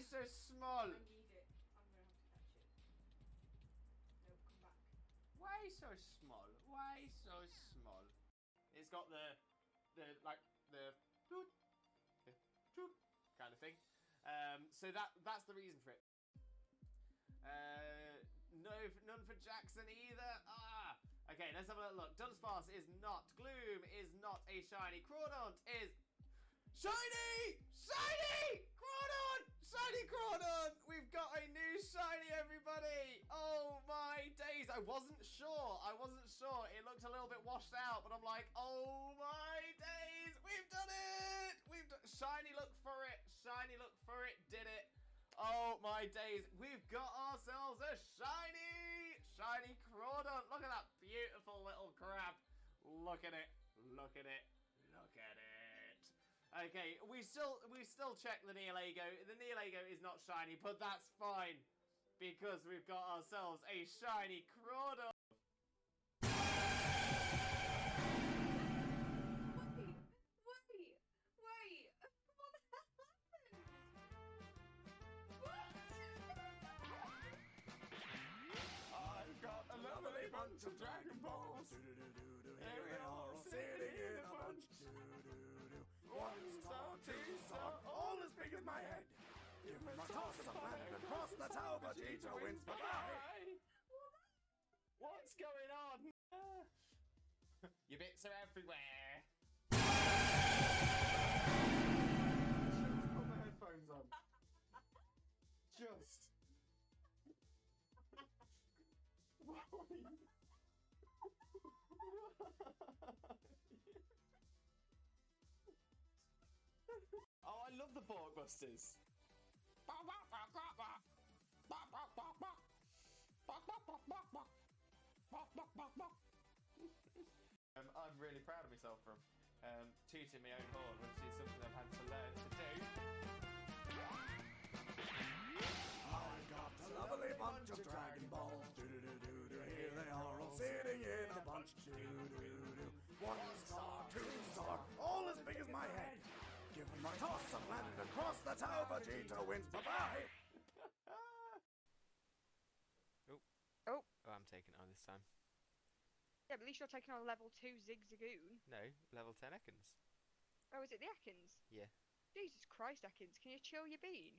so small? I need it. I'm gonna have to catch it. No, come back. Why so small? Why so small? It's got the toot, toot kind of thing. So that's the reason for it. No, none for Jackson either. Okay, let's have a little look. Dunsparce is not. Gloom is not a shiny. Crawdaunt is shiny! Shiny! Crawdaunt! Shiny Crawdaunt! We've got a new shiny, everybody! Oh my days! I wasn't sure. It looked a little bit washed out, but I'm like, oh my days! We've done it! Shiny, look for it. Shiny, look for it. Did it. Oh my days, we've got ourselves a shiny Crawdaunt. Look at that beautiful little crab. Look at it. Okay, we still check the Neolago. The Neolago is not shiny, but that's fine because we've got ourselves a shiny Crawdaunt. Wait. What the hell happened? I've got a lovely bunch of Dragon Balls. Here they are, all sitting in a bunch. One star, two star, all as big as my head. Give me my toss of planet across the tower, Vegeta wins. Bye-bye. What's going on? Your bits are everywhere. Just put my headphones on. Just. Oh, I love the Borkbusters. I'm really proud of myself from tooting my own horn, which is something I've had to learn to do. I've got a lovely bunch of Dragon Balls. Here they are, all sitting in a bunch. One star, two star, all as big as my head. Give me my toss of planet across the tower, Vegeta wins. Bye-bye. Oh, I'm taking it on this time. yeah, but at least you're taking on level 2 Zigzagoon. No, level 10 Ekans. Oh, is it the Ekans? Yeah. Jesus Christ, Ekans, can you chill your bean?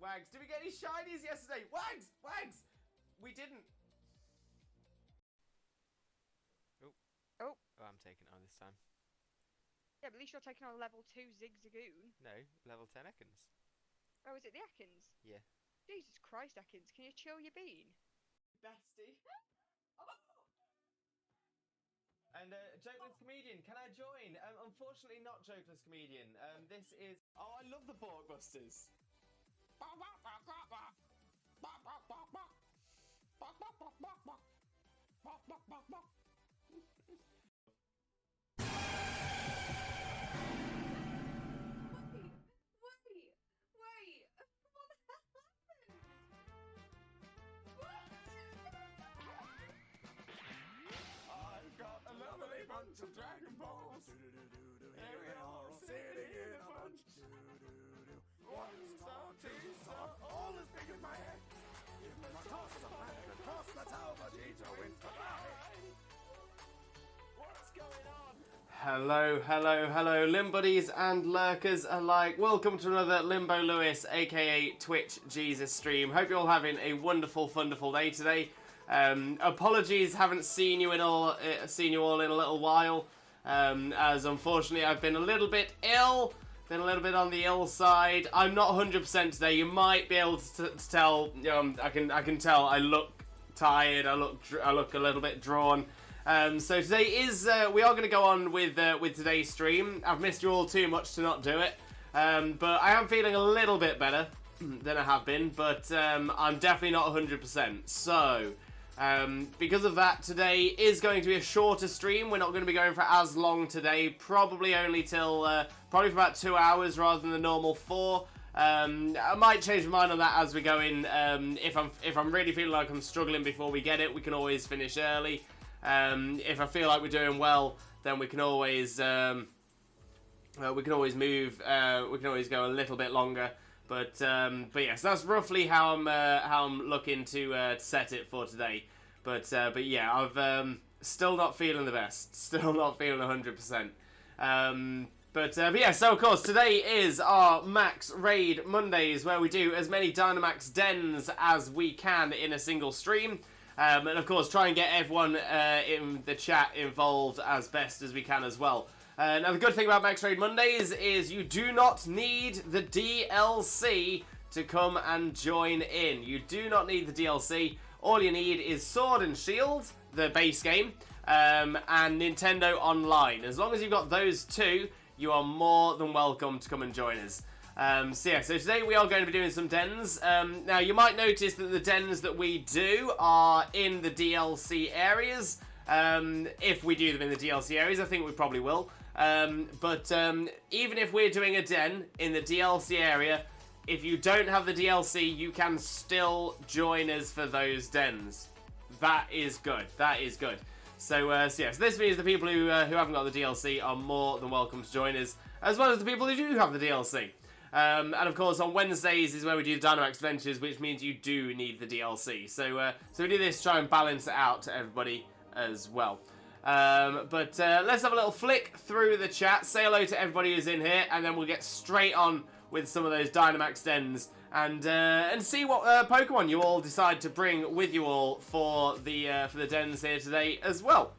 Wags, did we get any shinies yesterday? Wags! We didn't. Oh, I'm taking it on this time. yeah, but at least you're taking on level 2 Zigzagoon. No, level 10 Ekans. Oh, is it the Ekans? Yeah. Jesus Christ, Ekans, can you chill your bean? Bestie. And Jokeless Comedian, can I join? Unfortunately not Jokeless Comedian. This is... Oh, I love the Borkbusters. Wait. What the hell happened? I've got a lovely bunch of Dragon Balls. Here they are, all sitting in a bunch. One star, two star, all as big as my head. Give me my toss of planet across the tower, Vegeta wins. Bye-bye. What's going on? Hello, Limb buddies and lurkers alike. Welcome to another Limbo Lewis, aka Twitch Jesus stream. Hope you're all having a wonderful, wonderful day today. Apologies, haven't seen you all in a little while, as unfortunately I've been a little bit ill. Been a little bit on the ill side. I'm not 100% today. You might be able to tell. I can tell. I look tired. I look a little bit drawn. So today is we are going to go on with today's stream. I've missed you all too much to not do it. But I am feeling a little bit better than I have been. But I'm definitely not 100%. So because of that, today is going to be a shorter stream. We're not going to be going for as long today. Probably only till probably for about 2 hours rather than the normal 4. I might change my mind on that as we go in. If I'm really feeling like I'm struggling before we get it, we can always finish early. If I feel like we're doing well, then we can always we can always move. We can always go a little bit longer. But yes, that's roughly how I'm looking to set it for today. But yeah, I've still not feeling the best. Still not feeling 100%. But yeah, so of course today is our Max Raid Mondays, where we do as many Dynamax dens as we can in a single stream. And of course try and get everyone in the chat involved as best as we can as well. Now the good thing about Max Raid Mondays is you do not need the DLC to come and join in. You do not need the DLC. All you need is Sword and Shield, the base game, and Nintendo Online. As long as you've got those two, you are more than welcome to come and join us. So today we are going to be doing some dens. Now you might notice that the dens that we do are in the DLC areas. If we do them in the DLC areas, I think we probably will. But even if we're doing a den in the DLC area, if you don't have the DLC, you can still join us for those dens. That is good. That is good. So this means the people who haven't got the DLC are more than welcome to join us, as well as the people who do have the DLC. And of course, on Wednesdays is where we do the Dynamax Adventures, which means you do need the DLC. So we do this to try and balance it out to everybody as well. But let's have a little flick through the chat, say hello to everybody who's in here, and then we'll get straight on with some of those Dynamax dens and see what Pokemon you all decide to bring with you all for the dens here today as well.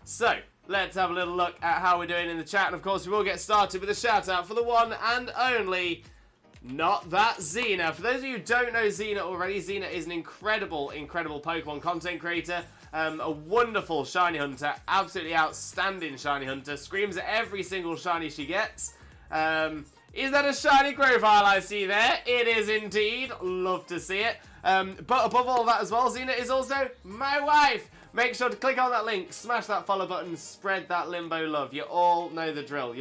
So let's have a little look at how we're doing in the chat, and of course we will get started with a shout out for the one and only Not That Xena. For those of you who don't know Xena already, Xena is an incredible Pokemon content creator. A wonderful shiny hunter, absolutely outstanding shiny hunter, screams at every single shiny she gets. Is that a shiny Grovyle I see there? It is indeed, love to see it. But above all that as well, Xena is also my wife. Make sure to click on that link, smash that follow button, spread that Limbo love. You all know the drill,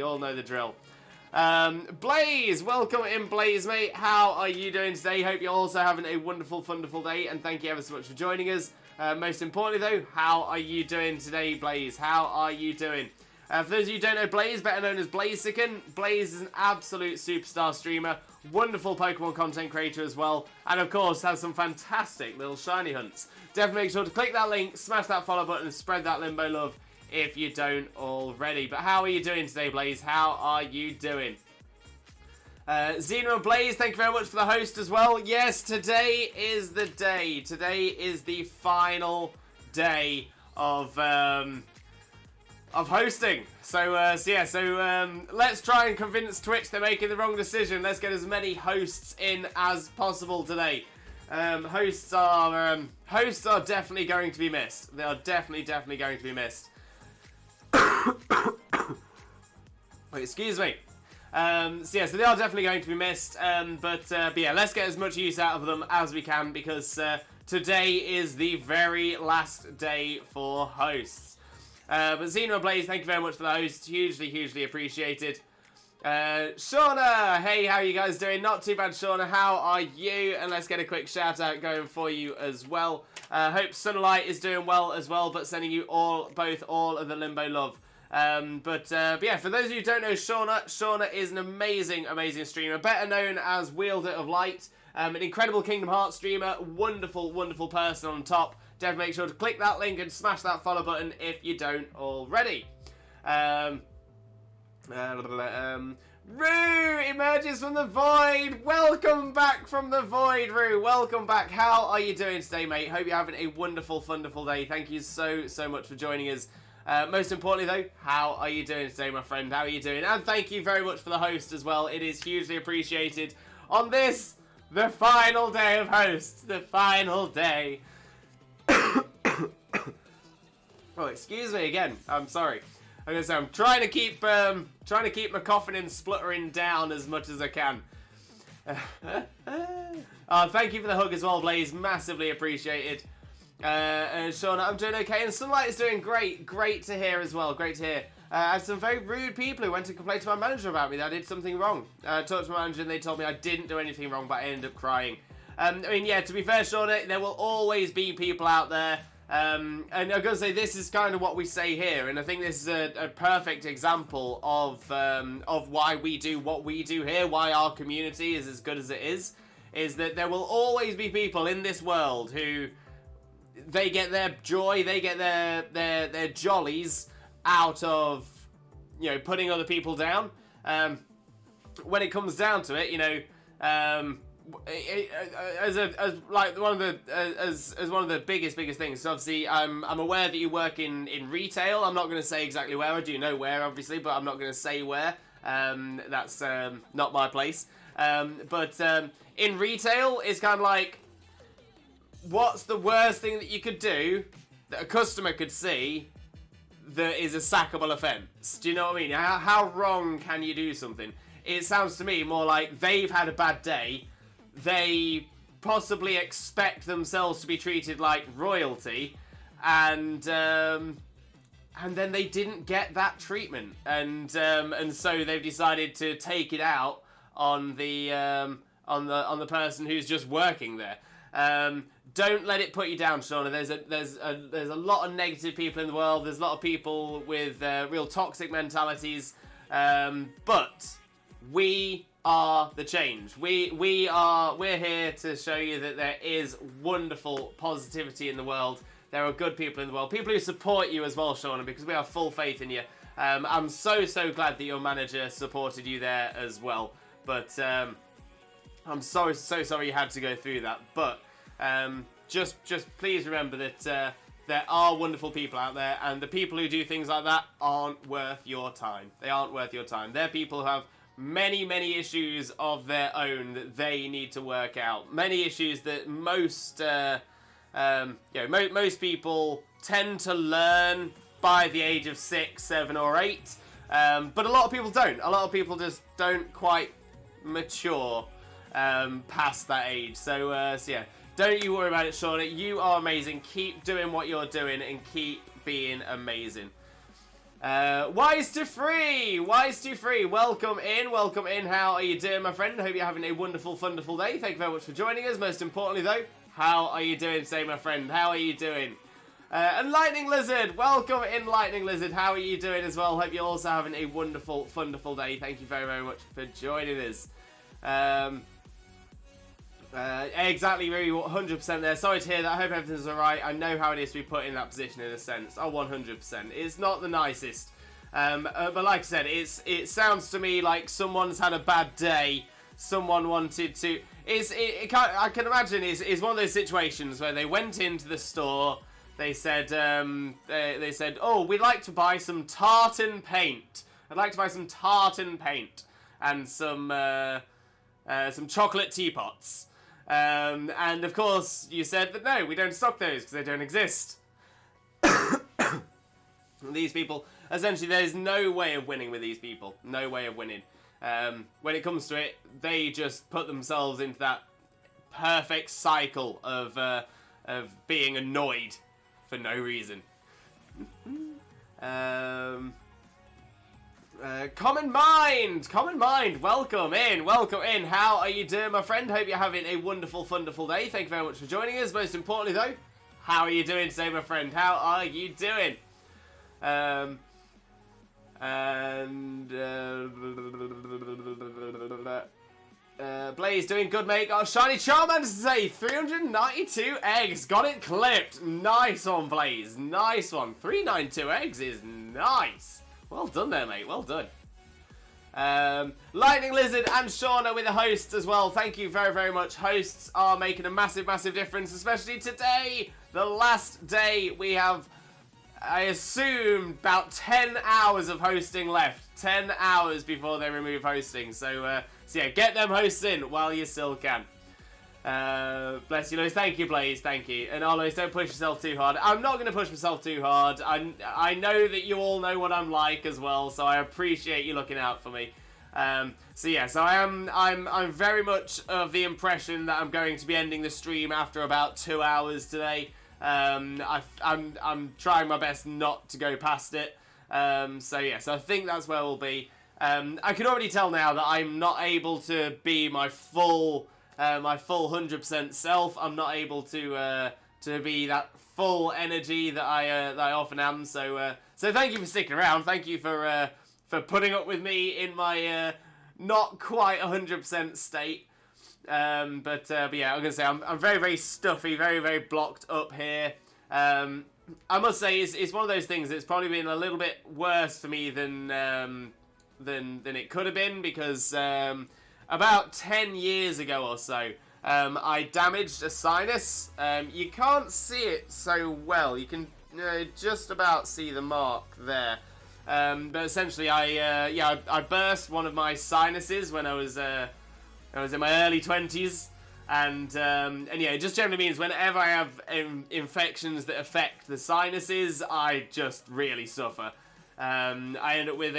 Blaze, welcome in Blaze, mate. How are you doing today? Hope you're also having a wonderful day, and thank you ever so much for joining us. Most importantly though, how are you doing today, Blaze? How are you doing? For those of you who don't know Blaze, better known as Blaziken, Blaze is an absolute superstar streamer, wonderful Pokemon content creator as well, and of course has some fantastic little shiny hunts. Definitely make sure to click that link, smash that follow button, and spread that Limbo love if you don't already. But how are you doing today, Blaze? How are you doing? Xena and Blaze, thank you very much for the host as well. Yes, today is the day. Today is the final day of hosting. So let's try and convince Twitch they're making the wrong decision. Let's get as many hosts in as possible today. Hosts are definitely going to be missed. They are definitely going to be missed. Wait, excuse me. So they are definitely going to be missed. But yeah, let's get as much use out of them as we can, because today is the very last day for hosts. But Xena and Blaze, thank you very much for the host. Hugely appreciated. Shauna, hey, how are you guys doing? Not too bad, Shauna. How are you? And let's get a quick shout out going for you as well. Hope Sunlight is doing well as well, but sending you all of the Limbo love. But yeah, for those of you who don't know Shauna is an amazing streamer, better known as Wielder of Light, an incredible Kingdom Hearts streamer, wonderful person on top. Definitely make sure to click that link and smash that follow button if you don't already. Rue emerges from the void. Welcome back from the void, Rue. Welcome back. How are you doing today, mate? Hope you're having a wonderful day. Thank you so much for joining us. Most importantly, though, how are you doing today, my friend? How are you doing? And thank you very much for the host as well. It is hugely appreciated on this, the final day of hosts. The final day. Oh, excuse me again. I'm sorry. I'm gonna say I'm trying to keep my coughing and spluttering down as much as I can. Thank you for the hug as well, Blaze. Massively appreciated. And Shauna, I'm doing okay, and Sunlight is doing great. Great to hear as well. Great to hear. I had some very rude people who went to complain to my manager about me that I did something wrong. I talked to my manager and they told me I didn't do anything wrong, but I ended up crying. I mean, yeah, to be fair, Shauna, there will always be people out there And I'm going to say this is kind of what we say here, and I think this is a perfect example of why we do what we do here, why our community is as good as it is that there will always be people in this world who they get their joy, they get their jollies out of, you know, putting other people down. When it comes down to it, you know, as one of the biggest things. So obviously, I'm aware that you work in retail. I'm not going to say exactly where. I do know where, obviously, but I'm not going to say where. That's not my place. But in retail, it's kind of like, what's the worst thing that you could do that a customer could see that is a sackable offence? Do you know what I mean? How wrong can you do something? It sounds to me more like they've had a bad day. They possibly expect themselves to be treated like royalty, and then they didn't get that treatment, and so they've decided to take it out on the person who's just working there. Don't let it put you down, Shauna. There's a lot of negative people in the world. There's a lot of people with real toxic mentalities, but we are the change. We're here to show you that there is wonderful positivity in the world. There are good people in the world, people who support you as well, Shauna, because we have full faith in you. I'm so glad that your manager supported you there as well. But I'm so sorry you had to go through that. But just please remember that there are wonderful people out there, and the people who do things like that aren't worth your time. They aren't worth your time. They're people who have many issues of their own that they need to work out. Many issues that most most people tend to learn by the age of 6, 7, or 8. But a lot of people don't. A lot of people just don't quite mature past that age. So yeah, don't you worry about it, Shauna. You are amazing. Keep doing what you're doing and keep being amazing. Wise to Free, welcome in. How are you doing, my friend? I hope you're having a wonderful day. Thank you very much for joining us. Most importantly, though, how are you doing today, my friend? How are you doing? And Lightning Lizard, welcome in, Lightning Lizard. How are you doing as well? Hope you're also having a wonderful day. Thank you very much for joining us. Exactly, really, 100% there. Sorry to hear that. I hope everything's alright. I know how it is to be put in that position in a sense. Oh, 100%. It's not the nicest. But like I said, it sounds to me like someone's had a bad day. Someone wanted to... I can imagine it's one of those situations where they went into the store. They said, oh, we'd like to buy some tartan paint. I'd like to buy some tartan paint and some chocolate teapots. And of course, you said that no, we don't stock those because they don't exist. These people, essentially, there's no way of winning with these people. No way of winning. When it comes to it, they just put themselves into that perfect cycle of being annoyed for no reason. Common Mind, welcome in. How are you doing, my friend? Hope you're having a wonderful day. Thank you very much for joining us. Most importantly, though, how are you doing today, my friend? How are you doing? Blaze, doing good, mate. Got a shiny Charmander today. 392 eggs. Got it clipped. Nice one, Blaze. Nice one. 392 eggs is nice. Well done there, mate. Well done. Lightning Lizard and Shauna with a host as well. Thank you very much. Hosts are making a massive difference, especially today. The last day we have, I assume, about 10 hours of hosting left. 10 hours before they remove hosting. So yeah, get them hosts in while you still can. Bless you, Lois. Thank you, Blaze. Thank you. And Lois, don't push yourself too hard. I'm not going to push myself too hard. I know that you all know what I'm like as well, so I appreciate you looking out for me. So yeah, so I'm very much of the impression that I'm going to be ending the stream after about 2 hours today. I'm trying my best not to go past it. So yeah, so I think that's where we'll be. I can already tell now that I'm not able to be my full 100% self. I'm not able to to be that full energy that I often am. So thank you for sticking around. Thank you for putting up with me in my not quite 100% state. But yeah, I'm gonna say I'm very, very stuffy, very, very blocked up here. I must say it's one of those things that's probably been a little bit worse for me than it could have been, because about 10 years ago or so, I damaged a sinus. You can't see it so well. You can just about see the mark there. But essentially, I burst one of my sinuses when I was in my early 20s. And yeah, it just generally means whenever I have infections that affect the sinuses, I just really suffer. I end up with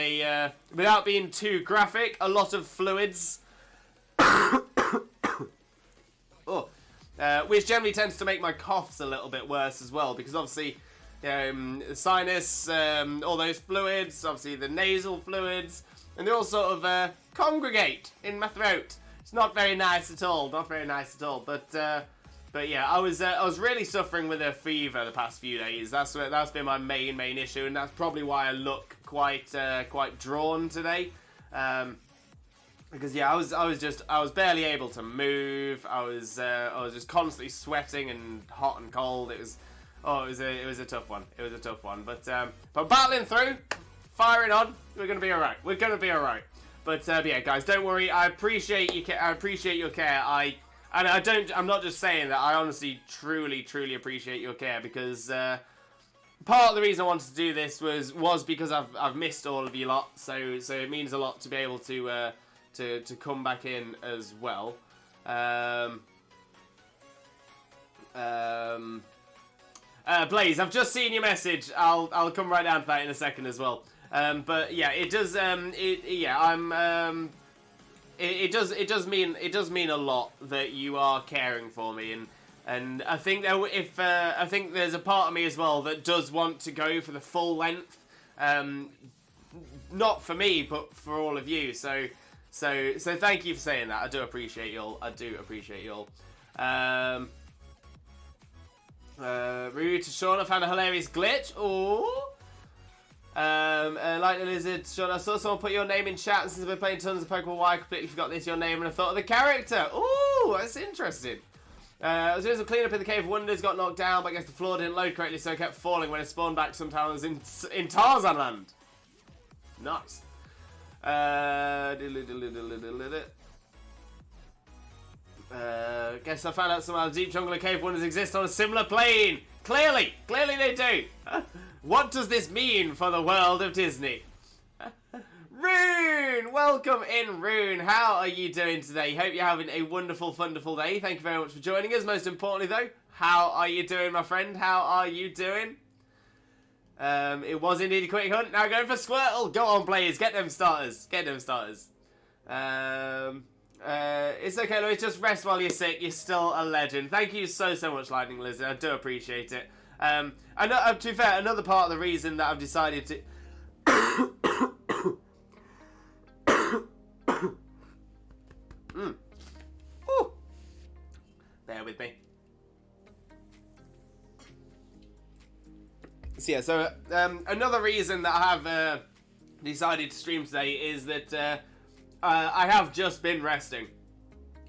without being too graphic, a lot of fluids. Which generally tends to make my coughs a little bit worse as well, because obviously the sinus, all those fluids, obviously the nasal fluids, and they all sort of congregate in my throat. It's not very nice at all. Not very nice at all. But yeah, I was really suffering with a fever the past few days. That's been my main issue, and that's probably why I look quite drawn today. Because yeah, I was barely able to move. I was just constantly sweating and hot and cold. It was a tough one. It was a tough one. But battling through, firing on. We're gonna be alright. We're gonna be alright. But yeah, guys, don't worry. I appreciate you. I appreciate your care. I'm not just saying that. I honestly, truly appreciate your care, because part of the reason I wanted to do this was because I've missed all of you lot. So it means a lot to be able to come back in as well. Blaze, I've just seen your message. I'll come right down to that in a second as well. But yeah, it does. It does mean a lot that you are caring for me, and I think that I think there's a part of me as well that does want to go for the full length, not for me but for all of you. So thank you for saying that. I do appreciate you all. I do appreciate you all. Rude to Sean, I found a hilarious glitch. Ooh. Like the lizard, Sean, I saw someone put your name in chat, and since I've been playing tons of Pokemon Y, I completely forgot this your name, and I thought of the character. Ooh, that's interesting. I was doing some cleanup in the Cave of Wonders, got knocked down, but I guess the floor didn't load correctly, so I kept falling when I spawned back sometimes in Tarzan Land. Nice. Guess I found out somehow the Deep Jungle and Cave of Wonders exist on a similar plane. Clearly they do. What does this mean for the world of Disney? Rune! Welcome in, Rune. How are you doing today? Hope you're having a wonderful, wonderful day. Thank you very much for joining us. Most importantly, though, how are you doing, my friend? How are you doing? It was indeed a quick hunt. Now going for Squirtle. Go on, Blaze. Get them starters. Get them starters. It's okay, Louis. Just rest while you're sick. You're still a legend. Thank you so much, Lightning Lizard. I do appreciate it. I know, to be fair, another part of the reason that I've decided to... Bear with me. So yeah, so another reason that I have decided to stream today is that I have just been resting.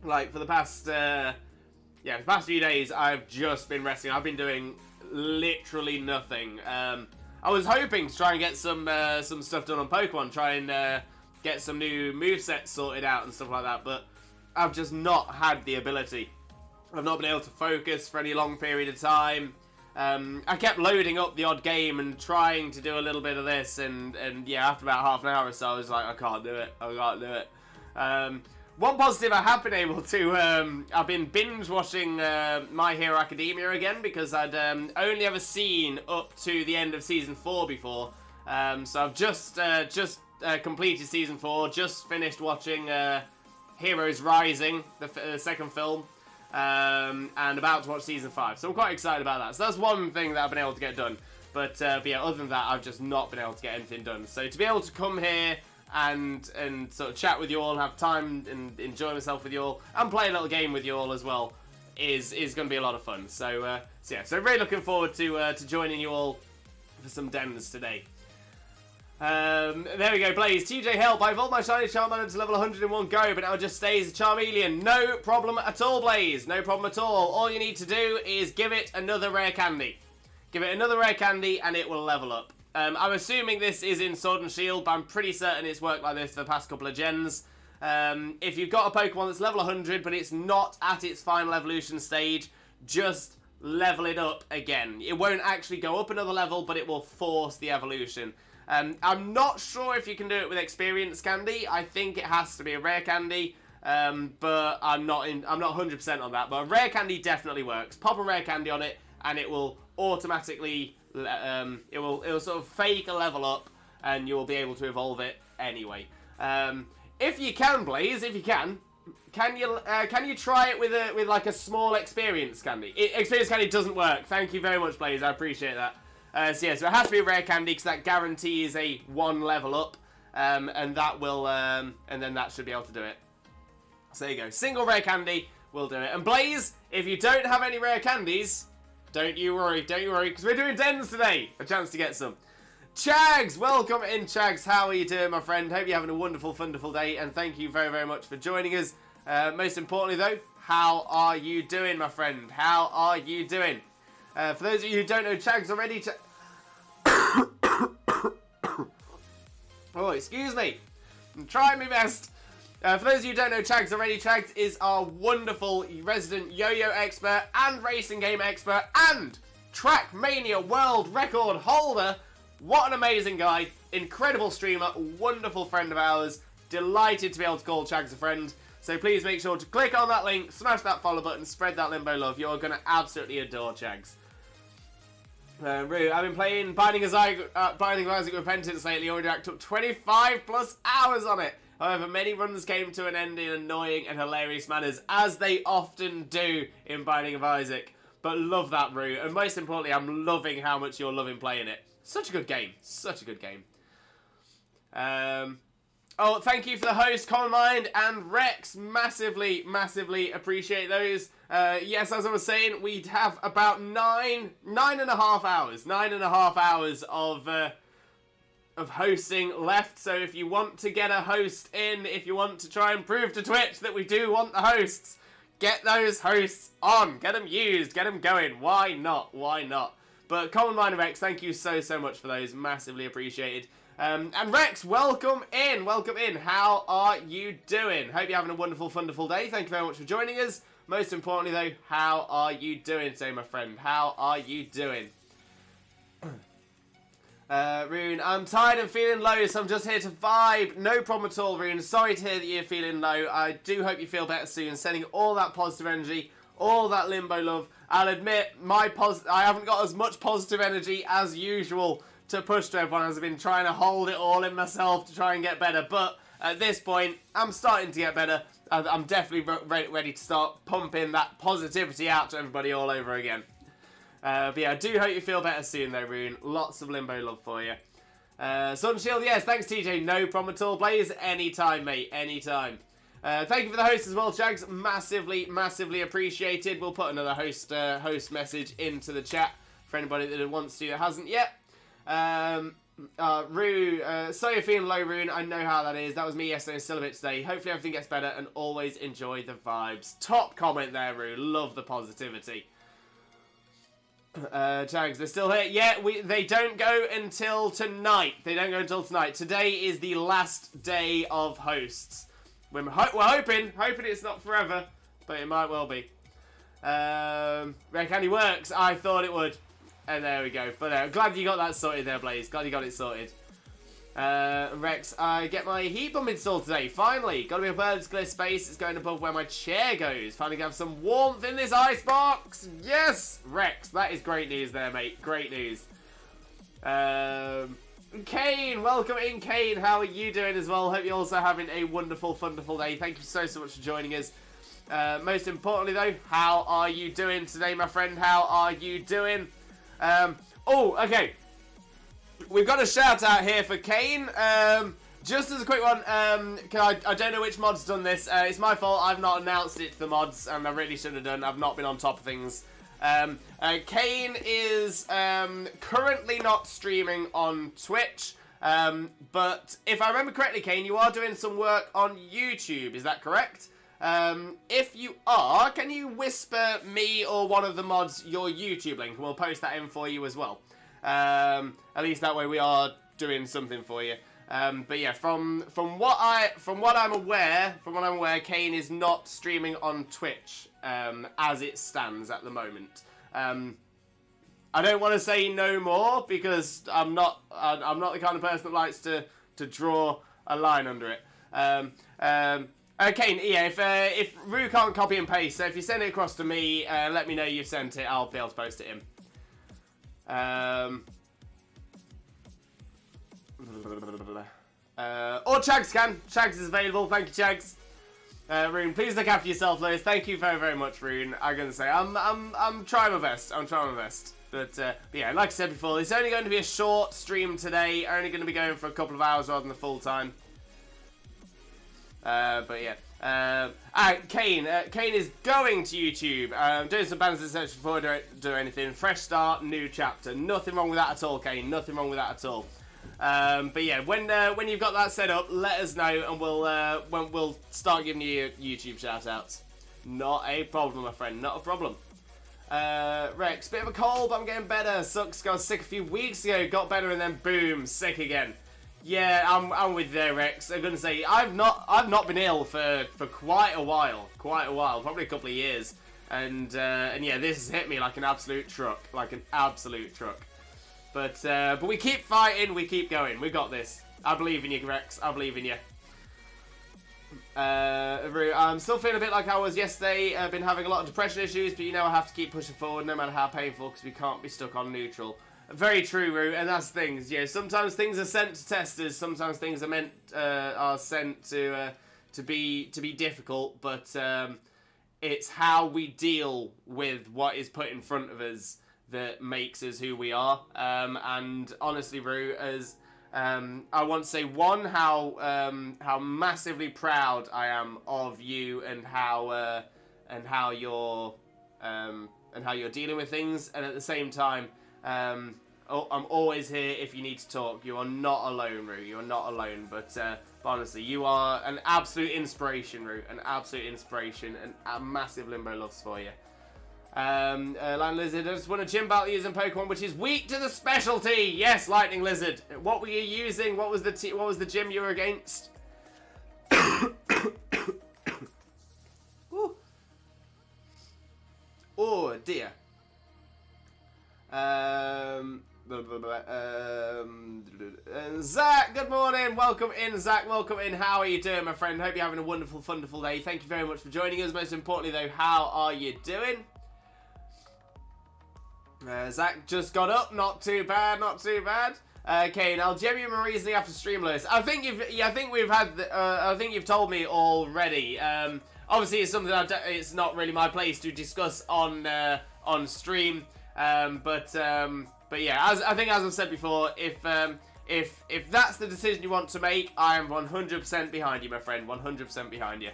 Like, for the past few days, I've just been resting. I've been doing literally nothing. I was hoping to try and get some stuff done on Pokemon, try and get some new movesets sorted out and stuff like that, but I've just not had the ability. I've not been able to focus for any long period of time. I kept loading up the odd game and trying to do a little bit of this, and yeah, after about half an hour or so, I was like, I can't do it. One positive I have been able to, I've been binge watching My Hero Academia again, because I'd only ever seen up to the end of Season 4 before. So I've just completed Season 4, just finished watching Heroes Rising, the second film, and about to watch Season 5. So I'm quite excited about that. So that's one thing that I've been able to get done. But yeah, other than that, I've just not been able to get anything done. So to be able to come here and sort of chat with you all, have time and enjoy myself with you all, and play a little game with you all as well, is going to be a lot of fun. So so really looking forward to joining you all for some dens today. There we go, Blaze. TJ Help, I evolved my shiny Charmander to level 100 in one go, but now it just stays a Charmeleon. No problem at all, Blaze. No problem at all. All you need to do is give it another rare candy. Give it another rare candy and it will level up. I'm assuming this is in Sword and Shield, but I'm pretty certain it's worked like this for the past couple of gens. If you've got a Pokemon that's level 100, but it's not at its final evolution stage, just level it up again. It won't actually go up another level, but it will force the evolution. I'm not sure if you can do it with experience candy. I think it has to be a rare candy, but I'm not 100% on that. But a rare candy definitely works. Pop a rare candy on it, and it will automatically it will sort of fake a level up, and you will be able to evolve it anyway. If you can, Blaze, if you can you try it with like a small experience candy? Experience candy doesn't work. Thank you very much, Blaze. I appreciate that. So it has to be a rare candy because that guarantees a 1 level up, and that will, and then that should be able to do it. So there you go, single rare candy will do it. And Blaze, if you don't have any rare candies, don't you worry, because we're doing dens today. A chance to get some. Chags, welcome in, Chags. How are you doing, my friend? Hope you're having a wonderful, wonderful day, and thank you very, very much for joining us. Most importantly, though, how are you doing, my friend? How are you doing? For those of you who don't know Chags already, oh, excuse me. I'm trying my best. For those of you who don't know Chags already, Chags is our wonderful resident yo-yo expert and racing game expert and Trackmania world record holder. What an amazing guy. Incredible streamer. Wonderful friend of ours. Delighted to be able to call Chags a friend. So please make sure to click on that link, smash that follow button, spread that Limbo love. You're going to absolutely adore Chags. I've been playing Binding of Isaac Repentance lately. Already racked up 25 plus hours on it. However, many runs came to an end in annoying and hilarious manners, as they often do in Binding of Isaac. But love that, Rue. And most importantly, I'm loving how much you're loving playing it. Such a good game. Such a good game. Oh, thank you for the host, Common Mind and Rex. Massively, massively appreciate those. Yes, as I was saying, we'd have about 9.5 hours of hosting left. So if you want to get a host in, if you want to try and prove to Twitch that we do want the hosts, get those hosts on. Get them used. Get them going. Why not? Why not? But Common Mind and Rex, thank you so, so much for those. Massively appreciated. And Rex, welcome in. Welcome in. How are you doing? Hope you're having a wonderful, wonderful day. Thank you very much for joining us. Most importantly, though, how are you doing today, my friend? How are you doing? Rune, I'm tired and feeling low, so I'm just here to vibe. No problem at all, Rune. Sorry to hear that you're feeling low. I do hope you feel better soon. Sending all that positive energy, all that Limbo love. I'll admit, I haven't got as much positive energy as usual to push to everyone, as I've been trying to hold it all in myself to try and get better. But at this point, I'm starting to get better. I'm definitely ready to start pumping that positivity out to everybody all over again. But yeah, I do hope you feel better soon though, Rune. Lots of Limbo love for you. Sun Shield, yes, thanks TJ. No problem at all. Blaze, anytime, mate. Anytime. Thank you for the host as well, Chags. Massively, massively appreciated. We'll put another host message into the chat for anybody that wants to that hasn't yet. Rue, so you're feeling low, Rune. I know how that is. That was me yesterday, still a bit today. Hopefully everything gets better and always enjoy the vibes. Top comment there, Rue. Love the positivity. Chags, they're still here. Yeah, they don't go until tonight. They don't go until tonight. Today is the last day of hosts. We're hoping it's not forever, but it might well be. Rare Candy works. I thought it would. And there we go. But glad you got that sorted there, Blaze. Glad you got it sorted. Rex, I get my heat pump installed today. Finally. Got to be a bird's clear space. It's going above where my chair goes. Finally gonna have some warmth in this icebox. Yes! Rex, that is great news there, mate. Great news. Kane, welcome in, Kane. How are you doing as well? Hope you're also having a wonderful, wonderful day. Thank you so, so much for joining us. Most importantly, though, how are you doing today, my friend? How are you doing? Oh, okay. We've got a shout out here for Kane. just as a quick one, I don't know which mod's done this. It's my fault. I've not announced it to the mods, and I really should have done. I've not been on top of things. Kane is currently not streaming on Twitch, but if I remember correctly, Kane, you are doing some work on YouTube. Is that correct? If you are, can you whisper me or one of the mods your YouTube link, and we'll post that in for you as well. At least that way we are doing something for you. But yeah, from what I'm aware, Kane is not streaming on Twitch as it stands at the moment. I don't want to say no more because I'm not the kind of person that likes to draw a line under it. Kane, yeah, if Rue can't copy and paste, so if you send it across to me, let me know you've sent it. I'll be able to post it in. Or Chags can. Chags is available. Thank you, Chags. Rune, please look after yourself, Lewis. Thank you very, very much, Rune. I'm gonna say I'm trying my best. I'm trying my best. But yeah, like I said before, it's only going to be a short stream today. Only going to be going for a couple of hours rather than the full time. But yeah. Kane is going to YouTube. Doing some banners essentially before I do anything. Fresh start, new chapter. Nothing wrong with that at all, Kane. Nothing wrong with that at all. But yeah, when you've got that set up, let us know and we'll start giving you YouTube shoutouts. Not a problem, my friend. Not a problem. Rex, bit of a cold, but I'm getting better. Sucks. Got sick a few weeks ago. Got better and then boom, sick again. Yeah, I'm with you there, Rex. I'm gonna say I've not been ill for quite a while, probably a couple of years, and yeah, this has hit me like an absolute truck, But we keep fighting, we keep going. We got this. I believe in you, Rex. I believe in you. I'm still feeling a bit like I was yesterday. I've been having a lot of depression issues, but you know I have to keep pushing forward no matter how painful, because we can't be stuck on neutral. Very true, Roo, and that's things. Yeah, sometimes things are sent to testers. Sometimes things are sent to be difficult. But it's how we deal with what is put in front of us that makes us who we are. And honestly, Roo, as I want to say, one, how massively proud I am of you and how you're dealing with things, and at the same time. I'm always here if you need to talk. You are not alone, Roo. You are not alone. But honestly, you are an absolute inspiration, Roo. An absolute inspiration. And a massive Limbo loves for you. Lightning Lizard, I just want a gym battle using Pokemon which is weak to the specialty. Yes, Lightning Lizard. What were you using? What was the gym you were against? Oh dear. Zach, good morning. Welcome in, Zach. Welcome in. How are you doing, my friend? Hope you're having a wonderful, wonderful day. Thank you very much for joining us. Most importantly, though, how are you doing? Zach just got up. Not too bad. Not too bad. Okay, now I'll gem you my reasoning after Streamless. I think you've told me already. Obviously, it's something it's not really my place to discuss on stream. But yeah, as I've said before, if that's the decision you want to make, I am 100% behind you, my friend. 100% behind you.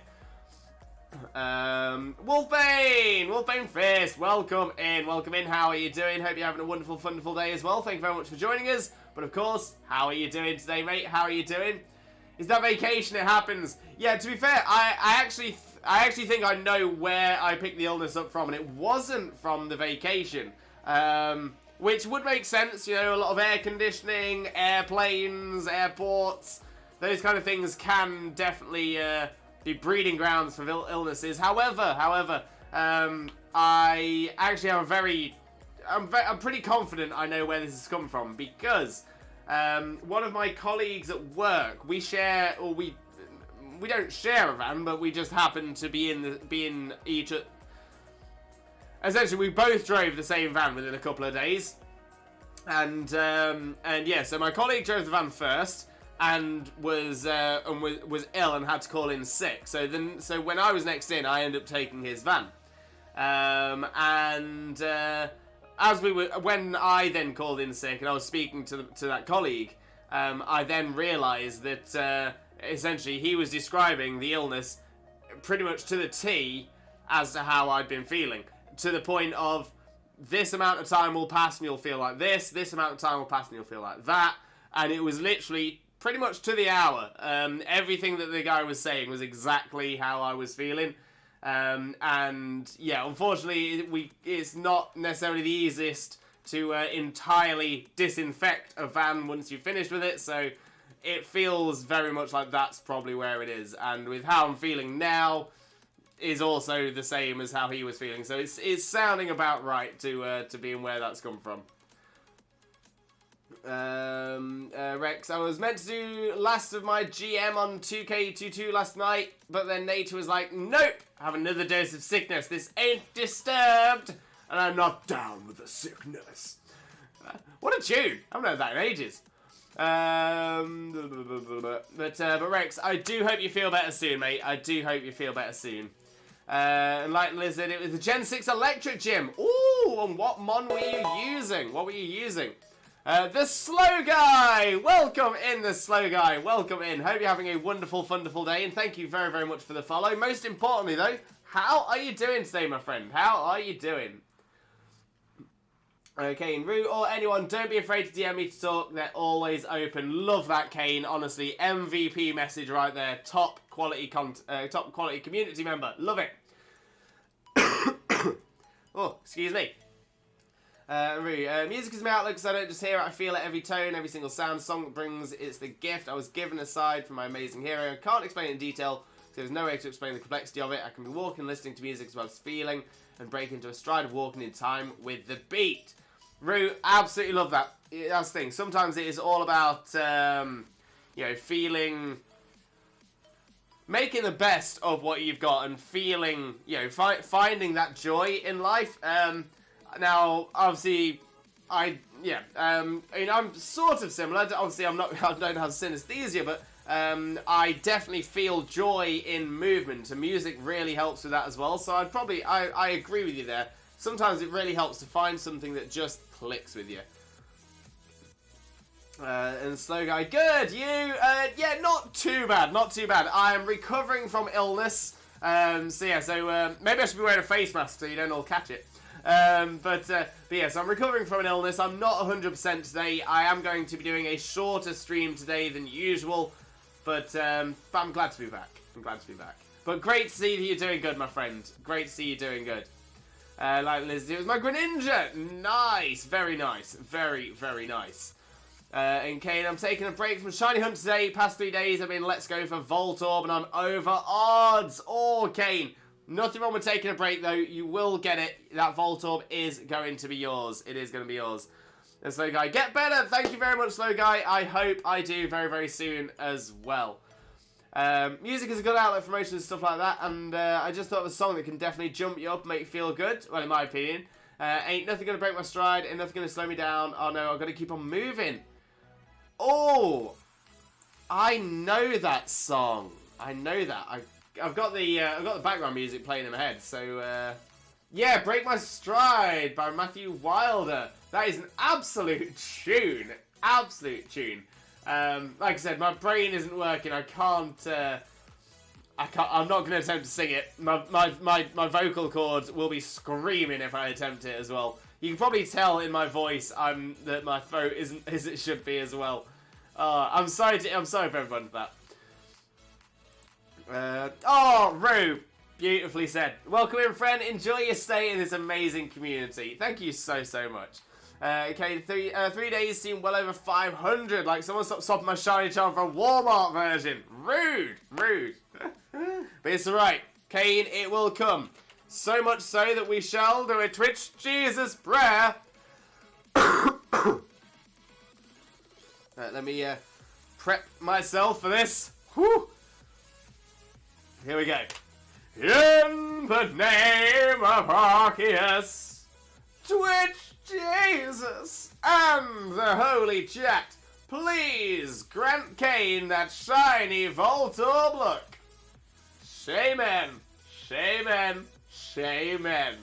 Wolfbane Fist, welcome in. How are you doing? Hope you're having a wonderful, wonderful day as well. Thank you very much for joining us. But of course, how are you doing today, mate? How are you doing? Is that vacation? It happens. Yeah, to be fair, I actually think I know where I picked the illness up from, and it wasn't from the vacation. Which would make sense, you know, a lot of air conditioning, airplanes, airports, those kind of things can definitely be breeding grounds for illnesses. However, I actually have I'm pretty confident I know where this has come from, because one of my colleagues at work, we don't share a van, but we just happen to be in each. Essentially, we both drove the same van within a couple of days, and yeah. So my colleague drove the van first, and was ill and had to call in sick. So when I was next in, I ended up taking his van, when I then called in sick, and I was speaking to that colleague, I then realised that essentially he was describing the illness pretty much to the T as to how I'd been feeling. To the point of, this amount of time will pass and you'll feel like this amount of time will pass and you'll feel like that. And it was literally pretty much to the hour. Everything that the guy was saying was exactly how I was feeling. And yeah, unfortunately, it's not necessarily the easiest to entirely disinfect a van once you've finished with it, so it feels very much like that's probably where it is. And with how I'm feeling now is also the same as how he was feeling, so it's sounding about right to being where that's come from. Rex, I was meant to do last of my GM on 2K22 last night, but then Nature was like, nope, have another dose of sickness. This ain't Disturbed, and I'm down with the sickness. What a tune. I haven't heard that in ages. But Rex, I do hope you feel better soon, mate. I do hope you feel better soon. And like Lizard, it was the Gen 6 Electric Gym. Ooh, and what mon were you using? What were you using? The Slow Guy! Welcome in, the Slow Guy. Welcome in. Hope you're having a wonderful, wonderful day, and thank you very, very much for the follow. Most importantly, though, how are you doing today, my friend? How are you doing? Kane, Rue, or anyone, don't be afraid to DM me to talk. They're always open. Love that, Kane. Honestly, MVP message right there. Top quality community member. Love it. Oh, excuse me. Music is my outlook, because I don't just hear it, I feel it, every tone, every single sound. Song that brings, it's the gift I was given aside from my amazing hero. I can't explain it in detail, because there's no way to explain the complexity of it. I can be walking, listening to music as well as feeling, and break into a stride of walking in time with the beat. Rue, absolutely love that. That's the thing. Sometimes it is all about, feeling, making the best of what you've got, and feeling, finding that joy in life. Now, obviously, I'm sort of similar. Obviously, I don't have synesthesia, but I definitely feel joy in movement, and music really helps with that as well. So I agree with you there. Sometimes it really helps to find something that just clicks with you. And Slow Guy, good, you? Yeah, not too bad, not too bad. I am recovering from illness, so maybe I should be wearing a face mask so you don't all catch it. But yes, I'm recovering from an illness. I'm not 100% today. I am going to be doing a shorter stream today than usual, but I'm glad to be back. I'm glad to be back. But great to see that you're doing good, my friend. Great to see you doing good. Like Liz, it was my Greninja. Nice, very nice, very, very nice. And Kane, I'm taking a break from Shiny Hunt today. Past 3 days, I've been Let's Go for Voltorb, and I'm over odds. Oh, Kane. Nothing wrong with taking a break, though. You will get it. That Voltorb is going to be yours. It is going to be yours. And Slow Guy, get better. Thank you very much, Slow Guy. I hope I do very, very soon as well. Music is a good outlet for emotions and stuff like that. And I just thought of a song that can definitely jump you up and make you feel good. Well, in my opinion. Ain't nothing going to break my stride. Ain't nothing going to slow me down. Oh, no, I've got to keep on moving. Oh, I know that song. I know that. I've got the background music playing in my head. So yeah, Break My Stride by Matthew Wilder. That is an absolute tune. Absolute tune. Like I said, my brain isn't working. I'm not going to attempt to sing it. My vocal cords will be screaming if I attempt it as well. You can probably tell in my voice that my throat isn't as it should be as well. I'm sorry for everyone for that. Rue, beautifully said. Welcome in, friend. Enjoy your stay in this amazing community. Thank you so much. Okay, 3 days seem well over 500. Like someone stopped stopping my shiny charm for a Walmart version. Rude. But it's alright. Kane, it will come. So much so that we shall do a Twitch Jesus prayer. Let me prep myself for this. Whew. Here we go. In the name of Arceus, Twitch Jesus, and the Holy Chat, please grant Kane that shiny Voltorb look. Shaman. It's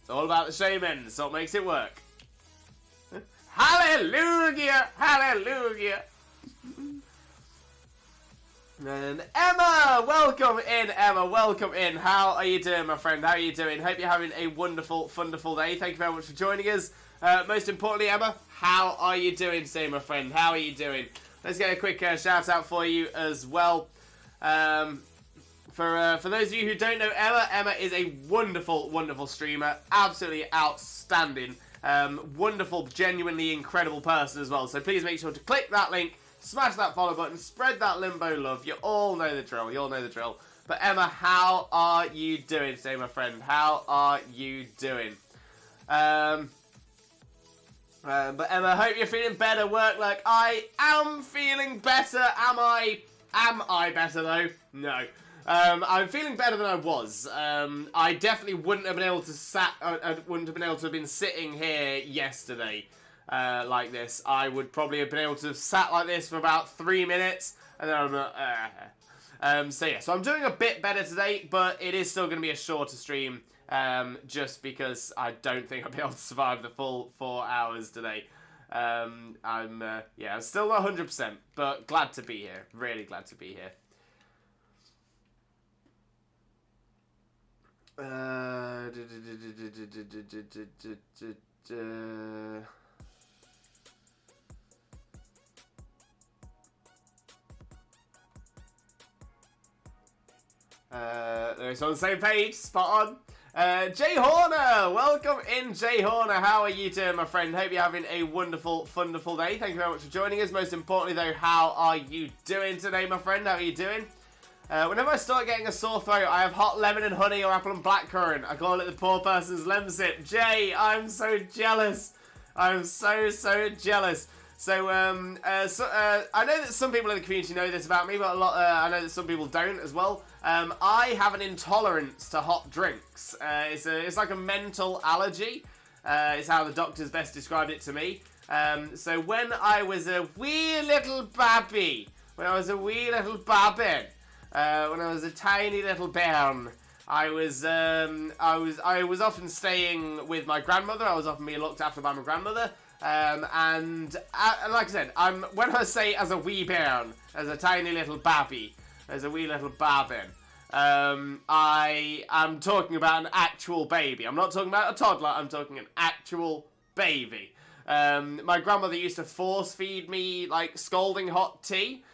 all about the shaman, so it makes it work. Hallelujah! Hallelujah! And Emma! Welcome in, Emma. Welcome in. How are you doing, my friend? How are you doing? Hope you're having a wonderful, wonderful day. Thank you very much for joining us. Most importantly, Emma, how are you doing today, my friend? How are you doing? Let's get a quick shout out for you as well. For those of you who don't know Emma, Emma is a wonderful, wonderful streamer. Absolutely outstanding. Wonderful, genuinely incredible person as well. So please make sure to click that link, smash that follow button, spread that Limbo love. You all know the drill. You all know the drill. But Emma, how are you doing today, my friend? How are you doing? But Emma, I hope you're feeling better. Work like I am feeling better. Am I better though? No. I'm feeling better than I was. I definitely wouldn't have been able to have been sitting here yesterday like this. I would probably have been able to have sat like this for about 3 minutes, and then so yeah. So I'm doing a bit better today, but it is still going to be a shorter stream, just because I don't think I'll be able to survive the full 4 hours today. I'm still not 100%, but glad to be here. Really glad to be here. It's on the same page, spot on. Jay Horner, welcome in, Jay Horner. How are you doing, my friend? Hope you're having a wonderful, wonderful day. Thank you very much for joining us. Most importantly, though, how are you doing today, my friend? How are you doing? Whenever I start getting a sore throat, I have hot lemon and honey or apple and blackcurrant. I call it the poor person's lemsip. Jay, I'm so jealous. I'm so jealous. So, I know that some people in the community know this about me, but I know that some people don't as well. I have an intolerance to hot drinks. It's like a mental allergy. Is how the doctors best described it to me. So when I was a wee little babby, when I was a tiny little bairn, I was often staying with my grandmother. I was often being looked after by my grandmother. And like I said, when I say as a wee bairn, as a tiny little babby, as a wee little babbin, I am talking about an actual baby. I'm not talking about a toddler. I'm talking an actual baby. My grandmother used to force feed me like scalding hot tea,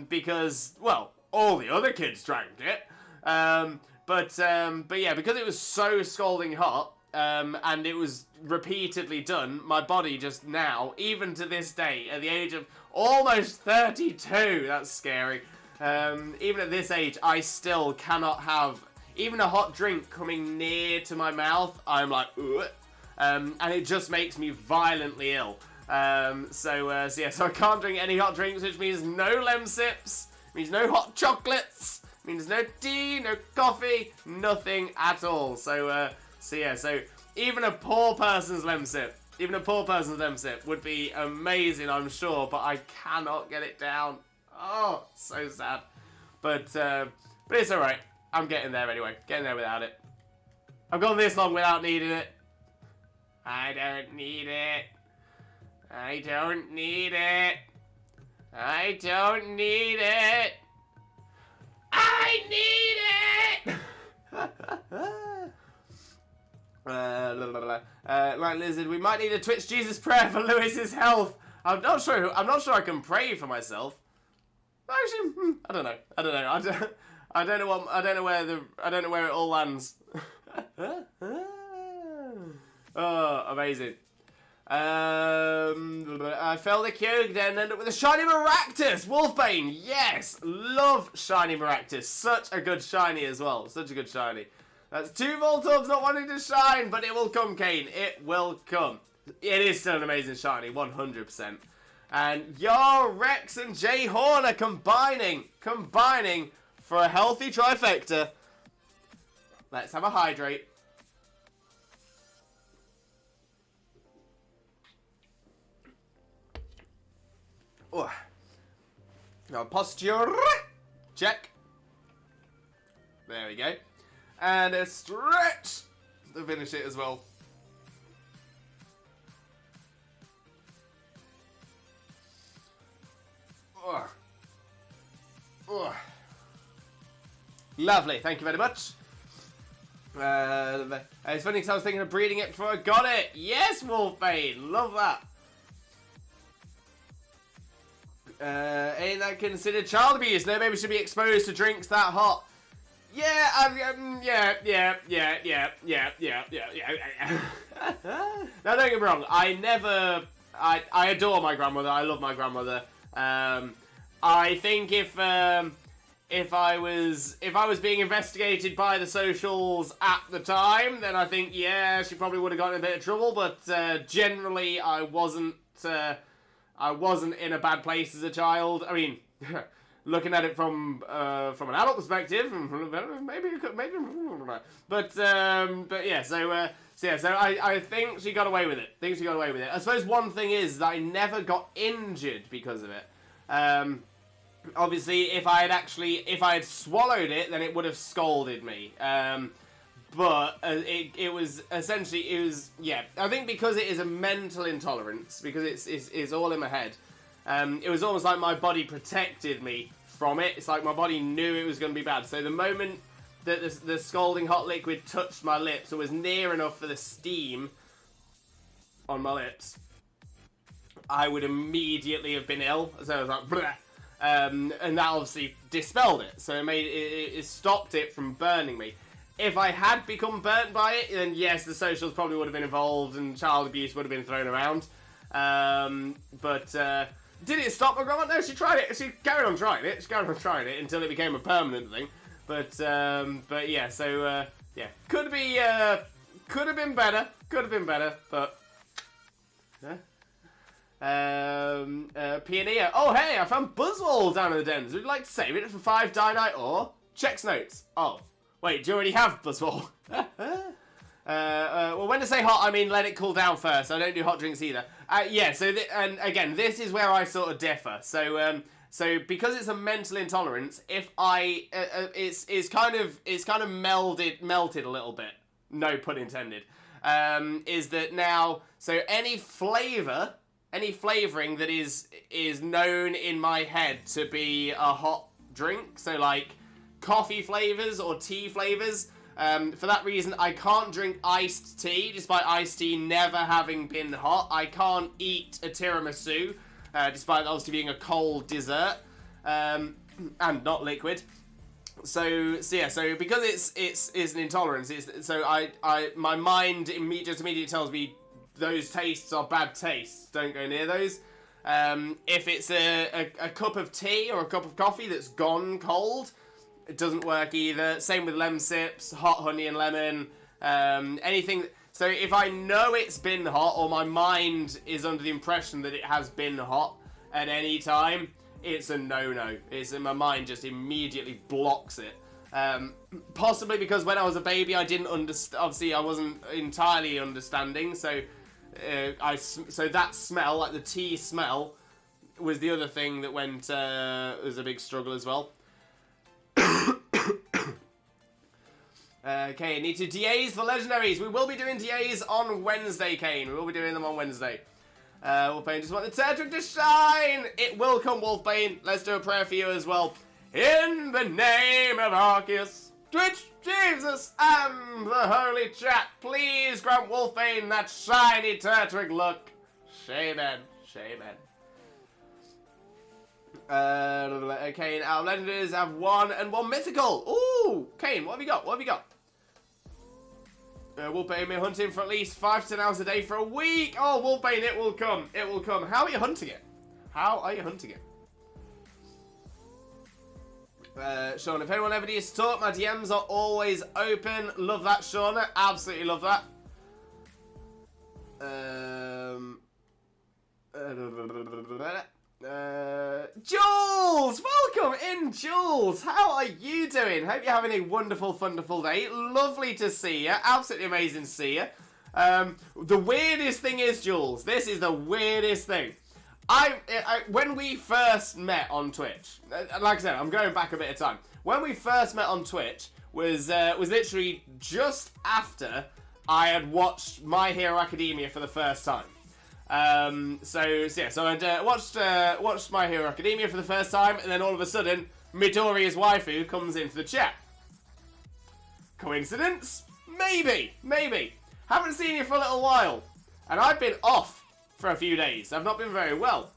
because, well, all the other kids drank it. But yeah, because it was so scalding hot, and it was repeatedly done, my body just now, even to this day, at the age of almost 32, that's scary, even at this age, I still cannot have even a hot drink coming near to my mouth. I'm like, ugh, and it just makes me violently ill. So I can't drink any hot drinks, which means no lemsips, means no hot chocolates, means no tea, no coffee, nothing at all. So even a poor person's lemsip would be amazing, I'm sure, but I cannot get it down. Oh, so sad. But it's alright. I'm getting there anyway. Getting there without it. I've gone this long without needing it. I don't need it. I don't need it. I don't need it. I need it! Right, Lizard, we might need a Twitch Jesus prayer for Lewis's health. I'm not sure I can pray for myself. Actually, I don't know. I don't know where it all lands. Oh, amazing. I failed a Kyogre, then ended up with a shiny Maractus! Wolfbane, yes! Love shiny Maractus. Such a good shiny as well. Such a good shiny. That's 2 Voltorbs not wanting to shine, but it will come, Kane. It will come. It is still an amazing shiny, 100%. And your Rex and Jay Horner combining for a healthy trifecta. Let's have a hydrate. Oh. Now posture. Check. There we go. And a stretch to finish it as well. Ugh. Ugh. Lovely, thank you very much. It's funny because I was thinking of breeding it before I got it. Yes, Wolfbane, love that. Ain't that considered child abuse? No baby should be exposed to drinks that hot. Yeah, yeah. Now don't get me wrong. I adore my grandmother. I love my grandmother. I think if I was being investigated by the socials at the time, then I think she probably would have gotten in a bit of trouble. But generally, I wasn't in a bad place as a child. I mean, looking at it from an adult perspective, maybe. But yeah. So I think she got away with it. I suppose one thing is that I never got injured because of it. Obviously, if I had swallowed it, then it would have scalded me. But it was essentially, I think because it is a mental intolerance, because it's all in my head, it was almost like my body protected me from it. It's like my body knew it was going to be bad. So the moment that the scalding hot liquid touched my lips, or was near enough for the steam on my lips, I would immediately have been ill. So I was like, bleh. And that obviously dispelled it. So it stopped it from burning me. If I had become burnt by it, then yes, the socials probably would have been involved and child abuse would have been thrown around. But did it stop my grandma? No, she tried it. She carried on trying it. Until it became a permanent thing. But yeah, so yeah, could have been better. But Pioneer. Oh hey, I found Buzzwole down in the dens. Would you like to save it for 5 Dynite or checks notes? Oh, wait, do you already have Buzzwole? Well, when to say hot, I mean let it cool down first. I don't do hot drinks either. Yeah. So and again, this is where I sort of differ. So because it's a mental intolerance, if I it's kind of melted a little bit. No pun intended. Is that now? So any flavouring that is known in my head to be a hot drink, so like coffee flavours or tea flavours, for that reason I can't drink iced tea, despite iced tea never having been hot. I can't eat a tiramisu, despite obviously being a cold dessert, and not liquid. So because it's an intolerance, my mind immediately tells me those tastes are bad tastes. Don't go near those. If it's a cup of tea or a cup of coffee that's gone cold, it doesn't work either. Same with lemon sips, hot honey and lemon, anything. So if I know it's been hot, or my mind is under the impression that it has been hot at any time, it's a no-no. My mind just immediately blocks it. Possibly because when I was a baby, I didn't understand. Obviously, I wasn't entirely understanding. So that smell, like the tea smell, was the other thing that was a big struggle as well. Okay, need to DAs the legendaries. We will be doing DAs on Wednesday, Kane. We will be doing them on Wednesday. Wolfbane just want the Turtwig to shine. It will come, Wolfbane. Let's do a prayer for you as well. In the name of Arceus, Twitch, Jesus, and the Holy Chat, please grant Wolfbane that shiny Turtwig look. Shaman. Okay, our legendaries have 1 and 1 mythical. Ooh, Kane, what have you got? Wolfbane, we're hunting for at least 5 to 10 hours a day for a week. Oh, Wolfbane, it will come. How are you hunting it? Sean, if anyone ever needs to talk, my DMs are always open. Love that, Shauna. Absolutely love that. Jules! Welcome in, Jules! How are you doing? Hope you're having a wonderful, wonderful day. Lovely to see you. Absolutely amazing to see you. The weirdest thing is, Jules, this is the weirdest thing. When we first met on Twitch, like I said, I'm going back a bit of time. When we first met on Twitch was literally just after I had watched My Hero Academia for the first time. So I watched My Hero Academia for the first time, and then all of a sudden, Midoriya's waifu comes into the chat. Coincidence? Maybe. Haven't seen you for a little while, and I've been off for a few days. I've not been very well.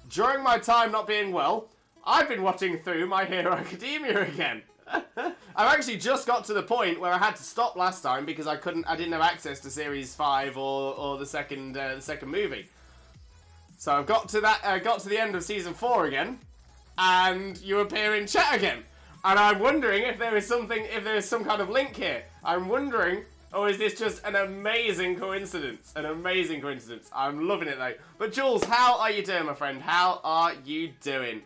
During my time not being well, I've been watching through My Hero Academia again. I've actually just got to the point where I had to stop last time because I didn't have access to Series 5 or the second movie. So I've got to the end of Season 4 again, and you appear in chat again. And I'm wondering if there is some kind of link here. I'm wondering, or is this just an amazing coincidence? An amazing coincidence. I'm loving it though. But Jules, how are you doing, my friend? How are you doing?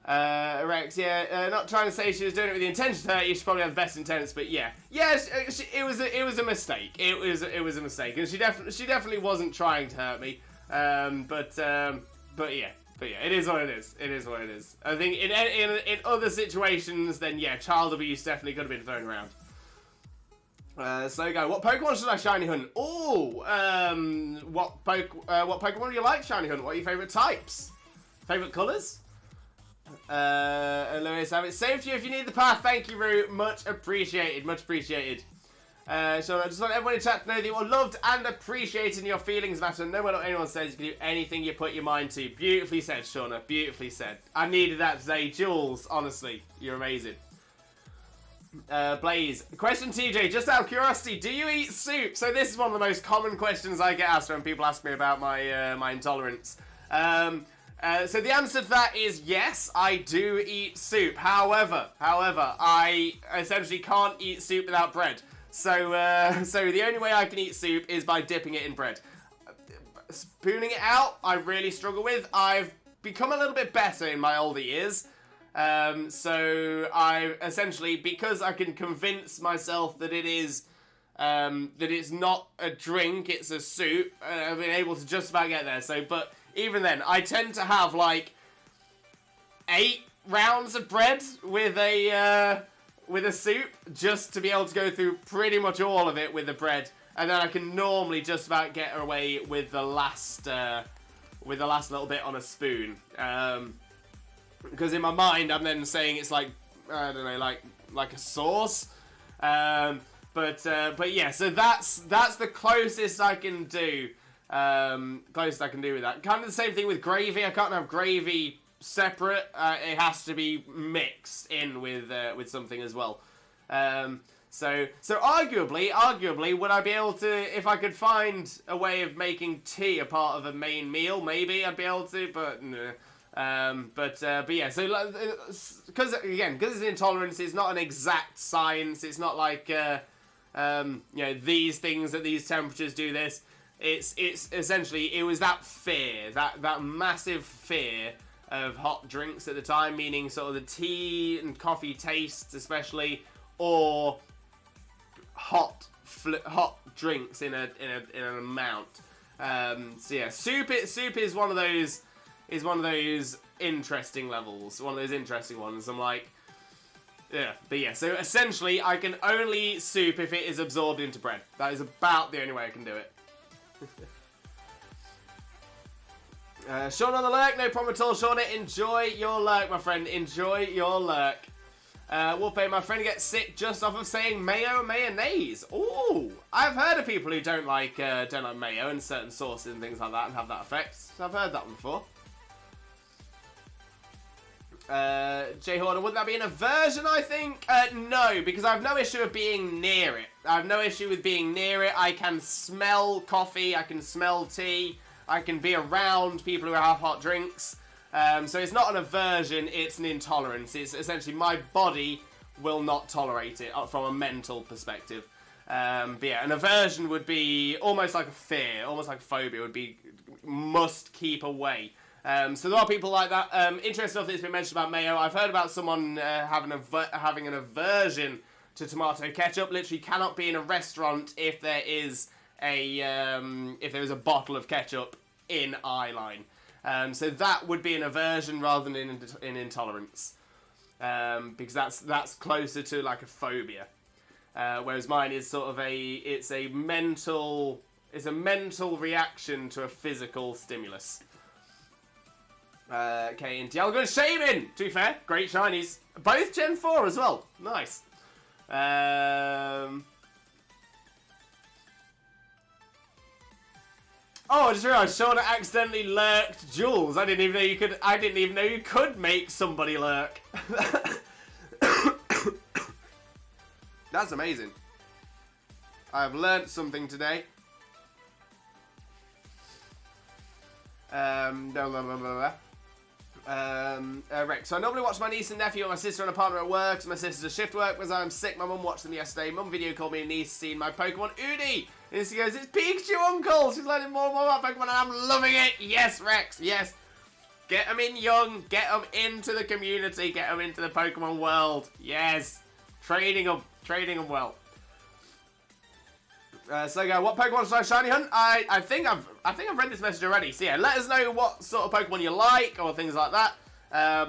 Rex, not trying to say she was doing it with the intention to hurt you. She probably had the best intents, but yeah, it was a mistake. It was a mistake, and she definitely wasn't trying to hurt me. But yeah, it is what it is. It is what it is. I think in other situations, then yeah, child abuse definitely could have been thrown around. So go. What Pokemon should I shiny hunt? Oh, what Pokemon do you like shiny hunt? What are your favourite types? Favourite colours? Lewis, have it saved you if you need the path. Thank you, Roo. Much appreciated. Much appreciated. So I just want everyone in chat to know that you are loved and appreciated and your feelings matter. No matter what anyone says, you can do anything you put your mind to. Beautifully said, Shauna. Beautifully said. I needed that today. Jules, honestly, you're amazing. Blaze. Question TJ, just out of curiosity, do you eat soup? So this is one of the most common questions I get asked when people ask me about my intolerance. So the answer to that is yes, I do eat soup. However, I essentially can't eat soup without bread. So the only way I can eat soup is by dipping it in bread. Spooning it out, I really struggle with. I've become a little bit better in my older years. So I essentially, because I can convince myself that it is, that it's not a drink, it's a soup, I've been able to just about get there. So, but even then, I tend to have like 8 rounds of bread with a soup, just to be able to go through pretty much all of it with the bread, and then I can normally just about get away with the last little bit on a spoon. Because in my mind, I'm then saying it's like, I don't know, like a sauce. But yeah, so that's the closest I can do. Closest I can do with that. Kind of the same thing with gravy. I can't have gravy separate. It has to be mixed in with something as well. So arguably, would I be able to, if I could find a way of making tea a part of a main meal, maybe I'd be able to, but no. But yeah, so because it's intolerance, it's not an exact science. It's not like these things at these temperatures do this. It's essentially, it was that fear, that massive fear of hot drinks at the time, meaning sort of the tea and coffee tastes, especially, or hot drinks in an amount. So yeah, soup is one of those. Is one of those interesting levels, one of those interesting ones. I'm like, yeah, but yeah, so essentially I can only eat soup if it is absorbed into bread. That is about the only way I can do it. Sean on the lurk, no problem at all, Sean. Enjoy your lurk, my friend, enjoy your lurk. Wolfie, my friend gets sick just off of saying mayo mayonnaise. Ooh, I've heard of people who don't like mayo and certain sauces and things like that and have that effect. So I've heard that one before. Jay Horner, wouldn't that be an aversion, I think? No, because I have no issue with being near it. I have no issue with being near it. I can smell coffee, I can smell tea, I can be around people who have hot drinks. So it's not an aversion, it's an intolerance. It's essentially my body will not tolerate it from a mental perspective. But yeah, an aversion would be almost like a fear, almost like a phobia, would be must keep away. So there are people like that. Interesting stuff that's been mentioned about mayo. I've heard about someone having an aversion to tomato ketchup. Literally cannot be in a restaurant if there is a bottle of ketchup in eye line. So that would be an aversion rather than an intolerance, because that's closer to like a phobia. Whereas mine is sort of a mental It's a mental reaction to a physical stimulus. Okay, and Dialga and Shaman! To be fair, great shinies. Both Gen 4 as well. Nice. Oh, I just realised Shauna accidentally lurked Jules. I didn't even know you could. I didn't even know you could make somebody lurk. That's amazing. I've learnt something today. Rick. So I normally watch my niece and nephew and my sister and a partner at work. So my sister's a shift work because I'm sick. My mum watched them yesterday. Mum video called me and niece seen my Pokemon Udi. And she goes, it's Pikachu, Uncle. She's learning more and more about Pokemon and I'm loving it. Yes, Rex. Yes. Get them in young. Get them into the community. Get them into the Pokemon world. Yes. Trading them. Trading them well. So go, what Pokemon should I shiny hunt? I think I've read this message already. So yeah, let us know what sort of Pokemon you like or things like that.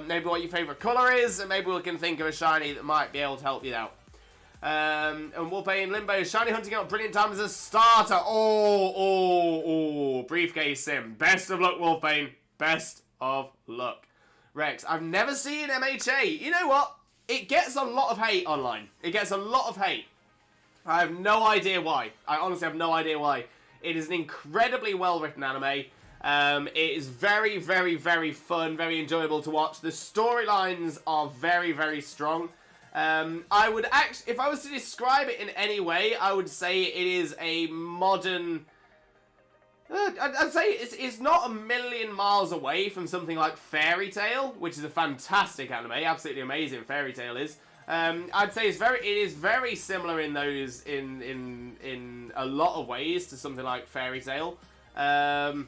Maybe what your favourite colour is, and maybe we can think of a shiny that might be able to help you out. And Wolfbane in Limbo, shiny hunting out brilliant time as a starter. Oh, briefcase sim. Best of luck, Wolfbane. Best of luck. Rex, I've never seen MHA. You know what? It gets a lot of hate online. It gets a lot of hate. I have no idea why. I honestly have no idea why. It is an incredibly well-written anime. It is very, very, very fun, very enjoyable to watch. The storylines are very, very strong. I would actually, if I was to describe it in any way, I would say it is a modern... I'd say it's not a million miles away from something like Fairy Tail, which is a fantastic anime, absolutely amazing. Fairy Tail is. I'd say it is very similar in those in a lot of ways to something like Fairy Tail. In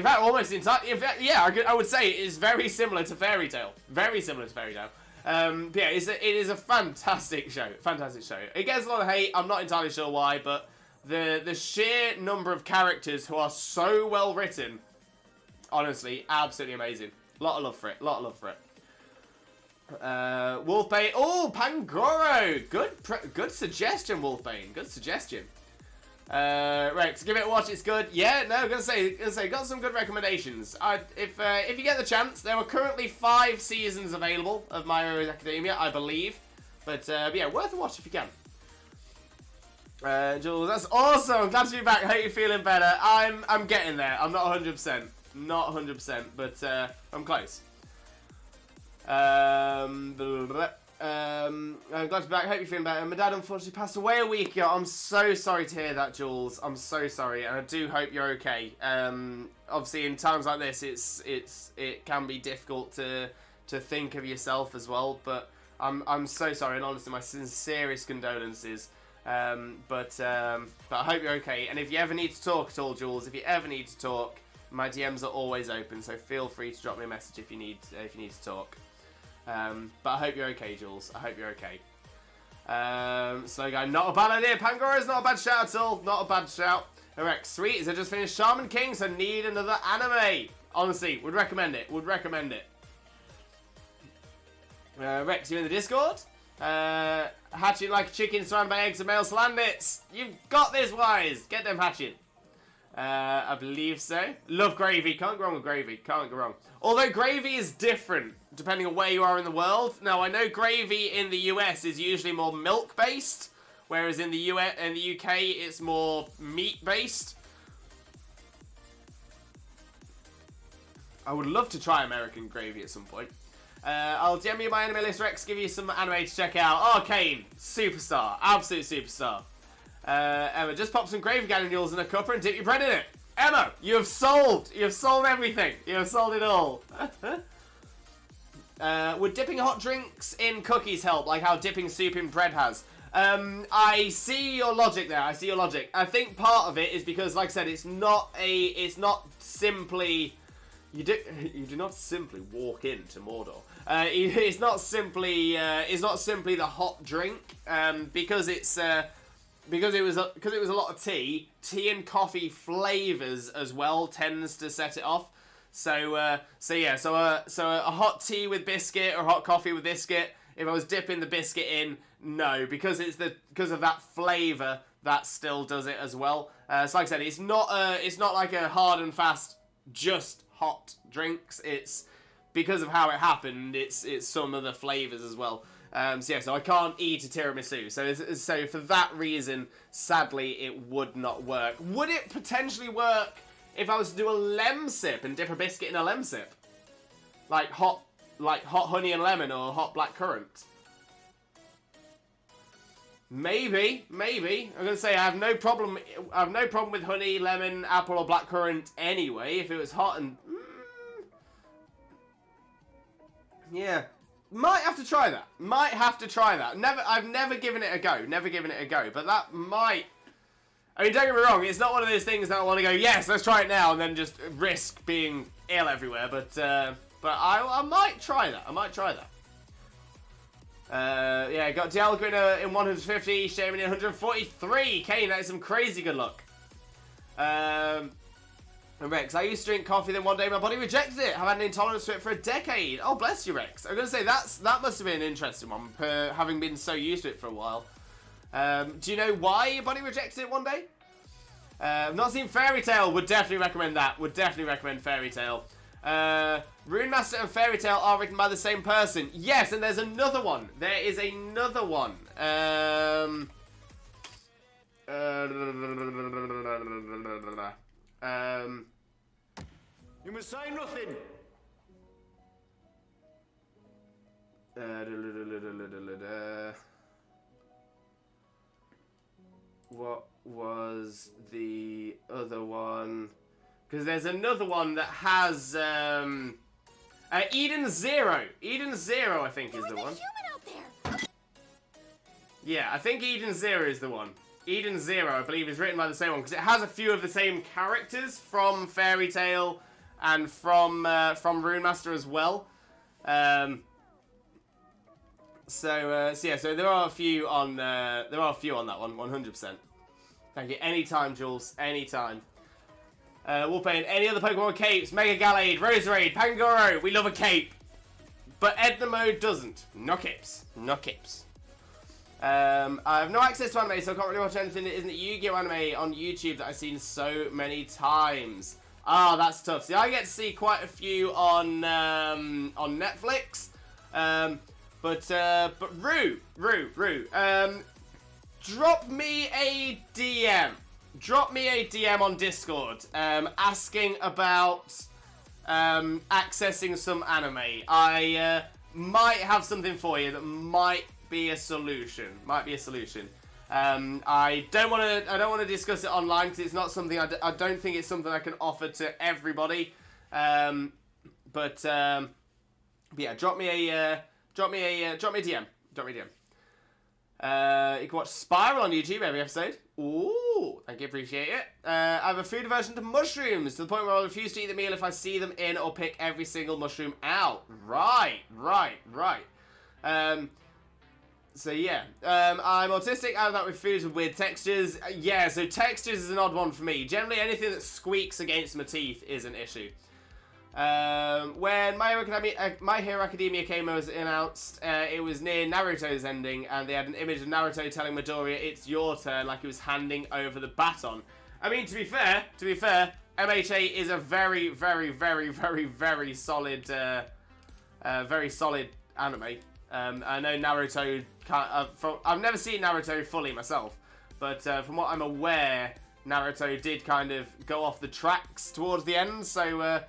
fact, almost entirely. In fact, yeah, I would say it is very similar to Fairy Tail. Very similar to Fairy Tail. Yeah, it is a fantastic show. Fantastic show. It gets a lot of hate. I'm not entirely sure why, but the sheer number of characters who are so well written, honestly, absolutely amazing. A lot of love for it. Wolfbane. Oh, Pangoro. Good suggestion, Wolfbane. Good suggestion. Rex, give it a watch. It's good. Yeah, no, gonna say, got some good recommendations. If you get the chance, there are currently 5 seasons available of My Hero Academia, I believe. But yeah, worth a watch if you can. Jules, that's awesome. I'm glad to be back. I hope you're feeling better. I'm getting there. I'm not 100%. Not 100%, but I'm close. I'm glad to be back. Hope you're feeling better. My dad unfortunately passed away a week ago. I'm so sorry to hear that, Jules. I'm so sorry, and I do hope you're okay. Obviously, in times like this, it can be difficult to think of yourself as well. But I'm so sorry, and honestly, my sincerest condolences. But I hope you're okay. And if you ever need to talk at all, Jules, if you ever need to talk, my DMs are always open. So feel free to drop me a message if you need to talk. But I hope you're okay, Jules. I hope you're okay. So guy, not a bad idea. Pangoro is not a bad shout at all. Not a bad shout. Rex, sweet. Is I just finished Shaman King, so need another anime. Honestly, would recommend it. Rex, you in the Discord? Hatching like a chicken surrounded by eggs and male slandits. You've got this, Wise. Get them hatching. I believe so. Love gravy. Can't go wrong with gravy. Can't go wrong. Although gravy is different depending on where you are in the world. Now, I know gravy in the US is usually more milk-based, whereas in the UK it's more meat-based. I would love to try American gravy at some point. I'll DM you my anime list, Rex, give you some anime to check out. Arcane, superstar, absolute superstar. Emma, just pop some gravy granules in a cuppa and dip your bread in it. Emma, you have sold everything. You have sold it all. Would dipping hot drinks in cookies help, like how dipping soup in bread has? I see your logic there. I think part of it is because, like I said, it's not simply. You do not simply walk into Mordor. It's not simply the hot drink. Because it was a lot of tea and coffee flavors as well tends to set it off. So a hot tea with biscuit or hot coffee with biscuit. If I was dipping the biscuit in, no, because of that flavor that still does it as well. So like I said, it's not like a hard and fast just hot drinks. It's because of how it happened. It's some of the flavors as well. So I can't eat a tiramisu. So for that reason, sadly, it would not work. Would it potentially work if I was to do a lemsip and dip a biscuit in a lemsip? Like hot honey and lemon or hot black currant? Maybe. I'm gonna say I have no problem with honey, lemon, apple, or black currant anyway. If it was hot and yeah. Might have to try that. I've never given it a go. But that might... I mean, don't get me wrong. It's not one of those things that I want to go, yes, let's try it now, and then just risk being ill everywhere. But I might try that. Yeah, got Dialga in 150, Shaman in 143. Kane, that is some crazy good luck. Rex, I used to drink coffee, then one day my body rejected it. I've had an intolerance to it for a decade. Oh, bless you, Rex. I'm going to say that must have been an interesting one, having been so used to it for a while. Do you know why your body rejected it one day? I've not seen Fairy Tail. Would definitely recommend that. Would definitely recommend Fairy Tail. Rune Master and Fairy Tail are written by the same person. Yes, and there's another one. There is another one. You must say nothing. What was the other one? Because there's another one that has Eden Zero. Eden Zero, I think, is the one. Yeah, I think Eden Zero is the one. Eden Zero, I believe, is written by the same one because it has a few of the same characters from Fairy Tail and from Rune Master as well. So there are a few on that one, 100%. Thank you. Anytime, Jules. Anytime. We'll play in any other Pokemon capes. Mega Gallade, Roserade, Pangoro. We love a cape. But Edna Mode doesn't. No capes. No capes. I have no access to anime, so I can't really watch anything that isn't Yu-Gi-Oh! Anime on YouTube that I've seen so many times. Ah, that's tough. See, I get to see quite a few on Netflix. But Rue. Drop me a DM. Drop me a DM on Discord, asking about accessing some anime. I might have something for you that might be a solution. I don't want to discuss it online because it's not something I don't think it's something I can offer to everybody. But yeah, drop me a DM. You can watch Spiral on YouTube every episode. Ooh, thank you, appreciate it. I have a food aversion to mushrooms to the point where I'll refuse to eat the meal if I see them in or pick every single mushroom out. Right. So yeah, I'm autistic. I have that with foods with weird textures. Yeah, so textures is an odd one for me. Generally, anything that squeaks against my teeth is an issue. When My Hero Academia came was announced, it was near Naruto's ending, and they had an image of Naruto telling Midoriya, "It's your turn," like he was handing over the baton. I mean, to be fair, MHA is a very, very, very, very, very solid anime. I know Naruto I've never seen Naruto fully myself, but from what I'm aware, Naruto did kind of go off the tracks towards the end, so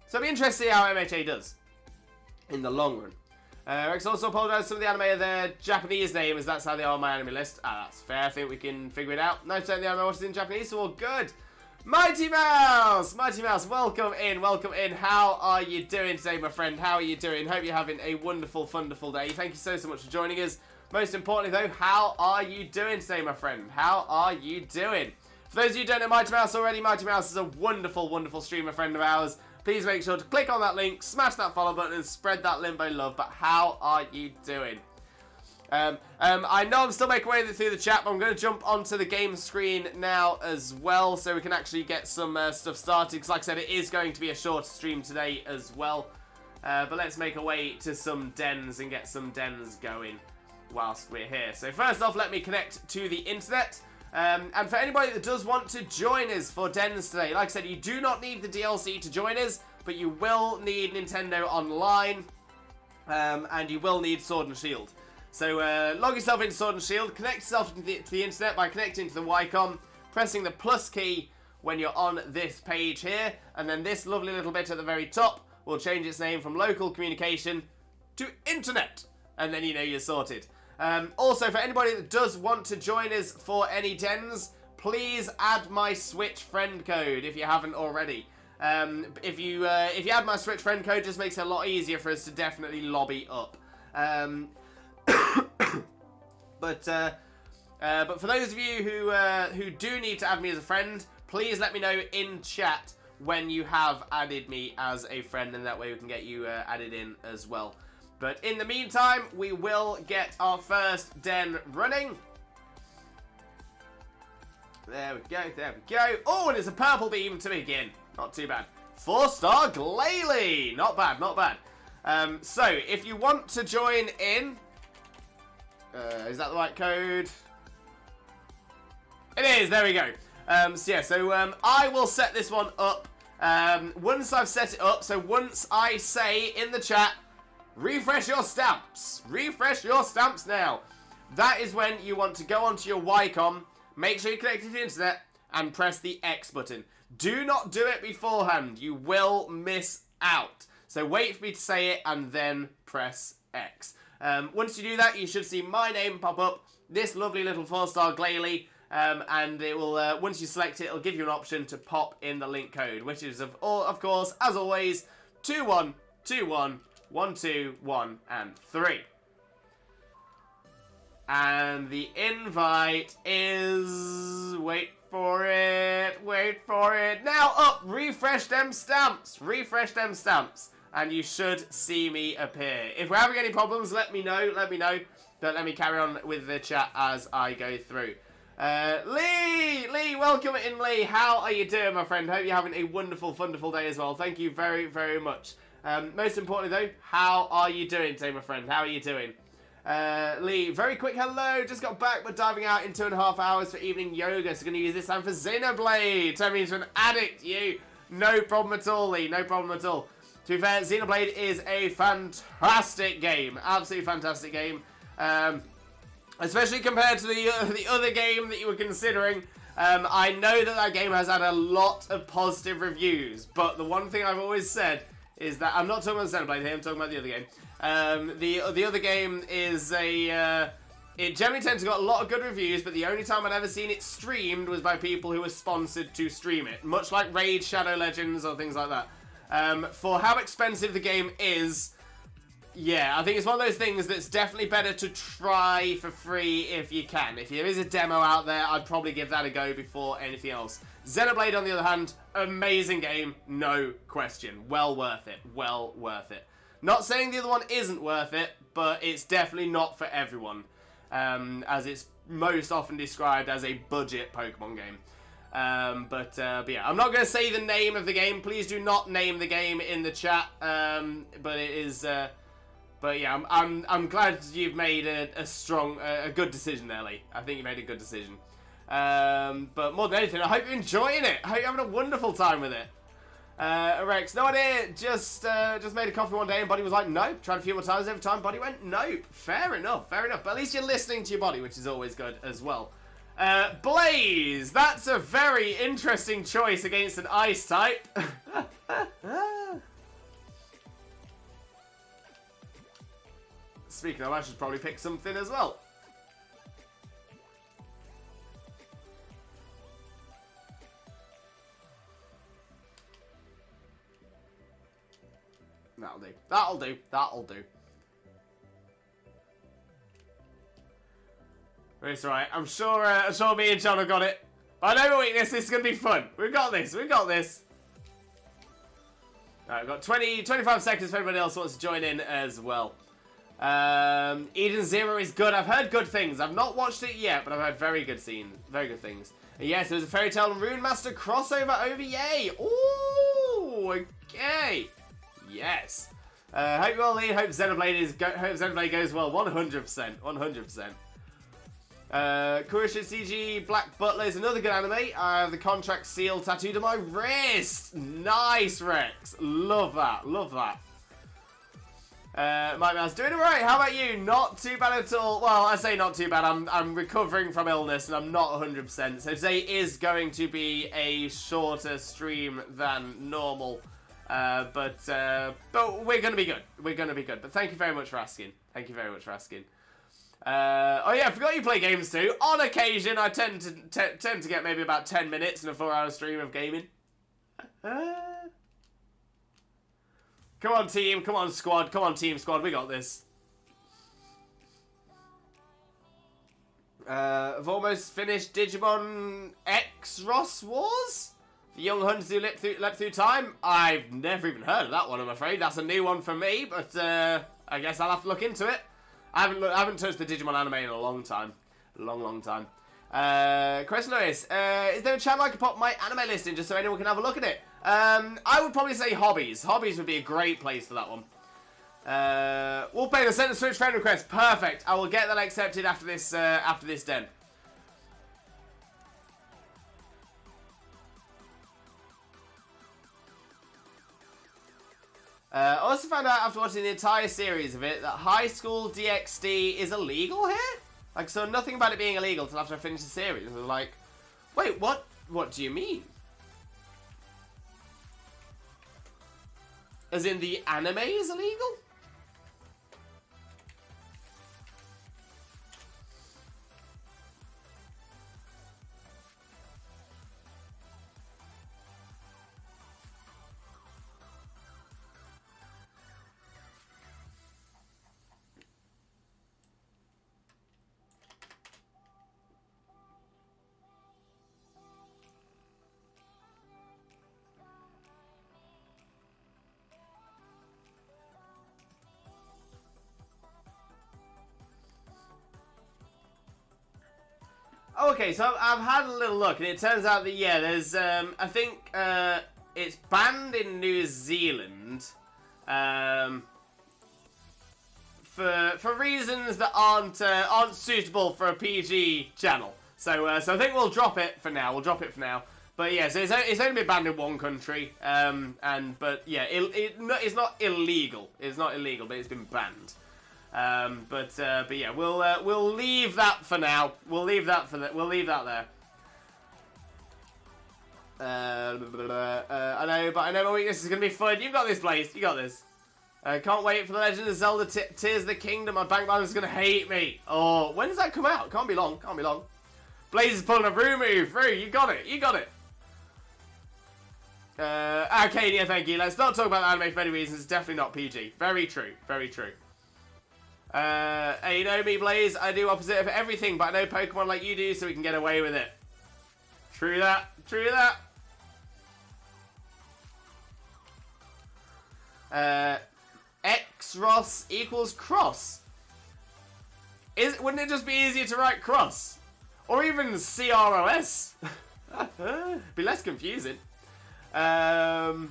it'll be interesting to see how MHA does in the long run. Rex also apologised for some of the anime of their Japanese name, as that's how they are on my anime list. That's fair. I think we can figure it out. 90% of the anime watches in Japanese, so all good. Mighty Mouse, welcome in. How are you doing today, my friend? How are you doing? Hope you're having a wonderful, wonderful day. Thank you so much for joining us. Most importantly, though, how are you doing today, my friend? How are you doing? For those of you who don't know Mighty Mouse already, Mighty Mouse is a wonderful, wonderful streamer friend of ours. Please make sure to click on that link, smash that follow button, and spread that Limbo love. But how are you doing? I know I'm still making my way through the chat, but I'm going to jump onto the game screen now as well, so we can actually get some stuff started. Because like I said, it is going to be a short stream today as well. But let's make our way to some dens and get some dens going whilst we're here. So first off, let me connect to the internet. And for anybody that does want to join us for Dens today, like I said, you do not need the DLC to join us, but you will need Nintendo Online, and you will need Sword and Shield. So log yourself into Sword and Shield, connect yourself to the internet by connecting to the Wacom, pressing the plus key when you're on this page here, and then this lovely little bit at the very top will change its name from local communication to internet, and then you know you're sorted. Also, for anybody that does want to join us for any Dens, please add my Switch friend code if you haven't already. If you add my Switch friend code, it just makes it a lot easier for us to definitely lobby up. But for those of you who do need to add me as a friend, please let me know in chat when you have added me as a friend, and that way we can get you added in as well. But in the meantime, we will get our first den running. There we go, there we go. Oh, and it's a purple beam to begin. Not too bad. 4-star Glalie. Not bad, not bad. So, if you want to join in... is that the right code? It is, there we go. I will set this one up. Once I've set it up, so once I say in the chat, refresh your stamps. Refresh your stamps now. That is when you want to go onto your Wacom, make sure you're connected to the internet, and press the X button. Do not do it beforehand. You will miss out. So wait for me to say it and then press X. Once you do that, you should see my name pop up, this lovely little 4-star Glalie, and it will, once you select it, it'll give you an option to pop in the link code, which is, of course, as always, 2121 121 and 3. And the invite is... Wait for it. Now up! Refresh them stamps. And you should see me appear. If we're having any problems, let me know. But let me carry on with the chat as I go through. Lee, welcome in, Lee. How are you doing, my friend? Hope you're having a wonderful day as well. Thank you very, very much. Most importantly, though, how are you doing today, my friend? How are you doing? Lee, very quick hello. Just got back, but diving out in 2.5 hours for evening yoga. So going to use this time for Xenoblade. Turn me into an addict, you. No problem at all, Lee. No problem at all. To be fair, Xenoblade is a fantastic game. Absolutely fantastic game. Especially compared to the other game that you were considering. I know that game has had a lot of positive reviews, but the one thing I've always said is that I'm not talking about Xenoblade here, I'm talking about the other game. The other game is it generally tends to got a lot of good reviews, but the only time I'd ever seen it streamed was by people who were sponsored to stream it. Much like Raid Shadow Legends or things like that. For how expensive the game is, yeah, I think it's one of those things that's definitely better to try for free if you can. If there is a demo out there, I'd probably give that a go before anything else. Xenoblade, on the other hand, amazing game, no question. Well worth it, well worth it. Not saying the other one isn't worth it, but it's definitely not for everyone, as it's most often described as a budget Pokemon game. But yeah, I'm not going to say the name of the game. Please do not name the game in the chat. But it is. But yeah, I'm glad you've made a good decision there, Lee. I think you made a good decision. But more than anything, I hope you're enjoying it. I hope you're having a wonderful time with it. Rex, no idea. Just made a coffee one day and Buddy was like, nope. Tried a few more times. Every time Buddy went, nope. Fair enough. But at least you're listening to your body, which is always good as well. Blaze, that's a very interesting choice against an ice type. Speaking of, I should probably pick something as well. That'll do. It's alright. I'm sure me and John have got it. But I know my weakness. This is going to be fun. We've got this. Alright, we've got 25 seconds if anybody else wants to join in as well. Eden Zero is good. I've heard good things. I've not watched it yet, but I've heard very good things. And yes, there's a Fairy Tail and Rune Master crossover OVA. Ooh, okay. Yes. Hope you all lead. Hope Xenoblade goes well. 100%. Kurosha CG Black Butler is another good anime. I have the contract seal tattooed on my wrist. Nice, Rex. Love that. Love that. My man's doing alright. How about you? Not too bad at all. Well, I say not too bad. I'm recovering from illness and I'm not 100%. So today is going to be a shorter stream than normal. But we're going to be good. We're going to be good. But thank you very much for asking. Thank you very much for asking. Oh yeah, I forgot you play games too. On occasion, I tend to get maybe about 10 minutes in a 4-hour stream of gaming. Come on, team. Come on, squad. Come on, team squad. We got this. I've almost finished Digimon X Ross Wars? The Young Hunters Who Leapt Through Time? I've never even heard of that one, I'm afraid. That's a new one for me, but I guess I'll have to look into it. I haven't touched the Digimon anime in a long time. Long time. Chris Lewis, is there a channel I could pop my anime list in just so anyone can have a look at it? I would probably say Hobbies. Hobbies would be a great place for that one. Wolfpain, send a Switch friend request. Perfect. I will get that accepted after this den. I also found out after watching the entire series of it that High School DxD is illegal here? Like, so nothing about it being illegal until after I finish the series. I was like, wait, what? What do you mean? As in the anime is illegal? Okay, so I've had a little look, and it turns out that, yeah, there's, I think, it's banned in New Zealand, for reasons that aren't suitable for a PG channel. So I think we'll drop it for now. But yeah, so it's only been banned in one country, but yeah, it's not illegal. It's not illegal, but it's been banned. But yeah, we'll leave that for now. We'll leave that there. I know my weakness is gonna be fun. You've got this, Blaze. You got this. Can't wait for the Legend of Zelda Tears of the Kingdom. My bank balance is gonna hate me. Oh, when does that come out? Can't be long. Blaze is pulling a room move through. You got it. Okay, yeah, thank you. Let's not talk about anime for any reasons. It's definitely not PG. Very true. Hey, you know me, Blaze, I do opposite of everything, but I know Pokemon like you do, so we can get away with it. True that. X-Ross equals cross. Wouldn't it just be easier to write cross? Or even CROS? Be less confusing. Well,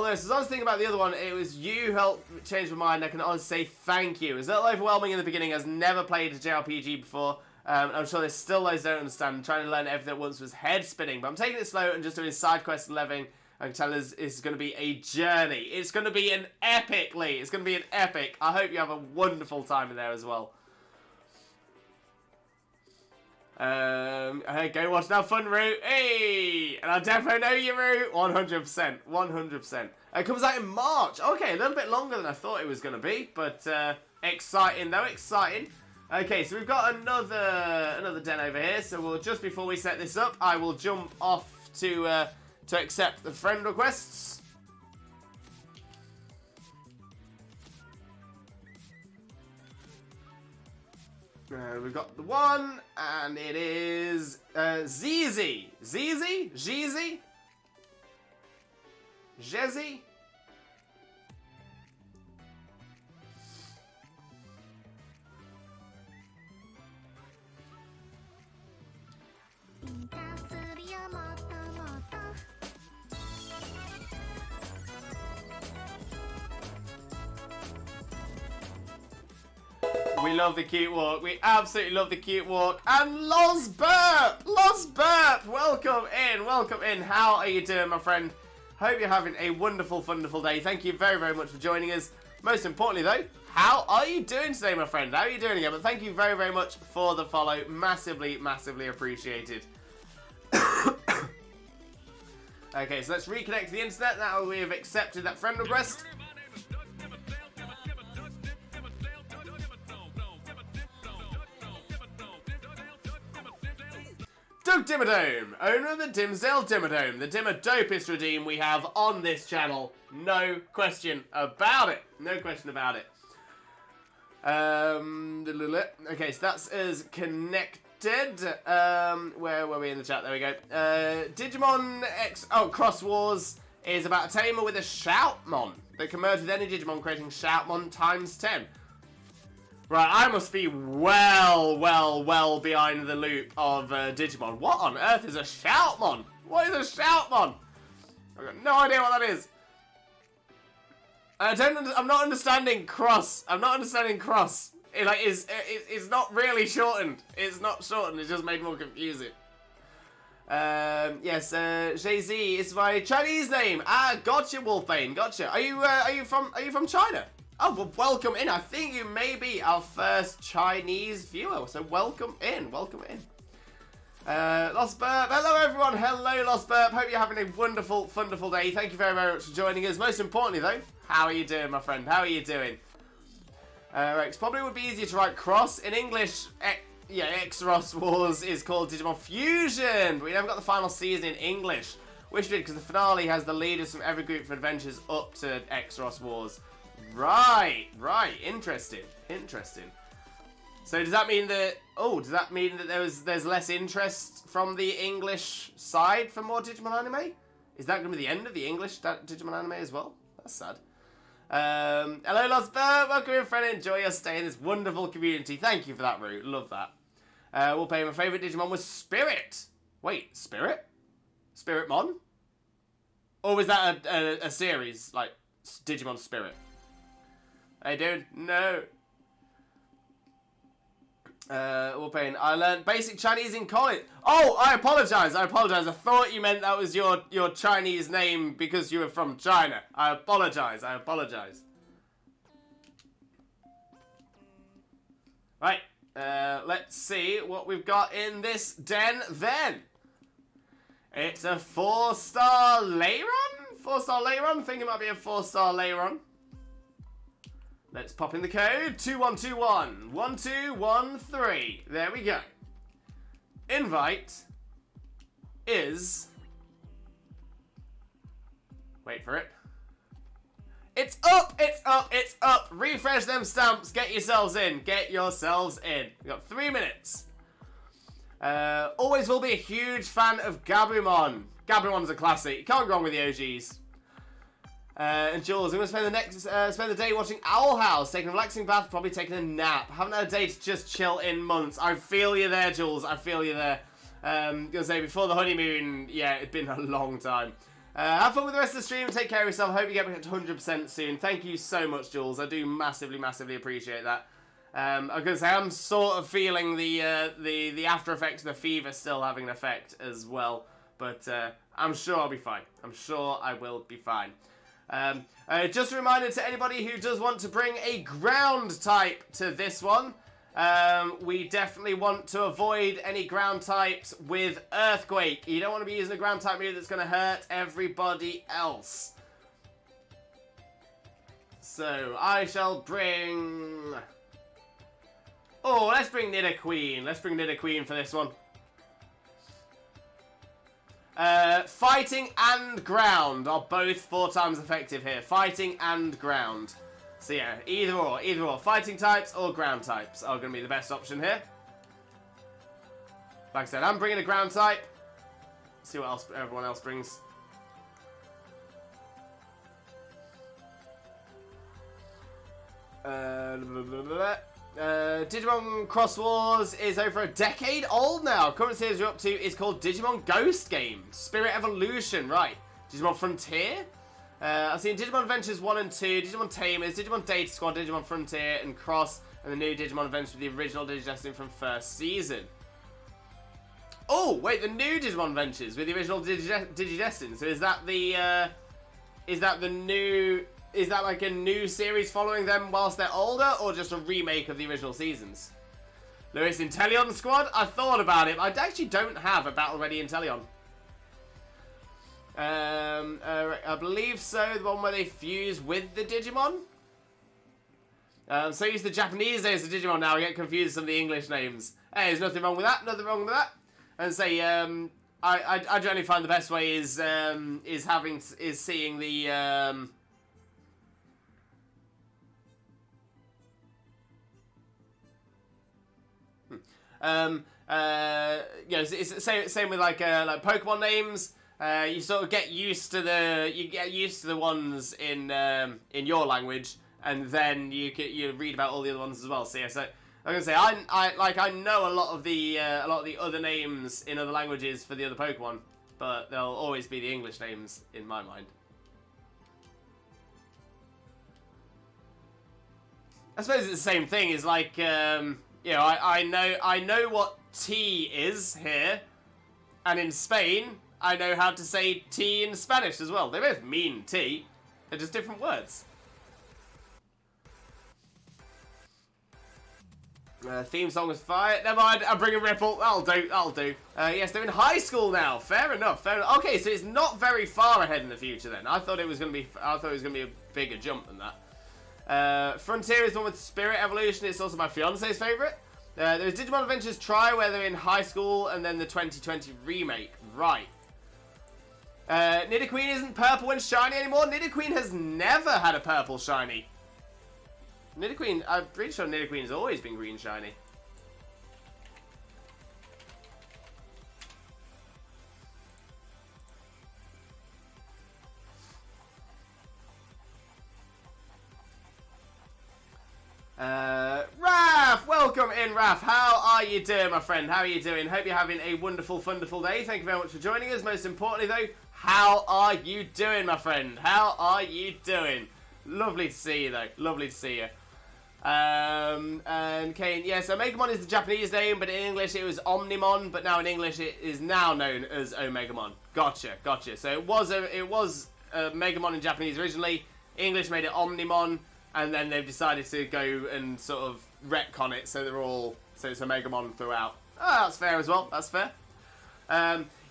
as I was thinking about the other one, it was you who helped change my mind. I can honestly say thank you. It was a little overwhelming in the beginning. I was never played a JRPG before. I'm sure there's still those that don't understand. I'm trying to learn everything at once was head spinning, but I'm taking it slow and just doing side quests and leveling. I can tell us it's going to be a journey. It's going to be an epic, Lee. It's going to be an epic. I hope you have a wonderful time in there as well. Hey, go watch that fun, Root. Hey! And I definitely know you, Root. 100%. It comes out in March. Okay, a little bit longer than I thought it was going to be. But, exciting, though. Exciting. Okay, so we've got another den over here. So we'll, just before we set this up, I will jump off to accept the friend requests. We've got the one, and it is Zizi. Zizi? Jeezy? Jezzy? We love the cute walk. We absolutely love the cute walk. And Loz Burp! Loz Burp! Welcome in, welcome in. How are you doing, my friend? Hope you're having a wonderful, wonderful day. Thank you very, very much for joining us. Most importantly, though, how are you doing today, my friend? How are you doing again? But thank you very, very much for the follow. Massively, massively appreciated. Okay, so let's reconnect to the internet now we have accepted that friend request. Doug Dimmadome, owner of the Dimsdale Dimmadome, the Dimmer dopest redeem we have on this channel. No question about it. No question about it. Okay, so that's us connected. Where were we in the chat? There we go. Digimon X... Oh, Cross Wars is about a tamer with a Shoutmon that can merge with any Digimon, creating Shoutmon times 10. Right, I must be well behind the loop of Digimon. What on earth is a Shoutmon? What is a Shoutmon? I've got no idea what that is. I'm not understanding Cross. I'm not understanding Cross. It's not really shortened. It's not shortened. It's just made more confusing. Yes, Jay-Z is my Chinese name. Ah, gotcha, Wolfbane. Gotcha. Are you from China? Oh, well, welcome in. I think you may be our first Chinese viewer, so welcome in. Welcome in. Lost Burp. Hello, everyone. Hello, Lost Burp. Hope you're having a wonderful, wonderful day. Thank you very, very much for joining us. Most importantly, though, how are you doing, my friend? How are you doing? Right, it probably would be easier to write Cross. In English, X-Ross Wars is called Digimon Fusion. But we never got the final season in English. Wish we did, because the finale has the leaders from every group for adventures up to X-Ross Wars. Right. Interesting. So does that mean that... Oh, does that mean that there's less interest from the English side for more Digimon anime? Is that going to be the end of the English Digimon anime as well? That's sad. Hello, Lost Bird. Welcome in, friend. Enjoy your stay in this wonderful community. Thank you for that, Root. Love that. We'll play my favourite Digimon was Spirit. Wait, Spirit? Spiritmon? Or was that a series, like Digimon Spirit? Hey, dude. No. Wolfbane, I learned basic Chinese in college. Oh, I apologize. I thought you meant that was your Chinese name because you were from China. I apologize. Right, let's see what we've got in this den then. It's a 4-star Leiron? 4-star Leiron? I think it might be a 4-star Leiron. Let's pop in the code, 2121 1213. There we go. Invite is... Wait for it. It's up! Refresh them stamps. Get yourselves in. We've got 3 minutes. Always will be a huge fan of Gabumon. Gabumon's a classic. You can't go wrong with the OGs. And Jules, I'm going to spend the day watching Owl House, taking a relaxing bath, probably taking a nap. Haven't had a day to just chill in months. I feel you there, Jules. I feel you there. Gonna say, before the honeymoon, yeah, it'd been a long time. Have fun with the rest of the stream. Take care of yourself. Hope you get back to 100% soon. Thank you so much, Jules. I do massively, massively appreciate that. I'm going to say, I'm sort of feeling the after effects of the fever still having an effect as well. But I'm sure I'll be fine. I'm sure I will be fine. Just a reminder to anybody who does want to bring a ground type to this one. We definitely want to avoid any ground types with Earthquake. You don't want to be using a ground type move that's going to hurt everybody else. So, I shall bring... Oh, let's bring Nidoqueen. Let's bring Nidoqueen for this one. Fighting and ground are both 4 times effective here. Fighting and ground. So yeah, either or. Fighting types or ground types are going to be the best option here. Like I said, I'm bringing a ground type. See what else everyone else brings. Digimon Cross Wars is over a decade old now. Current series you're up to is called Digimon Ghost Game. Spirit Evolution, right. Digimon Frontier. I've seen Digimon Adventures 1 and 2, Digimon Tamers, Digimon Data Squad, Digimon Frontier, and Cross. and the new Digimon adventures with the original Digidestined from first season. Oh, wait, the new Digimon adventures with the original Digidestined. So is that like a new series following them whilst they're older, or just a remake of the original seasons? Lewis, Inteleon Squad? I thought about it. I actually don't have a Battle Ready Inteleon. I believe so. The one where they fuse with the Digimon. So use the Japanese names of Digimon now. I get confused with some of the English names. Hey, there's nothing wrong with that. Nothing wrong with that. And say, I generally find the best way is seeing the you know, it's same with like Pokemon names. You sort of get used to the ones in your language, and then you read about all the other ones as well. So yeah, so I'm gonna say I know a lot of the other names in other languages for the other Pokemon, but they'll always be the English names in my mind. I suppose it's the same thing. Is like you know, I know what tea is here, and in Spain I know how to say tea in Spanish as well. They both mean tea, they're just different words. Theme song was fire. Never mind, I'll bring a ripple. That'll do. Yes, they're in high school now. Fair enough. Okay, so it's not very far ahead in the future then. I thought it was gonna be a bigger jump than that. Frontier is the one with Spirit Evolution. It's also my fiance's favourite. There's Digimon Adventures Try, where they're in high school, and then the 2020 remake. Right. Nidoqueen isn't purple and shiny anymore. Nidoqueen has never had a purple shiny. Nidoqueen, I'm pretty sure Nidoqueen has always been green shiny. Raph! Welcome in, Raph. How are you doing, my friend? How are you doing? Hope you're having a wonderful, wonderful day. Thank you very much for joining us. Most importantly, though, how are you doing, my friend? How are you doing? Lovely to see you, though. Lovely to see you. And Kane, yeah, so Megamon is the Japanese name, but in English it was Omnimon, but now in English it is now known as Omegamon. Gotcha. So it was Megamon in Japanese originally. English made it Omnimon, and then they've decided to go and sort of retcon it, so it's Omegamon throughout. Oh, that's fair as well. That's fair.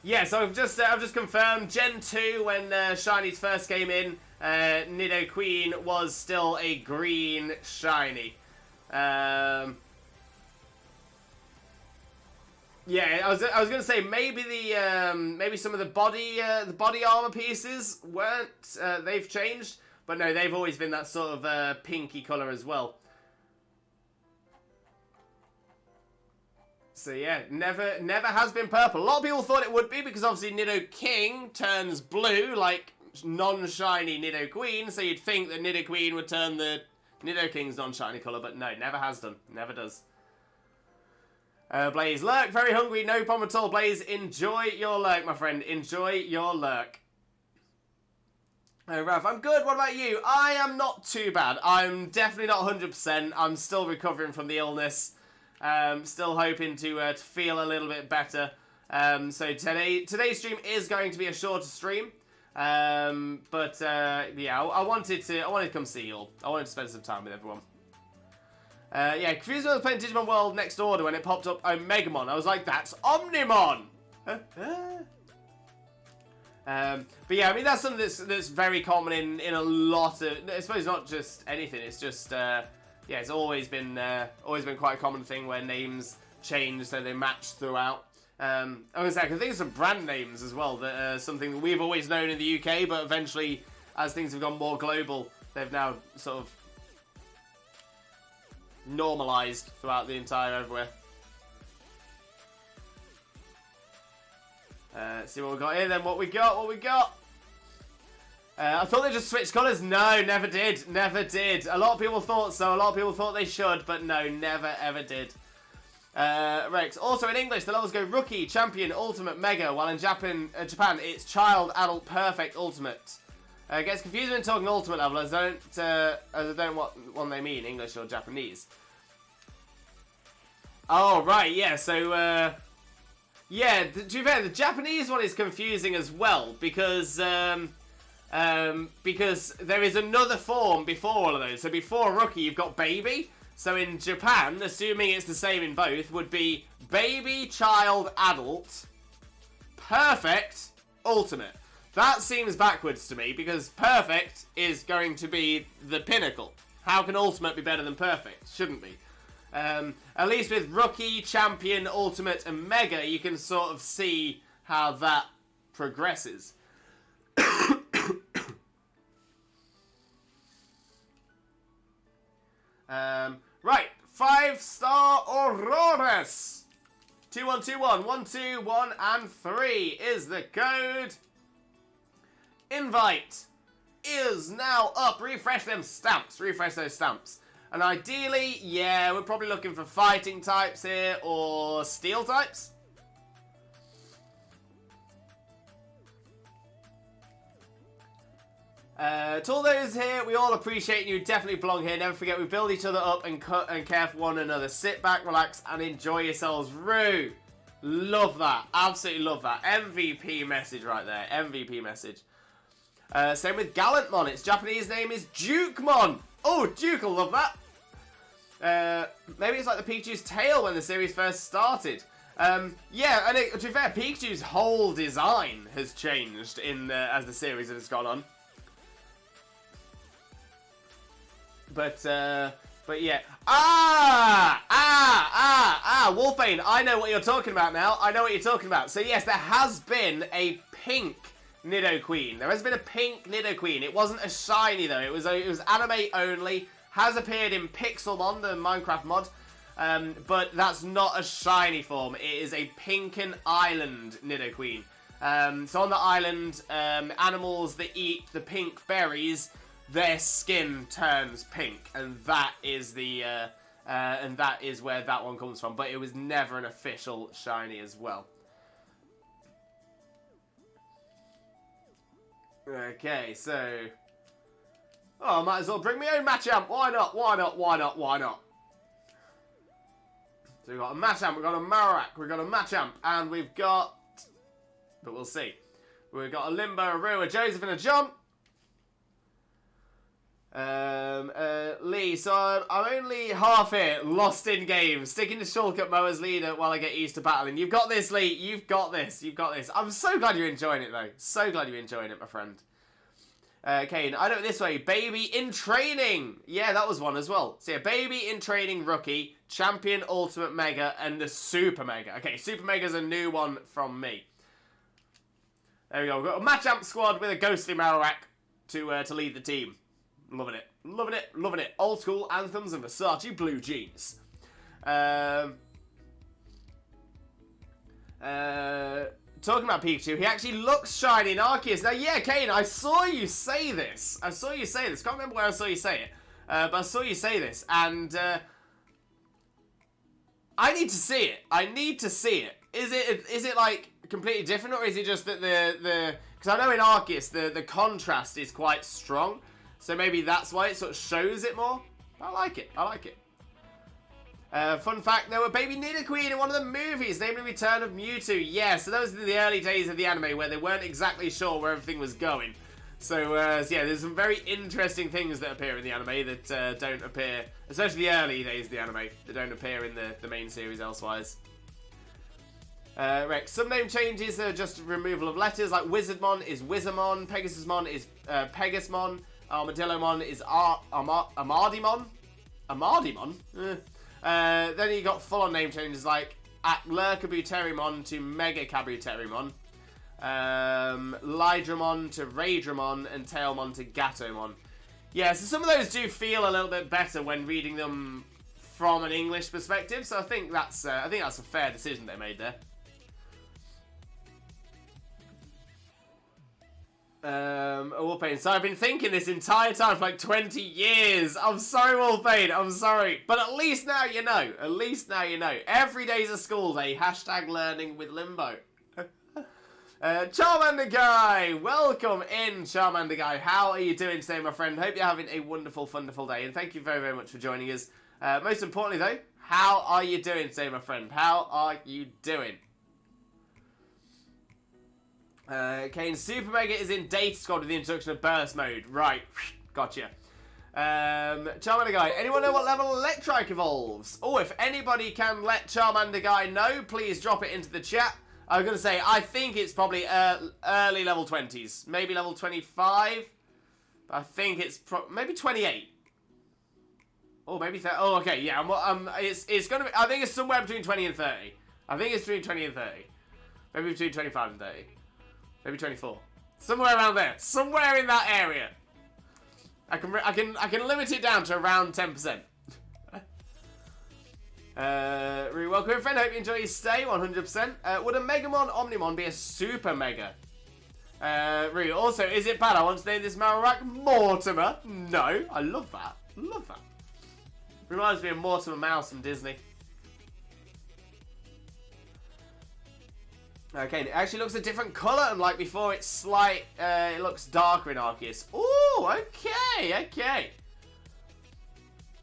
Yeah, so I've just confirmed Gen 2 when Shinies first came in. Nidoqueen was still a green shiny. Yeah, I was gonna say maybe maybe some of the body armor pieces weren't they've changed, but no, they've always been that sort of pinky color as well. So yeah, never has been purple. A lot of people thought it would be because obviously Nidoking turns blue like non-shiny Nidoqueen, so you'd think that Nidoqueen would turn the Nidoking's non-shiny colour, but no, never has done. Never does. Blaze, lurk, very hungry, no problem at all. Blaze, enjoy your lurk, my friend. Enjoy your lurk. Ralph, I'm good. What about you? I am not too bad. I'm definitely not 100%. I'm still recovering from the illness. Still hoping to feel a little bit better. So today's stream is going to be a shorter stream. But yeah, I wanted to come see you all. I wanted to spend some time with everyone. Yeah, confused when I was playing Digimon World Next Order when it popped up Omegamon. I was like, that's Omnimon! But yeah, I mean, that's something that's very common in a lot of, I suppose not just anything, it's just, yeah, it's always been quite a common thing where names change so they match throughout. I was gonna say, I can think of some brand names as well that are something that we've always known in the UK, but eventually, as things have gone more global, they've now sort of normalised throughout the entire everywhere. Let's see what we got here then. What we got? I thought they just switched colours. No, never did. A lot of people thought so. A lot of people thought they should, but no, never ever did. Rex. Also in English, the levels go Rookie, Champion, Ultimate, Mega, while in Japan it's Child, Adult, Perfect, Ultimate. Gets confusing when talking Ultimate level, as I don't know what one they mean, English or Japanese. Oh, right, yeah, so, yeah, to be fair, the Japanese one is confusing as well, because there is another form before all of those. So before Rookie, you've got Baby. So in Japan, assuming it's the same in both, would be Baby, Child, Adult, Perfect, Ultimate. That seems backwards to me, because Perfect is going to be the pinnacle. How can Ultimate be better than Perfect? Shouldn't be. At least with Rookie, Champion, Ultimate, and Mega, you can sort of see how that progresses. Right, 5-star Aurorus. 2121 121 and 3 is the code. Invite is now up. Refresh them stamps. Refresh those stamps. And ideally, yeah, we're probably looking for fighting types here or steel types. To all those here, we all appreciate you. Definitely belong here. Never forget, we build each other up and care for one another. Sit back, relax, and enjoy yourselves. Roo! Love that. Absolutely love that. MVP message right there. MVP message. Same with Gallantmon. Its Japanese name is Dukemon. Oh, Duke will love that. Maybe it's like the Pikachu's tail when the series first started. Yeah, and to be fair, Pikachu's whole design has changed as the series has gone on. But yeah. Wolfbane, I know what you're talking about now. I know what you're talking about. So yes, there has been a pink Nidoqueen. There has been a pink Nidoqueen. It wasn't a shiny though. It was anime only. Has appeared in Pixelmon, the Minecraft mod. But that's not a shiny form. It is a Pinken Island Nidoqueen. So on the island, animals that eat the pink berries, their skin turns pink, and that is where that one comes from. But it was never an official shiny as well. Okay, so I might as well bring my own Machamp. Why not? Why not? Why not? Why not? So we've got a Machamp, we've got a Marowak, we've got a Machamp, and we've got, but we'll see. We've got a Limbo, a Roo, a Joseph, and a John. Lee, so I'm only half here, lost in game, sticking to Shulk Mo as leader while I get used to battling. You've got this, Lee, you've got this, you've got this. I'm so glad you're enjoying it, though. So glad you're enjoying it, my friend. Kane, I know it this way, Baby in Training. Yeah, that was one as well. So yeah, Baby in Training Rookie, Champion, Ultimate Mega, and the Super Mega. Okay, Super Mega's a new one from me. There we go, we've got a Machamp squad with a ghostly Marowak to lead the team. Loving it, loving it, loving it. Old school anthems and Versace blue jeans. Talking about Pikachu, he actually looks shiny in Arceus. Now, yeah, Kane, I saw you say this. Can't remember where I saw you say it. But I saw you say this. And I need to see it. I need to see it. Is it like completely different, or is it just that because I know in Arceus the contrast is quite strong. So maybe that's why it sort of shows it more. I like it. I like it. Fun fact, there were Baby Nidoqueen in one of the movies, namely Return of Mewtwo. Yeah, so those are the early days of the anime where they weren't exactly sure where everything was going. So, yeah, there's some very interesting things that appear in the anime that don't appear, especially the early days of the anime, that don't appear in the main series elsewise. Right, some name changes are just removal of letters, like Wizardmon is Wizardmon, Pegasusmon is Pegasmon, Armadillomon is Amardimon? Amardimon? Then you got full-on name changes like Lurkabuterimon to Mega Kabuterimon, Lydramon to Raydramon, and Tailmon to Gatomon. Yeah, so some of those do feel a little bit better when reading them from an English perspective. So I think that's a fair decision they made there. Wolfbane. So I've been thinking this entire time for like 20 years. I'm sorry, Wolfbane. I'm sorry. But at least now you know. At least now you know. Every day's a school day. # learning with Limbo. Charmander Guy. Welcome in, Charmander Guy. How are you doing today, my friend? Hope you're having a wonderful, wonderful day. And thank you very, very much for joining us. Most importantly, though, How are you doing today, my friend? How are you doing? Kane, Super Mega is in Data Squad with the introduction of Burst Mode. Right, gotcha. Charmander Guy, anyone know what level Electrike evolves? Oh, if anybody can let Charmander Guy know, please drop it into the chat. I was going to say, I think it's probably early level 20s. Maybe level 25. I think it's maybe 28. Oh, maybe 30. Oh, okay, yeah. It's going to be, I think it's somewhere between 20 and 30. I think it's between 20 and 30. Maybe between 25 and 30. Maybe 24. Somewhere around there. Somewhere in that area. I can limit it down to around 10%. Really welcome, friend. Hope you enjoy your stay. 100%. Would a Megamon Omnimon be a Super Mega? Really. Also, is it bad? I want to name this Marowak Mortimer. No, I love that. Love that. Reminds me of Mortimer Mouse from Disney. Okay, it actually looks a different colour, unlike before. It's slight. It looks darker in Arceus. Ooh, okay, okay.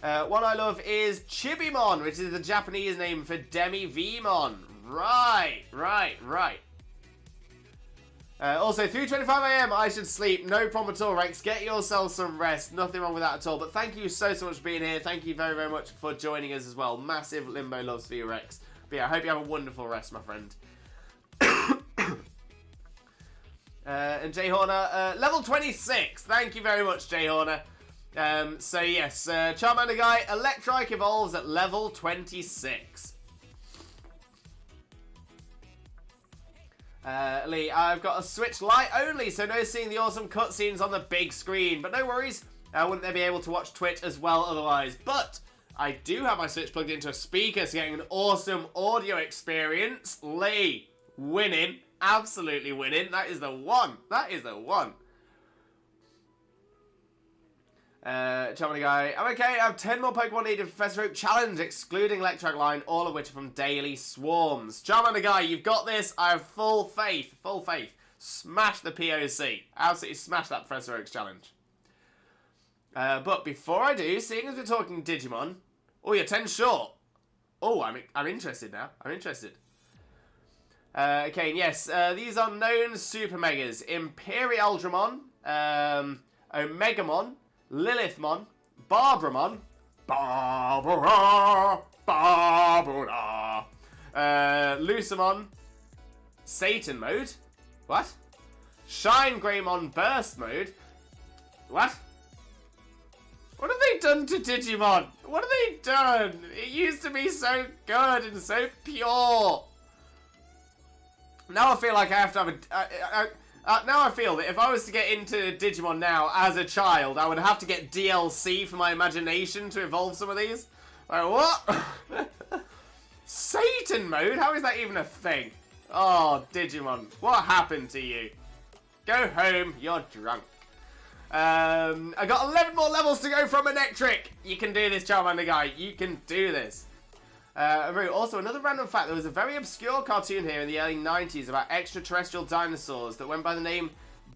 One I love is Chibimon, which is the Japanese name for Demi-Vmon. Right. Also, 3:25 AM, I should sleep. No problem at all, Rex. Get yourself some rest. Nothing wrong with that at all. But thank you so much for being here. Thank you very, very much for joining us as well. Massive Limbo loves for you, Rex. But yeah, I hope you have a wonderful rest, my friend. And Jay Horner, level 26. Thank you very much, Jay Horner. So yes, Charmander Guy, Electrike evolves at level 26. Lee, I've got a Switch Lite only, so no seeing the awesome cutscenes on the big screen. But no worries, wouldn't they be able to watch Twitch as well otherwise? But I do have my Switch plugged into a speaker, so getting an awesome audio experience. Lee, winning. Absolutely winning. That is the one. That is the one. Charmander Guy. I'm okay. I have 10 more Pokemon needed for Professor Oak Challenge, excluding Electric Line, all of which are from daily swarms. Charmander Guy, you've got this. I have full faith. Full faith. Smash the POC. Absolutely smash that Professor Oak Challenge. But before I do, seeing as we're talking Digimon. Oh, you're 10 short. Oh, I'm interested now. I'm interested. Okay, yes, these are known Super Megas. Imperialdramon, Omegamon, Lilithmon, Barbramon, Barbara, Lucamon, Satan Mode, what? Shine Greymon Burst Mode, what? What have they done to Digimon? What have they done? It used to be so good and so pure. Now I feel like I have to have a... now I feel that if I was to get into Digimon now as a child, I would have to get DLC for my imagination to evolve some of these. Like, what? Satan Mode? How is that even a thing? Oh, Digimon. What happened to you? Go home. You're drunk. I got 11 more levels to go from Electric. You can do this, Charmander Guy. You can do this. Also, another random fact, there was a very obscure cartoon here in the early 90s about extraterrestrial dinosaurs that went by the name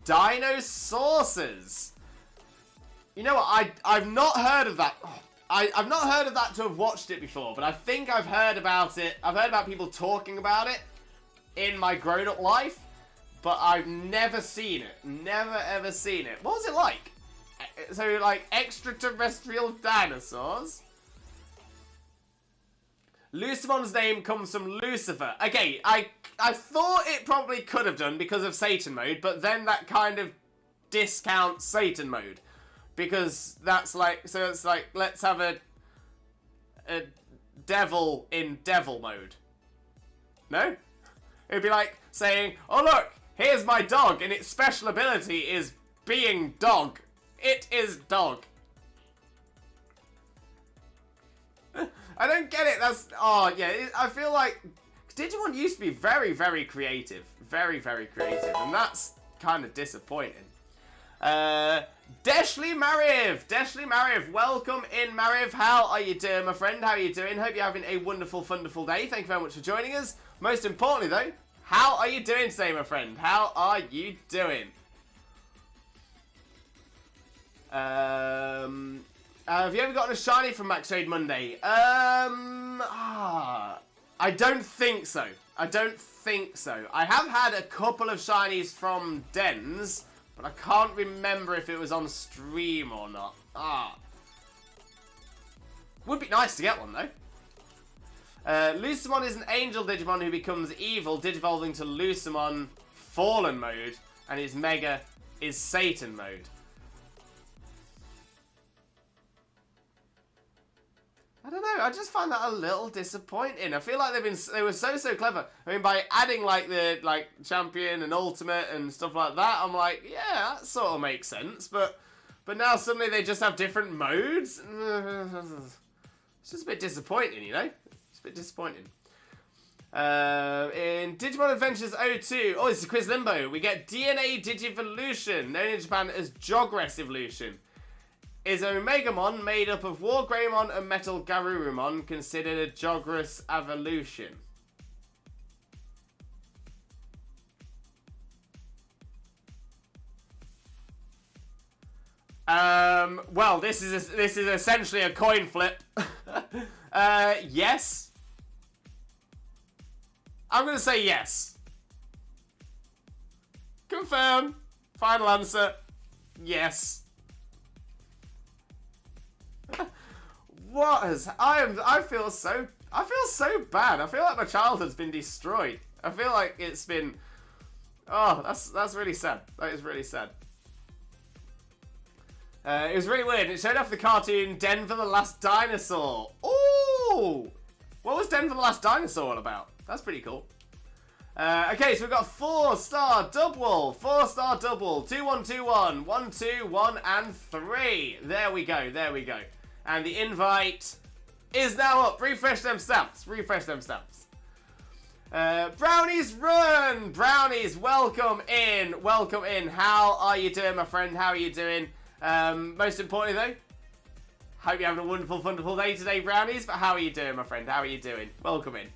Dinosaucers. You know what, I've not heard of that. I've not heard of that to have watched it before, but I think I've heard about it. I've heard about people talking about it in my grown-up life, but I've never seen it. Never, ever seen it. What was it like? So, like, extraterrestrial dinosaurs? Lucimon's name comes from Lucifer. Okay, I thought it probably could have done because of Satan Mode, but then that kind of discounts Satan Mode. Because that's like, so it's like, let's have a devil in devil mode. No? It'd be like saying, oh look, here's my dog, and its special ability is being dog. It is dog. I don't get it. That's... Oh, yeah. I feel like... Digimon used to be very, very creative. Very, very creative. And that's kind of disappointing. Deshly Mariv. Deshly Mariv. Welcome in, Mariv. How are you doing, my friend? How are you doing? Hope you're having a wonderful, wonderful day. Thank you very much for joining us. Most importantly, though, how are you doing today, my friend? How are you doing? Have you ever gotten a shiny from Max Trade Monday? I don't think so. I don't think so. I have had a couple of shinies from Dens, but I can't remember if it was on stream or not. Would be nice to get one, though. Lucemon is an angel Digimon who becomes evil, digivolving to Lucemon Fallen mode, and his Mega is Satan mode. I don't know, I just find that a little disappointing. I feel like they were so clever. I mean, by adding like the champion and ultimate and stuff like that, I'm like, yeah, that sort of makes sense. But now suddenly they just have different modes. It's just a bit disappointing, you know? It's a bit disappointing. In Digimon Adventures 02, oh, this is Quiz Limbo. We get DNA Digivolution, known in Japan as Jogress Evolution. Is Omegamon made up of War Greymon and Metal Garurumon considered a Jogress evolution? Well, this is essentially a coin flip. Yes. I'm gonna say yes. Confirm. Final answer. Yes. What has I feel so bad. I feel like my childhood's been destroyed. I feel like it's been. Oh, that's really sad. That is really sad. It was really weird. It showed off the cartoon Denver the Last Dinosaur. Ooh! What was Denver the Last Dinosaur all about? That's pretty cool. Okay, so we've got 4-star double, 4-star double, 2121, 121, and 3. There we go, there we go. And the invite is now up. Refresh them stamps, refresh them stamps. Brownies run! Brownies, welcome in, welcome in. How are you doing, my friend? How are you doing? Most importantly though, hope you're having a wonderful, wonderful day today, Brownies. But how are you doing, my friend? How are you doing? Welcome in.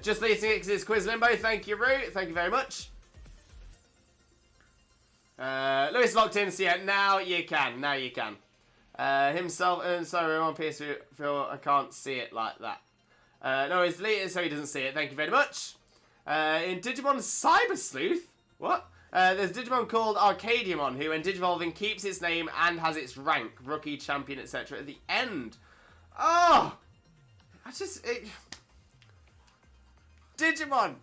Just leading it because Quiz Limbo. Thank you, Root. Thank you very much. Lewis locked in, so yeah, now you can. Now you can. Himself and sorry, on PS4, I can't see it like that. No, it's deleted so he doesn't see it. Thank you very much. In Digimon Cyber Sleuth, what? There's Digimon called Arcadiamon, who when Digivolving keeps its name and has its rank, rookie, champion, etc. at the end. Oh! Digimon!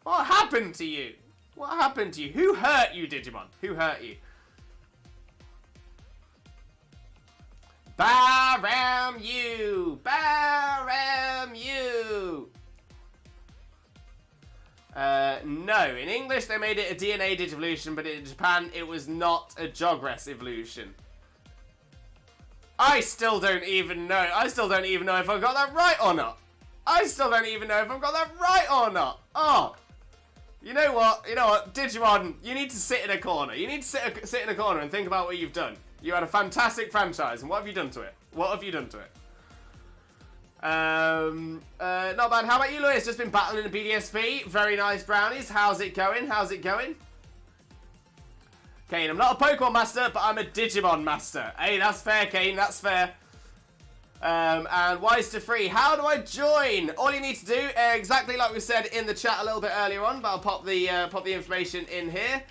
What happened to you? What happened to you? Who hurt you, Digimon? Who hurt you? Baram you! Baram you! No. In English, they made it a DNA Digivolution, but in Japan, it was not a Jogress Evolution. I still don't even know. I still don't even know if I got that right or not. I still don't even know if I've got that right or not. Oh. You know what? You know what? Digimon, you need to sit in a corner. You need to sit in a corner and think about what you've done. You had a fantastic franchise, and what have you done to it? What have you done to it? Not bad. How about you, Lewis? Just been battling the BDSP. Very nice, Brownies. How's it going? How's it going? Kane, I'm not a Pokemon master, but I'm a Digimon master. Hey, that's fair, Kane. That's fair. And Wise to Free. How do I join? All you need to do, exactly like we said in the chat a little bit earlier on, but I'll pop the information in here.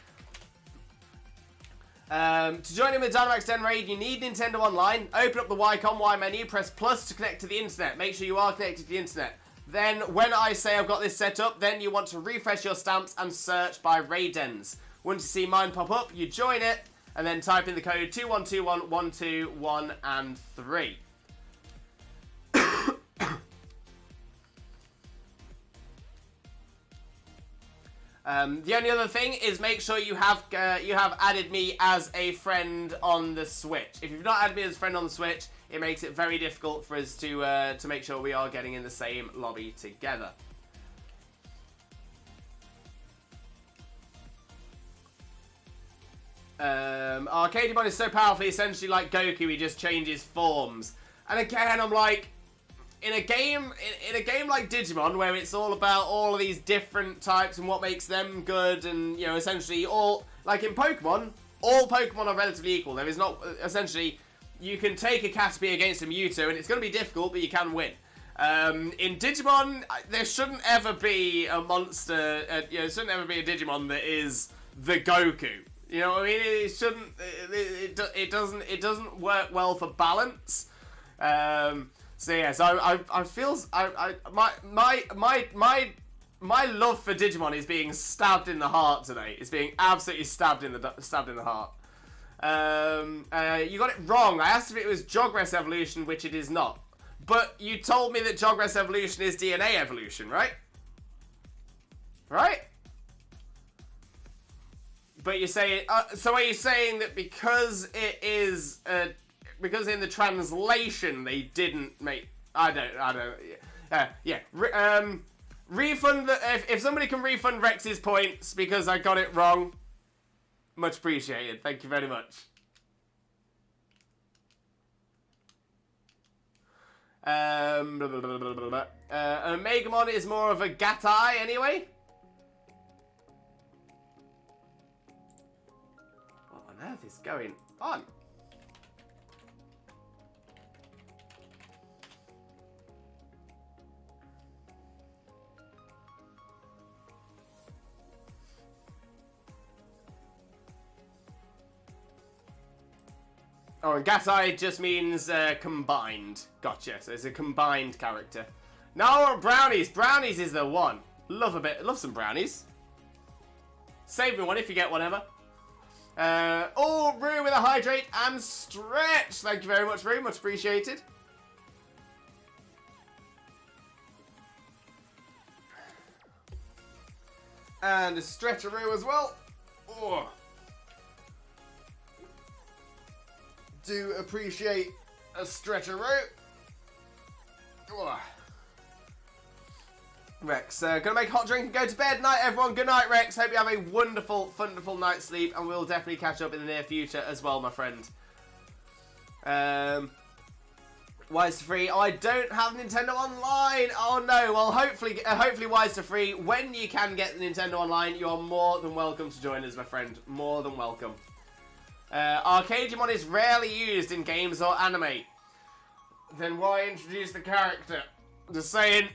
To join in with Dynamax Den Raid, you need Nintendo Online. Open up the Y menu, press plus to connect to the internet. Make sure you are connected to the internet. Then, when I say I've got this set up, then you want to refresh your stamps and search by Raidens. Once you see mine pop up, you join it, and then type in the code 2121 121 and 3. The only other thing is make sure you have added me as a friend on the Switch. If you've not added me as a friend on the Switch, it makes it very difficult for us to make sure we are getting in the same lobby together. Arcadiamon is so powerful, essentially like Goku, he just changes forms. And again, I'm like, in a game like Digimon, where it's all about all of these different types and what makes them good, and you know, essentially all like in Pokemon, all Pokemon are relatively equal. There is not, essentially, you can take a Caterpie against a Mewtwo, and it's going to be difficult, but you can win. In Digimon, there shouldn't ever be a monster, there shouldn't ever be a Digimon that is the Goku. You know what I mean? It shouldn't, it doesn't work well for balance. So yeah, so I feel, my love for Digimon is being stabbed in the heart today. It's being absolutely stabbed in the heart. You got it wrong. I asked if it was Jogress evolution, which it is not. But you told me that Jogress evolution is DNA evolution, right? Right? But you're saying, so are you saying that because it is, because in the translation they didn't make, I don't, yeah. Refund, if somebody can refund Rex's points because I got it wrong, much appreciated. Thank you very much. Omegamon is more of a Gatai anyway. What on earth is going on? Oh, and Gatai just means combined. Gotcha. So it's a combined character. No, brownies. Brownies is the one. Love some brownies. Save me one if you get whatever. Oh, Rue with a hydrate and stretch. Thank you very much, Rue. Much appreciated. And a stretcheroo as well. Oh. Do appreciate a stretcheroo. Oh. Rex, gonna make a hot drink and go to bed. Night, everyone. Good night, Rex. Hope you have a wonderful, wonderful night's sleep, and we'll definitely catch up in the near future as well, my friend. Wise to Free. Oh, I don't have Nintendo Online. Oh no. Well, hopefully, Wise to Free. When you can get the Nintendo Online, you are more than welcome to join us, my friend. More than welcome. Arcadiamon is rarely used in games or anime. Then why introduce the character? Just saying.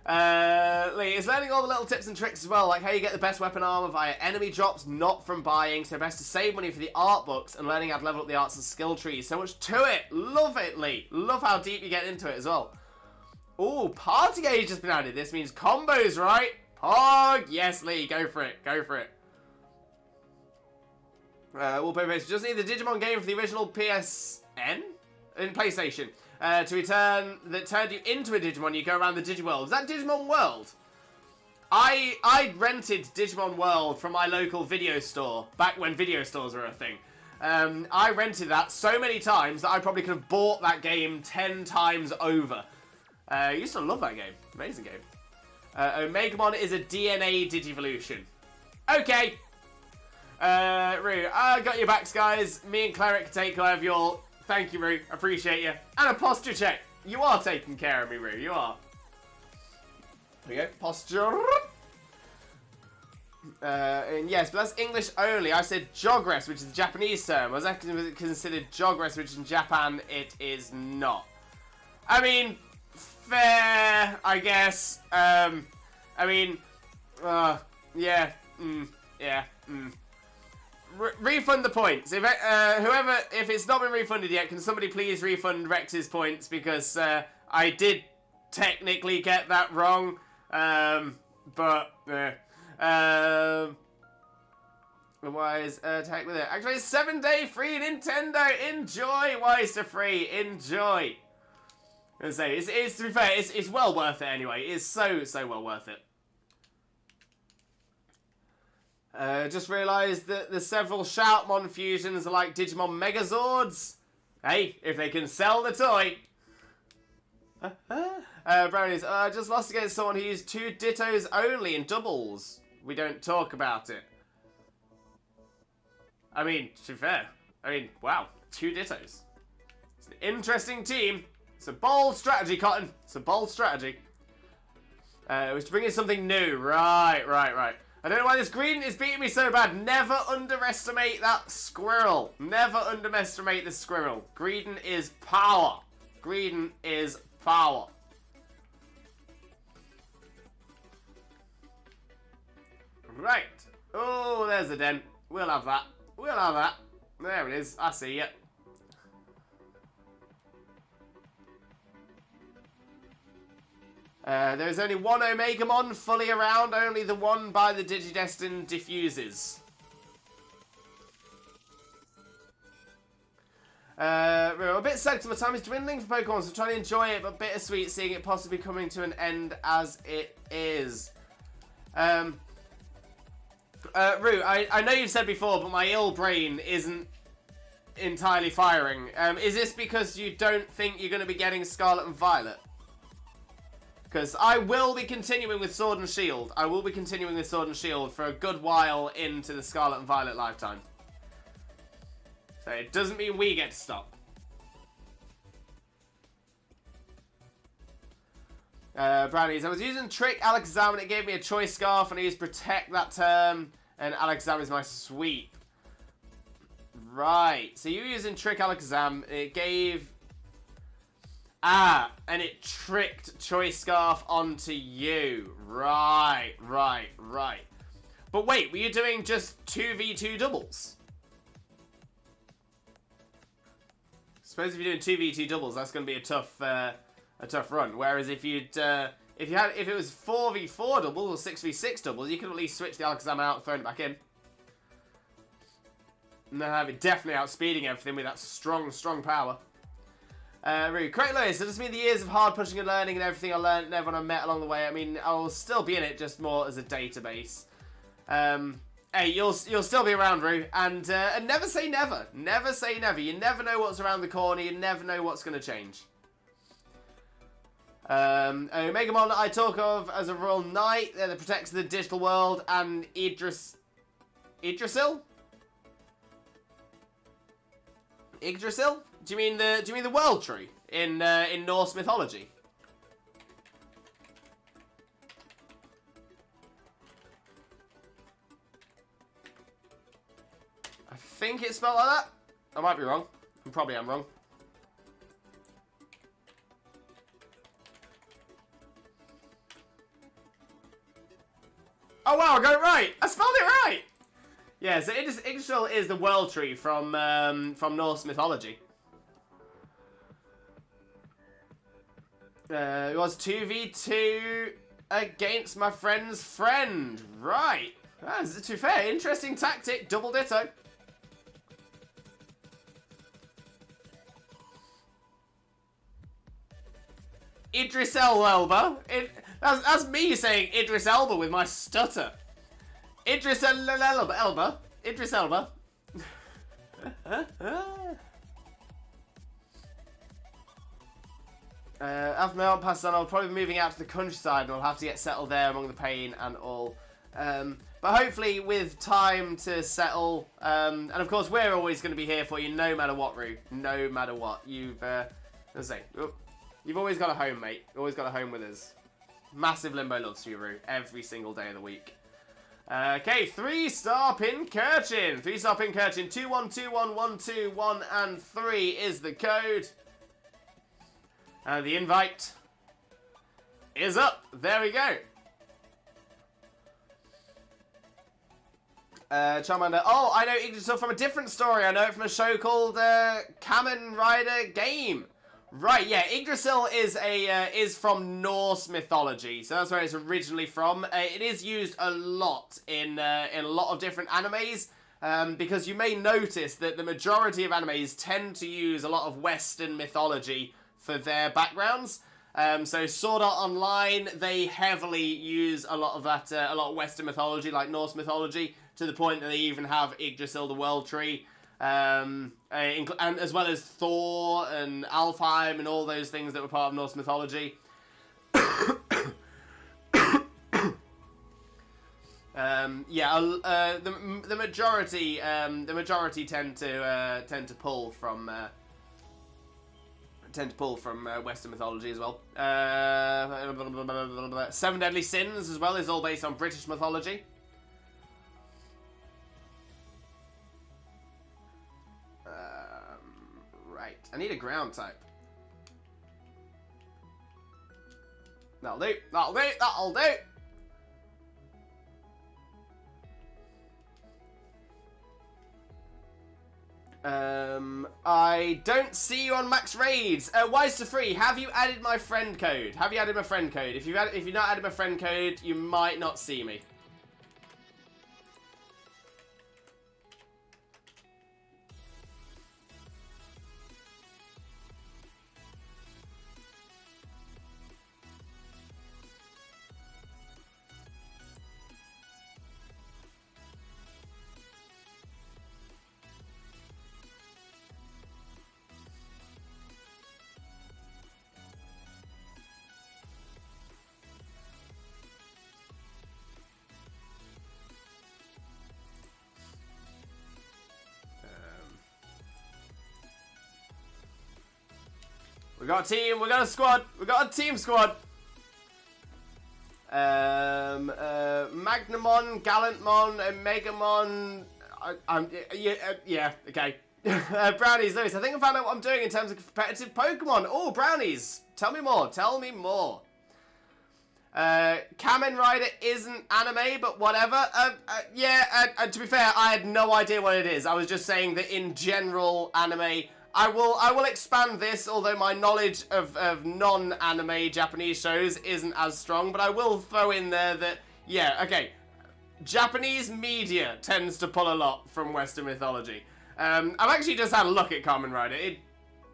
Lee is learning all the little tips and tricks as well, like how you get the best weapon armor via enemy drops, not from buying, so best to save money for the art books and learning how to level up the arts and skill trees. So much to it. Love it, Lee. Love how deep you get into it as well. Ooh, party gauge has been added. This means combos, right? Pog! Yes, Lee, go for it. Wallpaper base. Just need the Digimon game for the original PSN in PlayStation. To return that turned you into a Digimon, you go around the Digiworld. Is that Digimon World? I rented Digimon World from my local video store back when video stores were a thing. I rented that so many times that I probably could have bought that game 10 times over. I used to love that game. Amazing game. Omegamon is a DNA Digivolution. Okay. Rue, I got your backs, guys. Me and Cleric take care of you all. Thank you, Rue. Appreciate you. And a posture check. You are taking care of me, Rue. You are. There we go. Posture. And yes, but that's English only. I said Jogress, which is the Japanese term. Was that considered Jogress, which in Japan it is not? I mean, fair, I guess. Refund the points. If it's not been refunded yet, can somebody please refund Rex's points, because I did technically get that wrong. Wise tech with it. Actually, it's 7-day free Nintendo. Enjoy, Wise to Free. Enjoy. I say it's to be fair, it's well worth it anyway. It's so well worth it. Just realised that the several Shoutmon fusions are like Digimon Megazords. Hey, if they can sell the toy. Brownies, I just lost against someone who used 2 Dittos only in doubles. We don't talk about it. I mean, to be fair, wow, 2 Dittos. It's an interesting team. It's a bold strategy, Cotton. It's a bold strategy. It was to bring in something new. Right. I don't know why this green is beating me so bad. Never underestimate that squirrel. Never underestimate the squirrel. Green is power. Green is power. Right. Oh, there's a den. We'll have that. We'll have that. There it is. I see it. There's only one Omegamon fully around, only the one by the Digidestin diffuses. We're a bit sad because my time is dwindling for Pokemon, so I'm trying to enjoy it, but bittersweet seeing it possibly coming to an end as it is. Rue, I know you've said before, but my ill brain isn't entirely firing. Is this because you don't think you're going to be getting Scarlet and Violet? Because I will be continuing with Sword and Shield. I will be continuing with Sword and Shield for a good while into the Scarlet and Violet lifetime. So it doesn't mean we get to stop. Brownies. I was using Trick Alakazam and it gave me a Choice Scarf and I used Protect that term. And Alakazam is my sweep. Right. So you're using Trick Alakazam. It gave... Ah, and it tricked Choice Scarf onto you. Right. But wait, were you doing just 2v2 doubles? Suppose if you're doing 2v2 doubles, that's going to be a tough run. Whereas if it was 4v4 doubles or 6v6 doubles, you could at least switch the Alakazam out and throw it back in. And then have it definitely outspeeding everything with that strong power. Really, correct, Lewis. It just mean the years of hard pushing and learning and everything I learned and everyone I met along the way. I mean, I'll still be in it, just more as a database. Hey, you'll still be around, Rue, and never say never. Never say never. You never know what's around the corner. You never know what's going to change. Omegamon I talk of as a royal knight that protects the digital world, and Yggdrasil? Yggdrasil? Do you mean the world tree in Norse mythology? I think it's spelled like that. I might be wrong. I probably am wrong. Oh wow, I got it right! I spelled it right! Yeah, so Yggdrasil is the world tree from Norse mythology. It was 2v2 against my friend's friend. Right. That's, to be fair, interesting tactic. Double ditto. Idris Elba. That's me saying Idris Elba with my stutter. Idris Elba. Idris Elba. After my aunt passed on, I'll probably be moving out to the countryside and I'll have to get settled there among the pain and all. But hopefully with time to settle, and of course we're always going to be here for you no matter what, Rue. No matter what. You've always got a home, mate. Always got a home with us. Massive Limbo loves for you, Rue. Every single day of the week. Okay, 3-star Pincurchin. 3-star Pincurchin. 2121121 and 3 is the code. The invite is up. There we go. Charmander. Oh, I know Yggdrasil from a different story. I know it from a show called Kamen Rider Game. Right, yeah. Yggdrasil is from Norse mythology, so that's where it's originally from. It is used a lot in a lot of different animes. Because you may notice that the majority of animes tend to use a lot of Western mythology for their backgrounds. So Sword Art Online, they heavily use a lot of that, a lot of Western mythology, like Norse mythology, to the point that they even have Yggdrasil, the World Tree, and as well as Thor and Alfheim and all those things that were part of Norse mythology. The majority tend to pull from. Western mythology as well. 7 Deadly Sins as well is all based on British mythology. I need a ground type. That'll do. That'll do. That'll do. I don't see you on max raids. Wise to free. Have you added my friend code? Have you added my friend code? If you've not added my friend code, you might not see me. We got a team, we got a squad, we got a team squad. Magnamon, Gallantmon, Megamon. Yeah, okay. Brownies, Lewis, I think I found out what I'm doing in terms of competitive Pokemon. Oh, Brownies, tell me more, tell me more. Kamen Rider isn't anime, but whatever. To be fair, I had no idea what it is. I was just saying that in general, anime. I will expand this, although my knowledge of non-anime Japanese shows isn't as strong, but I will throw in there that, yeah, okay, Japanese media tends to pull a lot from Western mythology. I've actually just had a look at Kamen Rider. It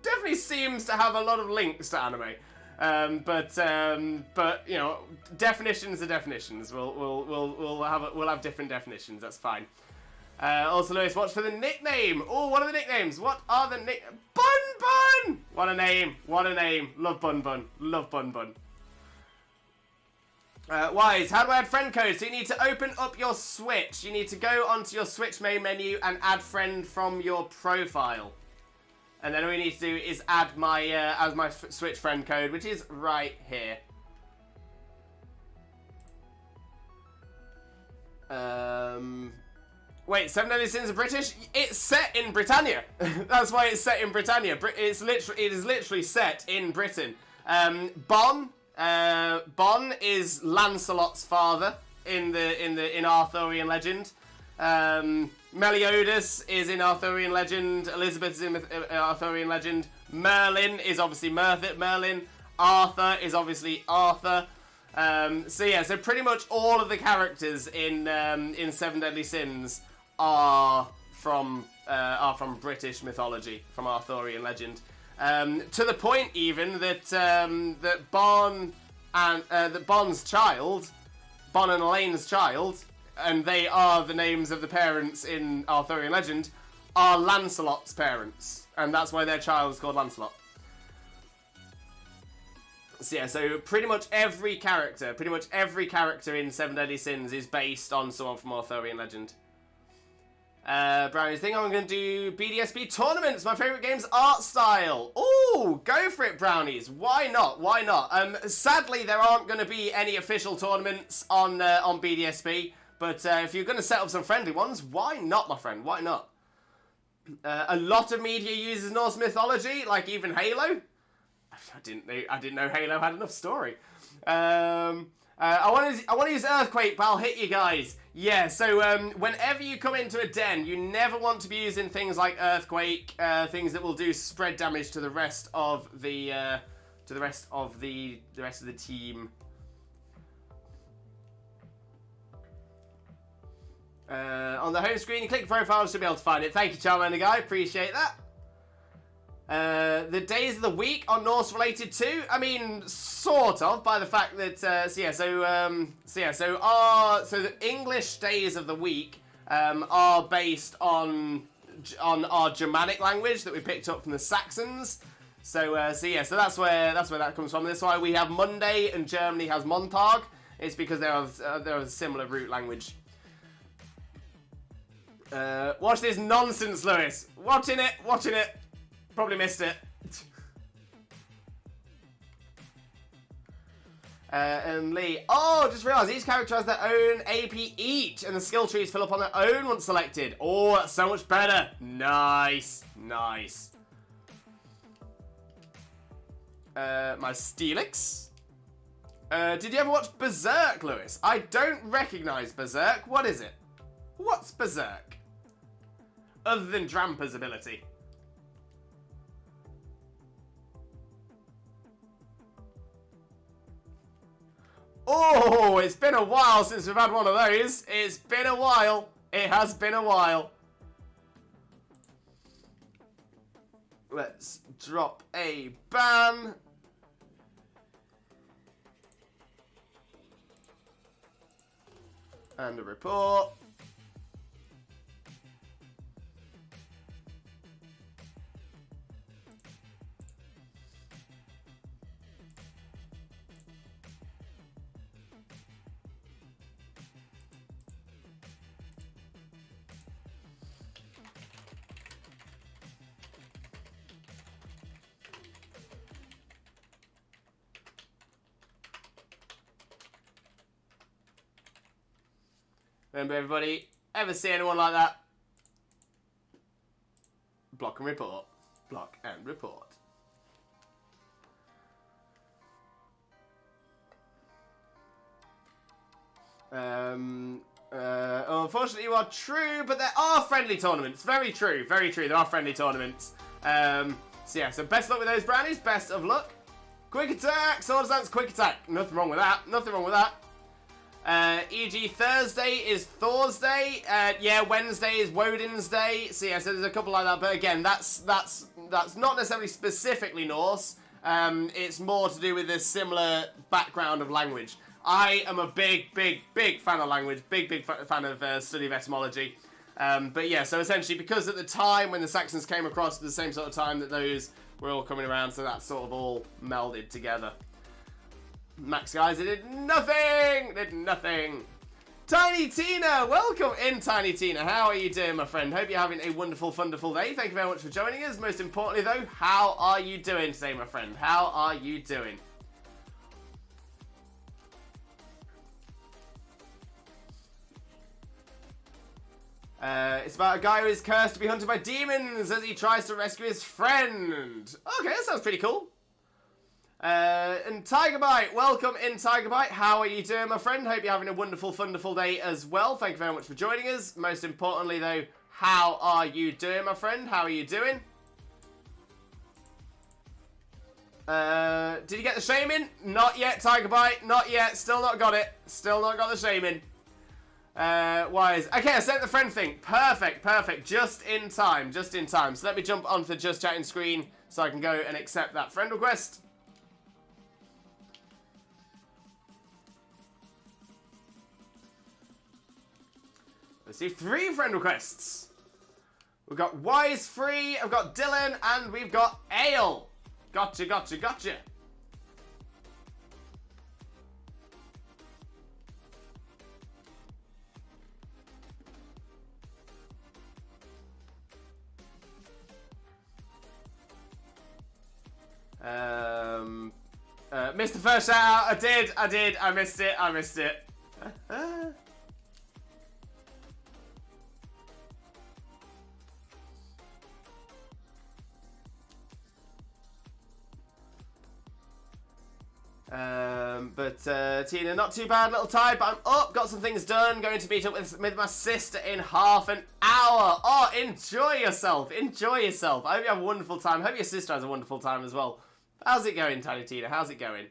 definitely seems to have a lot of links to anime. But you know, definitions are definitions. We'll have different definitions. That's fine. Also, Lewis, watch for the nickname. Oh, what are the nicknames? What are the Bun Bun! What a name. What a name. Love Bun Bun. Love Bun Bun. Wise, how do I add friend code? So you need to open up your Switch. You need to go onto your Switch main menu and add friend from your profile. And then all you need to do is add my Switch friend code, which is right here. Wait, Seven Deadly Sins are British? It's set in Britannia. That's why it's set in Britannia. It is literally set in Britain. Bon is Lancelot's father in Arthurian legend. Meliodas is in Arthurian legend. Elizabeth is in Arthurian legend. Merlin is obviously Merlin. Arthur is obviously Arthur. So pretty much all of the characters in Seven Deadly Sins are from British mythology, from Arthurian legend. To the point even that Bon and Bon's child, Bon and Elaine's child, and they are the names of the parents in Arthurian legend, are Lancelot's parents, and that's why their child is called Lancelot. So yeah, so pretty much every character in Seven Deadly Sins is based on someone from Arthurian legend. Brownie, think I'm going to do BDSP tournaments. My favourite game's art style. Ooh, go for it, Brownies. Why not? Why not? Sadly, there aren't going to be any official tournaments on BDSP. But if you're going to set up some friendly ones, why not, my friend? Why not? A lot of media uses Norse mythology, like even Halo. I didn't know Halo had enough story. I want to use Earthquake, but I'll hit you guys. Yeah, so whenever you come into a den, you never want to be using things like Earthquake, things that will do spread damage to the rest of the team. On the home screen, you click profile, you should be able to find it. Thank you, Charmander Guy. Appreciate that. The days of the week are Norse related too. I mean, sort of, by the fact that so the English days of the week are based on our Germanic language that we picked up from the Saxons. So that's where that comes from. That's why we have Monday and Germany has Montag. It's because they're a similar root language. Watch this nonsense, Lewis. Watching it. Probably missed it. And Lee. Oh, just realised each character has their own AP each, and the skill trees fill up on their own once selected. Oh, that's so much better. Nice. my Steelix. Did you ever watch Berserk, Lewis? I don't recognise Berserk. What is it? What's Berserk? Other than Drampa's ability. Oh, it's been a while since we've had one of those. It's been a while. It has been a while. Let's drop a ban. And a report. Remember, everybody, ever see anyone like that? Block and report. Block and report. Unfortunately, you are true, but there are friendly tournaments. Very true, very true. There are friendly tournaments. So yeah, so best luck with those brownies. Best of luck. Quick attack, Sword Dance, quick attack. Nothing wrong with that. Nothing wrong with that. E.g. Thursday is Thor's Day. Yeah, Wednesday is Woden's Day. So yeah, so there's a couple like that. But again, that's not necessarily specifically Norse. It's more to do with this similar background of language. I am a big fan of language. Big fan of study of etymology. But yeah, so essentially, because at the time when the Saxons came across, at the same sort of time that those were all coming around, so that's sort of all melded together. Max guys, it did nothing! Did nothing! Tiny Tina! Welcome in, Tiny Tina. How are you doing, my friend? Hope you're having a wonderful, wonderful day. Thank you very much for joining us. Most importantly, though, how are you doing today, my friend? How are you doing? It's about a guy who is cursed to be hunted by demons as he tries to rescue his friend. Okay, that sounds pretty cool. And Tigerbite, welcome in, Tigerbite. How are you doing, my friend? Hope you're having a wonderful, wonderful day as well. Thank you very much for joining us. Most importantly, though, how are you doing, my friend? How are you doing? Did you get the Shaman? Not yet, Tigerbite. Not yet. Still not got it. Still not got the Shaman. Wise. Okay, I sent the friend thing. Perfect, perfect. Just in time. Just in time. So let me jump onto the just chatting screen so I can go and accept that friend request. Let's see, 3 friend requests. We've got Wise Free, I've got Dylan, and we've got Ale. Gotcha, gotcha, gotcha. Missed the first shout out. I did. I missed it. Tina, not too bad, little tired, but I'm up, got some things done, going to meet up with my sister in half an hour. Oh, enjoy yourself, enjoy yourself. I hope you have a wonderful time. I hope your sister has a wonderful time as well. How's it going, Tiny Tina? How's it going?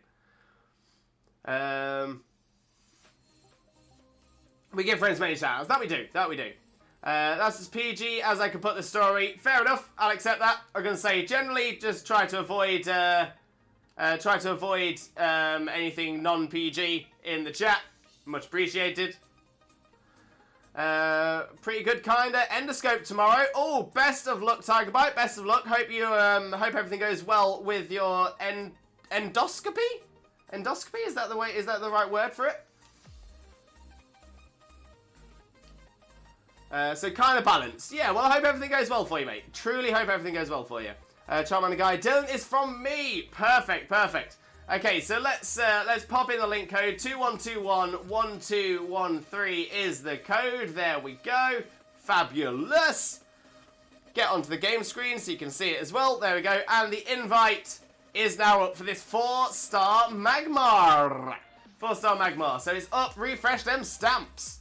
We give friends many shout outs. That we do. That's as PG as I can put the story. Fair enough, I'll accept that. I'm going to say, generally, just try to avoid anything non-PG in the chat. Much appreciated. Pretty good, kinda. Endoscope tomorrow. Oh, best of luck, Tigerbite. Best of luck. Hope you hope everything goes well with your endoscopy. Endoscopy, is that the way? Is that the right word for it? So kind of balanced. Yeah. Well, I hope everything goes well for you, mate. Truly hope everything goes well for you. Charmander guy, Dylan is from me. Perfect, perfect. Okay, so let's pop in the link code. 21211213 is the code. There we go. Fabulous. Get onto the game screen so you can see it as well. There we go. And the invite is now up for this 4-star Magmar. 4-star Magmar. So it's up. Refresh them stamps.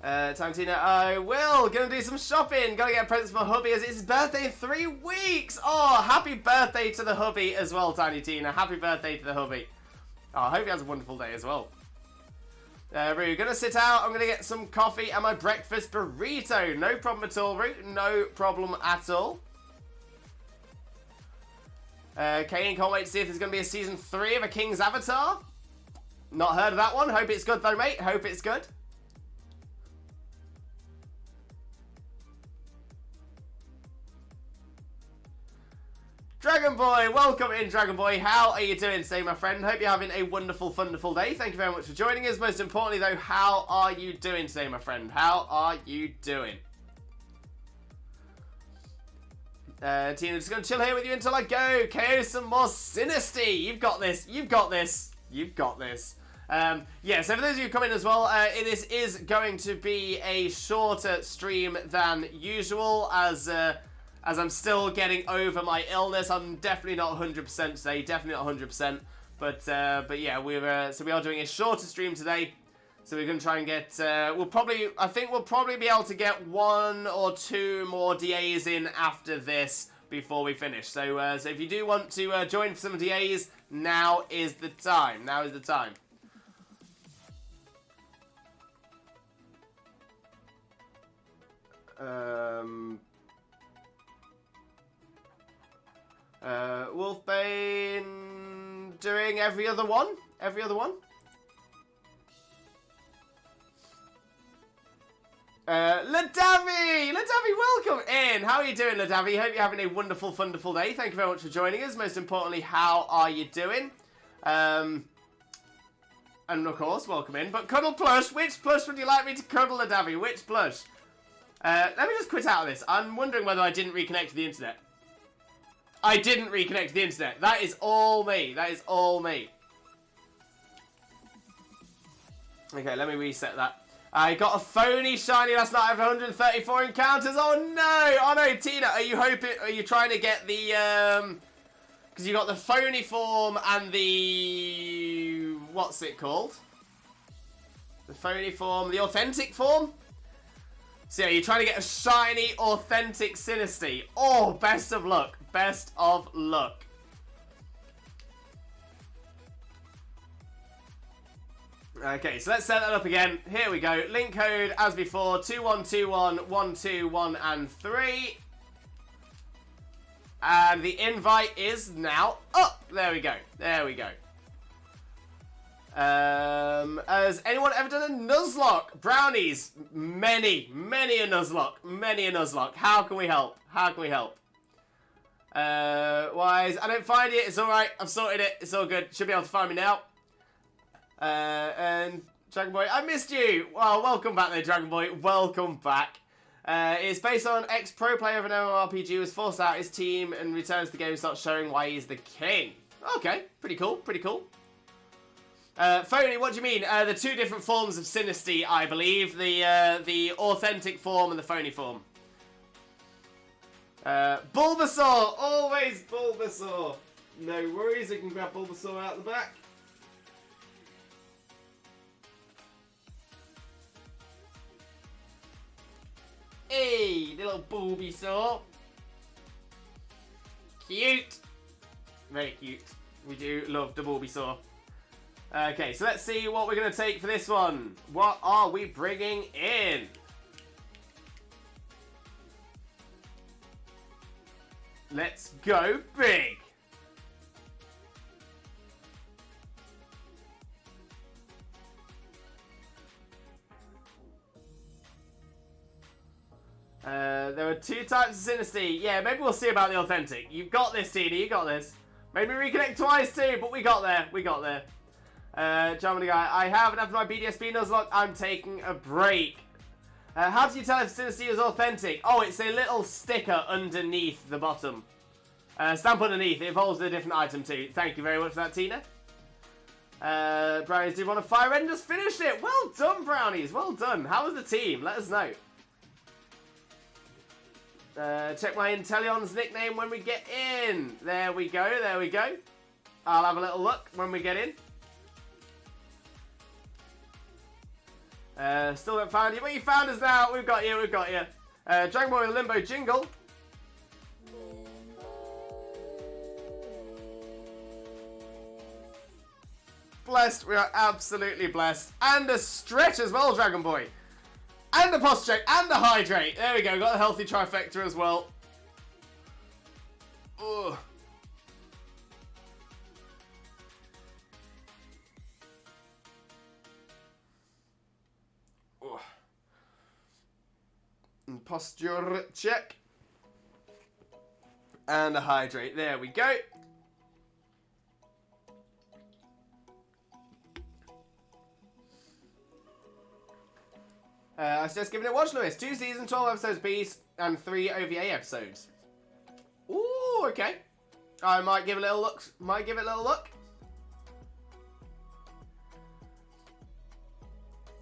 Tarantino, I will. Gonna do some shopping. Gotta get presents for my hubby as it's his birthday in 3 weeks. Oh, happy birthday to the hubby as well, Tiny Tina. Happy birthday to the hubby. Oh, I hope he has a wonderful day as well. Roo, gonna sit out. I'm gonna get some coffee and my breakfast burrito. No problem at all, Roo. No problem at all. Kane, can't wait to see if there's gonna be a season 3 of A King's Avatar. Not heard of that one. Hope it's good though, mate. Hope it's good. Dragon Boy, welcome in, Dragon Boy. How are you doing today, my friend? Hope you're having a wonderful, wonderful day. Thank you very much for joining us. Most importantly, though, how are you doing today, my friend? How are you doing? Tina, just going to chill here with you until I go. KO some more Sinisty. You've got this. You've got this. You've got this. Yeah, so for those of you who come in as well, this is going to be a shorter stream than usual as I'm still getting over my illness. I'm definitely not 100% today, definitely not 100%. But yeah, we are doing a shorter stream today. So we're going to try and get, I think we'll probably be able to get 1 or 2 more DAs in after this before we finish. So if you do want to join for some DAs, now is the time. Now is the time. Wolfbane doing every other one? Every other one? Ladavi! Ladavi, welcome in! How are you doing, Ladavi? Hope you're having a wonderful, wonderful day. Thank you very much for joining us. Most importantly, how are you doing? And of course, welcome in. But Cuddle Plush, which plush would you like me to cuddle, Ladavi? Which plush? Let me just quit out of this. I'm wondering whether I didn't reconnect to the internet. I didn't reconnect to the internet. That is all me. That is all me. Okay, let me reset that. I got a phony shiny last night. I have 134 encounters. Oh no! Oh no, Tina, are you trying to get the because you got the phony form and the what's it called? The phony form, the authentic form? So yeah, you're trying to get a shiny, authentic Sinisty. Oh, best of luck. Best of luck. Okay, so let's set that up again. Here we go. Link code, as before, 2121 and 3. And the invite is now up. There we go. There we go. Has anyone ever done a Nuzlocke? Brownies. Many a Nuzlocke. Many a Nuzlocke. How can we help? How can we help? Wise. I don't find it. It's alright. I've sorted it. It's all good. Should be able to find me now. And Dragon Boy, I missed you. Well, welcome back there, Dragon Boy. Welcome back. It's based on ex-pro player of an MMORPG who was forced out his team and returns to the game and starts showing why he's the king. Okay. Pretty cool. Pretty cool. Phony, what do you mean? The 2 different forms of Sinisty, I believe. The authentic form and the phony form. Bulbasaur! Always Bulbasaur! No worries, we can grab Bulbasaur out the back. Hey, little Bulbasaur. Cute! Very cute. We do love the Bulbasaur. Okay, so let's see what we're going to take for this one. What are we bringing in? Let's go big. There are 2 types of Sinisty. Yeah, maybe we'll see about the authentic. You've got this, Tina. You got this. Maybe reconnect twice too, but we got there. We got there. Germany guy, I haven't after my BDSP Nuzlocke. I'm taking a break. How do you tell if Sinisty is authentic? Oh, it's a little sticker underneath the bottom. Stamp underneath. It evolves with a different item too. Thank you very much for that, Tina. Brownies did want to fire and just finished it. Well done, Brownies. Well done. How was the team? Let us know. Check my Intellion's nickname when we get in. There we go, there we go. I'll have a little look when we get in. Still haven't found you, but you found us now. We've got you, we've got you. Dragon Ball with Limbo jingle. Blessed, we are absolutely blessed. And a stretch as well, Dragon Boy. And a posture check, and a hydrate. There we go, got a healthy trifecta as well. Ugh. Ugh. And posture check. And a hydrate, there we go. I suggest giving it a watch, Lewis. 2 seasons, 12 episodes apiece, and 3 OVA episodes. Ooh, okay. I might give it a little look. Might give it a little look.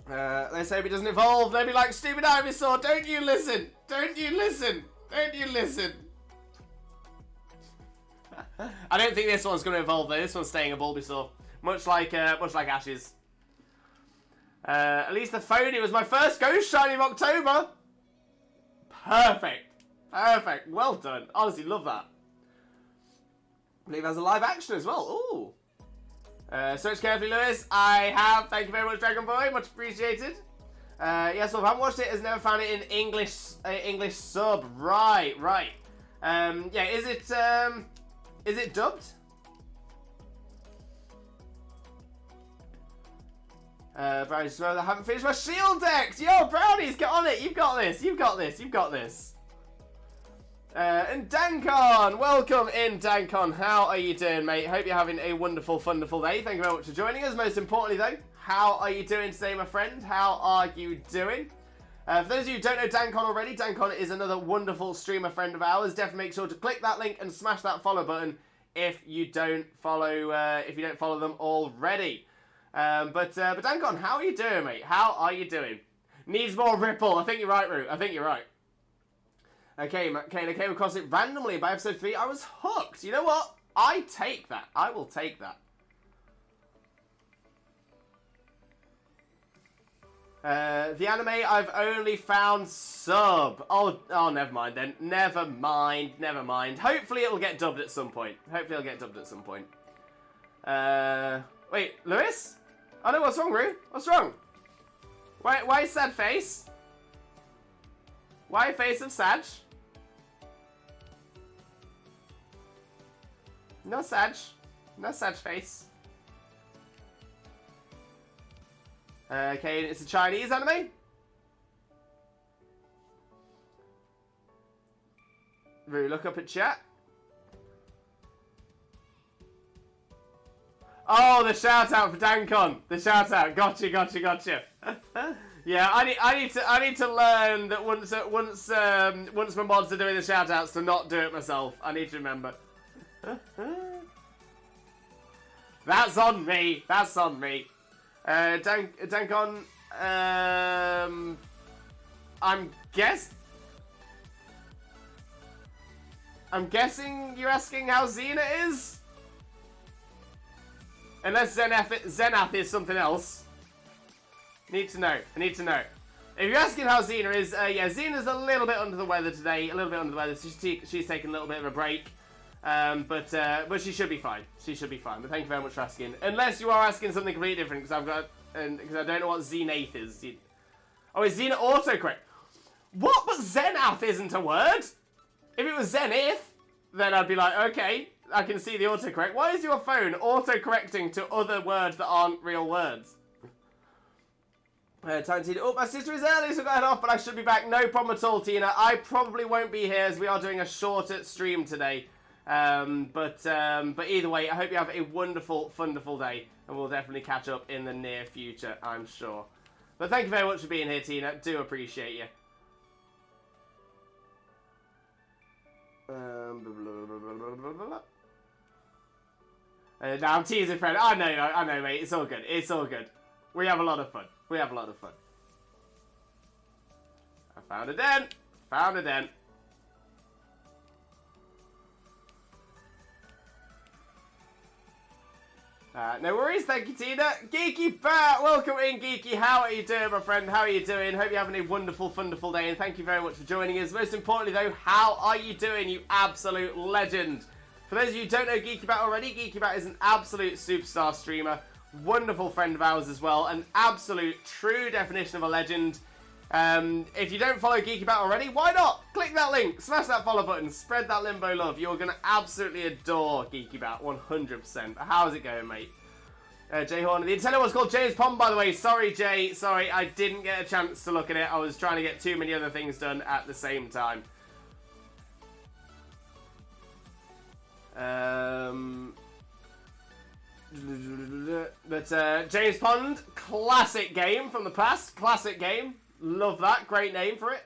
Let's hope it doesn't evolve. Maybe like stupid Ivysaur. Don't you listen. Don't you listen. Don't you listen. I don't think this one's going to evolve though. This one's staying a Bulbasaur. Much like Ash's. At least the phony was my first Ghost Shiny of October. Perfect. Perfect. Well done. Honestly, love that. I believe it has a live action as well. Ooh. Search carefully, Lewis. I have. Thank you very much, Dragon Boy. Much appreciated. Yes, well, if I haven't watched it, has never found it in English sub. Right, right. Yeah, is it dubbed? Brownies, I haven't finished my shield decks! Yo, Brownies, get on it! You've got this! You've got this! You've got this! And Dankon! Welcome in, Dankon. How are you doing, mate? Hope you're having a wonderful, wonderful day. Thank you very much for joining us. Most importantly, though, how are you doing today, my friend? How are you doing? For those of you who don't know Dankon already, Dankon is another wonderful streamer friend of ours. Definitely make sure to click that link and smash that follow button if you don't follow them already. But Dankon, how are you doing, mate? How are you doing? Needs more Ripple. I think you're right, Roo. I think you're right. Okay, Kane, I came across it randomly by episode 3. I was hooked. You know what? I take that. I will take that. The anime I've only found sub. Oh, never mind then. Never mind. Never mind. Hopefully it'll get dubbed at some point. Hopefully it'll get dubbed at some point. Wait, Lewis? Oh no, what's wrong, Roo? What's wrong? Why sad face? Why face of Sag? No Sag. No Sag face. Okay, it's a Chinese anime? Roo, look up at chat. Oh, the shout out for Dankon. The shout out. Gotcha, gotcha, gotcha. Yeah, I need to learn that once my mods are doing the shout outs to not do it myself. I need to remember. That's on me. That's on me. Dankon. I'm guessing you're asking how Xena is. Unless Zenath is something else. Need to know. I need to know. If you're asking how Xena is, yeah, Xena's a little bit under the weather today. A little bit under the weather. So she's taking a little bit of a break. But she should be fine. She should be fine. But thank you very much for asking. Unless you are asking something completely different, because I don't know what Zenath is. Oh, is Xena autocorrect? What? But Zenath isn't a word. If it was Zenith, then I'd be like, okay. I can see the autocorrect. Why is your phone autocorrecting to other words that aren't real words? Tina. Oh, my sister is early, so I got to head off, but I should be back. No problem at all, Tina. I probably won't be here as we are doing a shorter stream today. But either way, I hope you have a wonderful, wonderful day, and we'll definitely catch up in the near future, I'm sure. But thank you very much for being here, Tina. Do appreciate you. Now I'm teasing friend. I know, mate. It's all good. It's all good. We have a lot of fun. We have a lot of fun. I found a den. Found a den. No worries, thank you, Tina. Geeky Bat, welcome in, Geeky. How are you doing, my friend? How are you doing? Hope you're having a wonderful, wonderful day, and thank you very much for joining us. Most importantly, though, how are you doing, you absolute legend? For those of you who don't know Geeky Bat already, Geeky Bat is an absolute superstar streamer, wonderful friend of ours as well, an absolute true definition of a legend. If you don't follow Geeky Bat already, why not? Click that link, smash that follow button, spread that limbo love. You're going to absolutely adore Geeky Bat, 100%. How's it going, mate? Jay Horner. The antenna was called James Pond, by the way. Sorry, Jay. Sorry, I didn't get a chance to look at it. I was trying to get too many other things done at the same time. But James Pond, classic game from the past. Classic game. Love that. Great name for it.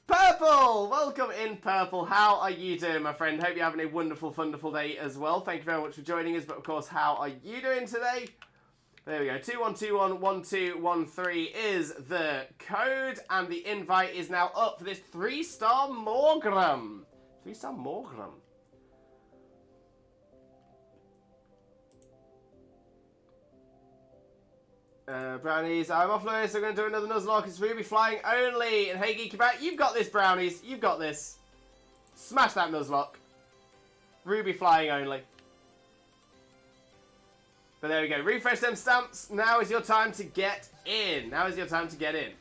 Purple! Welcome in, Purple. How are you doing, my friend? Hope you're having a wonderful, wonderful day as well. Thank you very much for joining us. But, of course, how are you doing today? There we go. 21211213 is the code. And the invite is now up for this 3-star Morgram. 3-star Morgram. Brownies, I'm off, Lewis. I'm going to do another Nuzlocke. It's Ruby flying only. And hey, Geeky Bat, you've got this, Brownies. You've got this. Smash that Nuzlocke. Ruby flying only. But there we go. Refresh them stamps. Now is your time to get in. Now is your time to get in.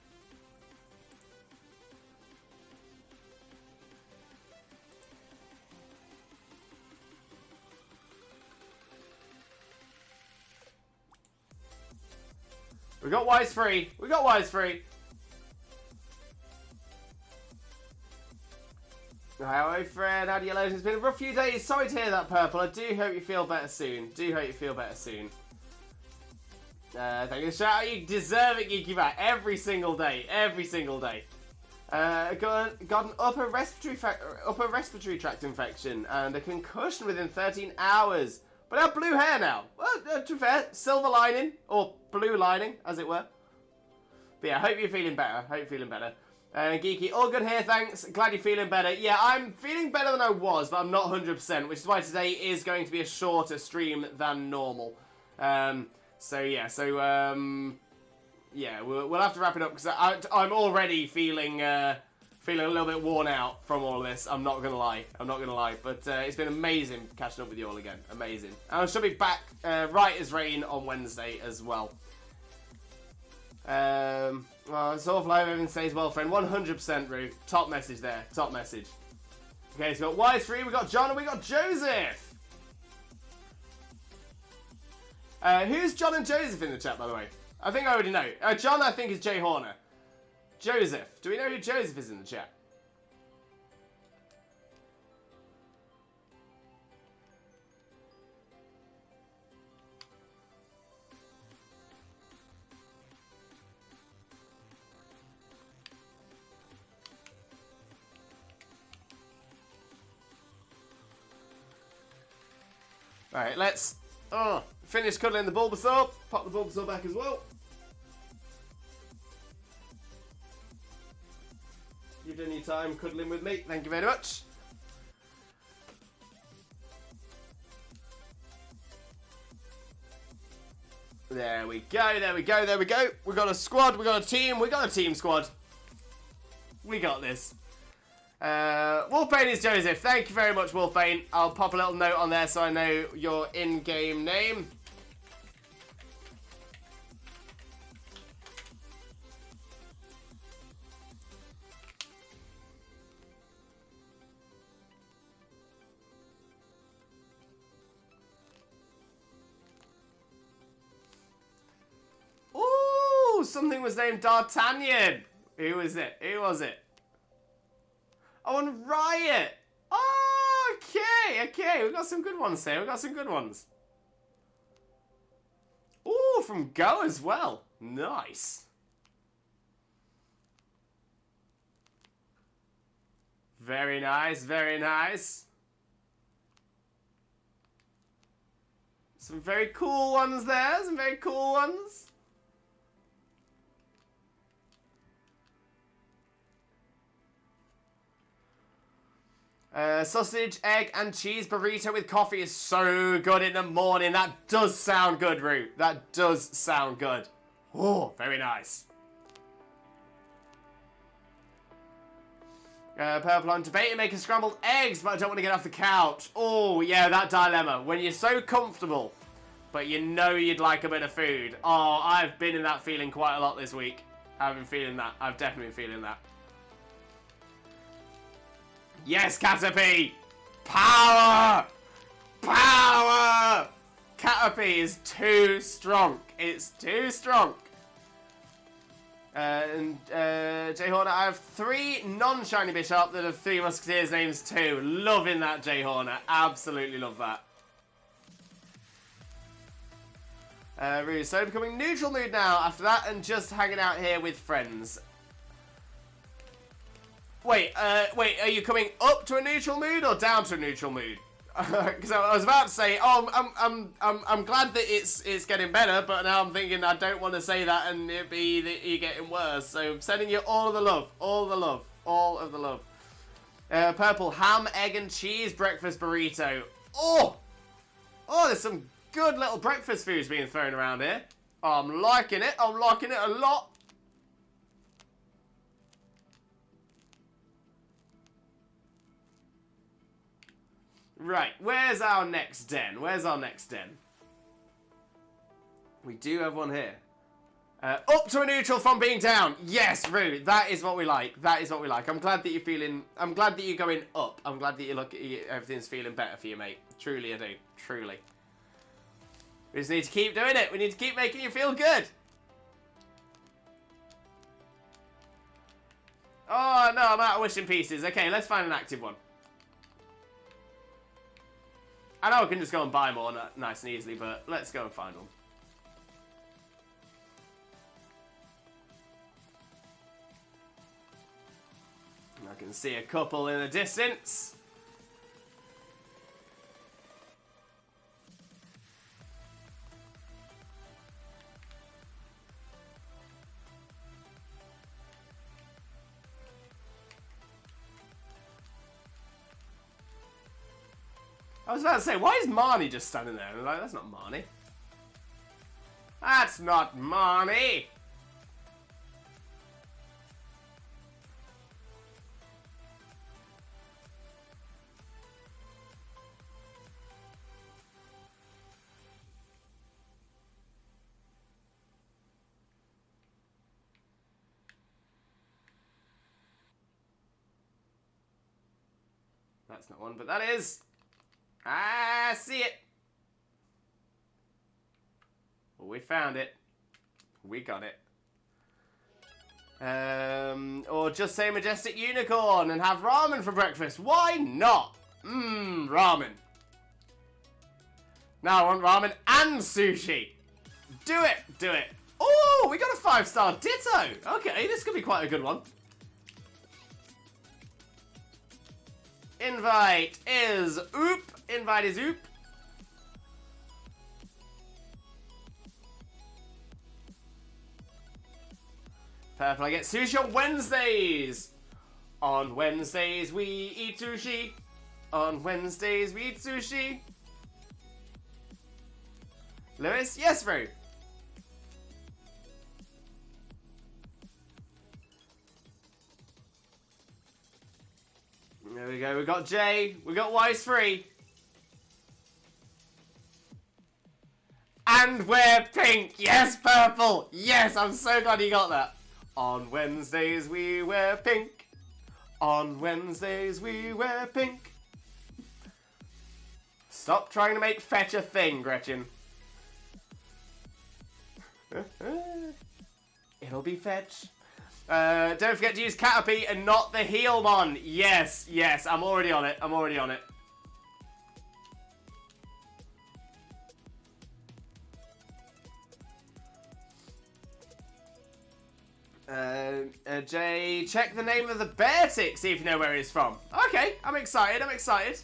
We got Wise free. We got Wise free. Hi, Fred. How do you like? It's been a rough few days. Sorry to hear that, Purple. I do hope you feel better soon. Do hope you feel better soon. Thank you. Shout out. You deserve it, Geeky Bat. Every single day. Every single day. Got an upper respiratory tract infection and a concussion within 13 hours. But I have blue hair now. Well, to be fair, silver lining, or blue lining, as it were. But yeah, hope you're feeling better. Hope you're feeling better. Geeky, all good here, thanks. Glad you're feeling better. Yeah, I'm feeling better than I was, but I'm not 100%, which is why today is going to be a shorter stream than normal. Yeah, we'll have to wrap it up, because I'm already feeling a little bit worn out from all of this. I'm not going to lie. But it's been amazing catching up with you all again. Amazing. And I shall be back right as rain on Wednesday as well. Well, it's awful. I hope everything stays well, friend. 100%, Rue. Top message there. Top message. Okay, so we've got Wise3, we've got John, and we've got Joseph. Who's John and Joseph in the chat, by the way? I think I already know. John, I think, is Jay Horner. Joseph. Do we know who Joseph is in the chat? Alright, let's finish cuddling the Bulbasaur. Pop the Bulbasaur back as well. You've done your time cuddling with me. Thank you very much. There we go, there we go, there we go. We got a squad, we got a team, we got a team squad. We got this. Wolfbane is Joseph. Thank you very much, Wolfbane. I'll pop a little note on there so I know your in-game name. Ooh, something was named D'Artagnan. Who was it? Who was it? Oh, and Riot! Oh, okay. We've got some good ones here. We've got some good ones. Ooh, from Go as well. Nice. Very nice, very nice. Some very cool ones there. Some very cool ones. Sausage, egg, and cheese burrito with coffee is so good in the morning. That does sound good, Roo. That does sound good. Oh, very nice. Purple, I'm debating making scrambled eggs, but I don't want to get off the couch. Oh, yeah, that dilemma. When you're so comfortable, but you know you'd like a bit of food. Oh, I've been in that feeling quite a lot this week. I've been feeling that. I've definitely been feeling that. Yes, Caterpie! Power! Power! Caterpie is too strong. It's too strong. Jay Horner, I have 3 non-shiny Bishop that have 3 Musketeers names too. Loving that, Jay Horner. Absolutely love that. Really, so becoming neutral mood now after that and just hanging out here with friends. Wait, are you coming up to a neutral mood or down to a neutral mood? Because I was about to say, oh, I'm glad that it's getting better, but now I'm thinking I don't want to say that and it be that you're getting worse. So I'm sending you all of the love, all the love, all of the love. Purple, ham, egg, and cheese breakfast burrito. Oh, there's some good little breakfast foods being thrown around here. I'm liking it. I'm liking it a lot. Right, where's our next den? Where's our next den? We do have one here. Up to a neutral from being down. Yes, Rue, that is what we like. That is what we like. I'm glad that you're feeling... I'm glad that you're going up. I'm glad that you look... everything's feeling better for you, mate. Truly, I do. Truly. We just need to keep doing it. We need to keep making you feel good. Oh, no, I'm out of wishing pieces. Okay, let's find an active one. I know I can just go and buy more nice and easily, but let's go and find one. I can see a couple in the distance. I was about to say, why is Marnie just standing there? And I'm like, that's not Marnie. That's not Marnie! That's not one, but that is... I see it. We found it. We got it. Or just say Majestic Unicorn and have ramen for breakfast. Why not? Ramen. Now I want ramen and sushi. Do it. Do it. Oh, we got a 5-star Ditto. Okay, this could be quite a good one. Invite is oop. Invite is oop. Purple, I get sushi on Wednesdays. On Wednesdays we eat sushi. On Wednesdays we eat sushi. Lewis, yes, bro. There we go. We got Jay. We got Wise 3. And we're pink. Yes, Purple. Yes, I'm so glad you got that. On Wednesdays we wear pink. On Wednesdays we wear pink. Stop trying to make fetch a thing, Gretchen. It'll be fetch. Don't forget to use Caterpie and not the Healmon. Yes, yes, I'm already on it. I'm already on it. Jay, check the name of the bear tick, see if you know where he's from. Okay, I'm excited, I'm excited.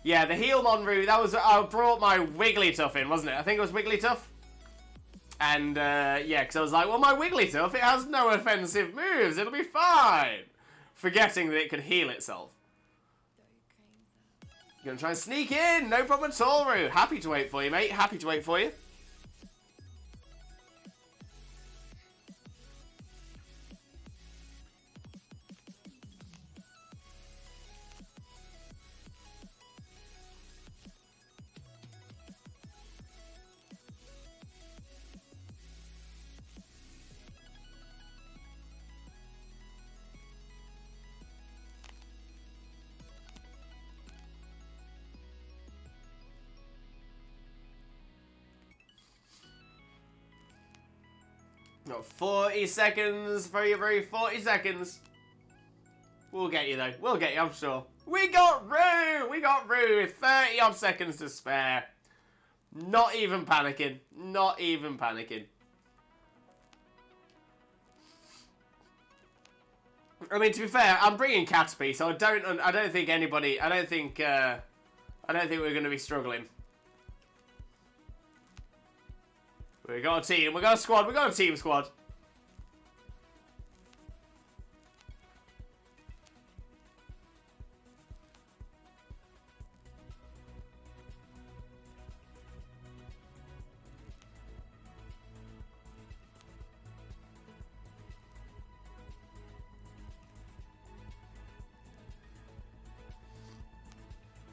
Yeah, the Healmon route, that was, I brought my Wigglytuff in, wasn't it? I think it was Wigglytuff. And, yeah, because I was like, well, my Wigglytuff, it has no offensive moves. It'll be fine. Forgetting that it could heal itself. You're going to try and sneak in. No problem at all, Roo. Happy to wait for you, mate. Happy to wait for you. Got 40 seconds for you, Roo. 40 seconds. We'll get you, though. We'll get you, I'm sure. We got Roo! We got Roo with 30 odd seconds to spare. Not even panicking. Not even panicking. I mean, to be fair, I'm bringing Caterpie, so I don't think anybody. I don't think we're going to be struggling. We got a team. We got a squad. We got a team squad.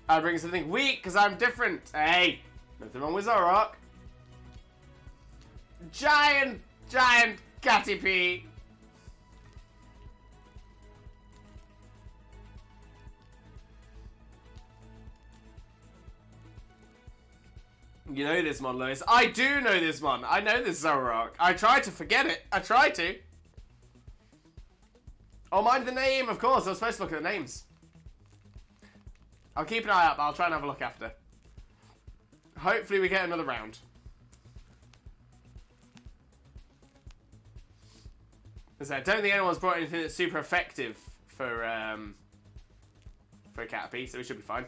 I bring something weak because I'm different. Hey, nothing wrong with Zoroark. Giant Caterpie. You know this one, Lewis. I do know this one. I know this Zoroark. I tried to forget it. I tried to. Oh, mind the name, of course. I was supposed to look at the names. I'll keep an eye out, but I'll try and have a look after. Hopefully we get another round. I don't think anyone's brought anything that's super effective for a Caterpie, so we should be fine.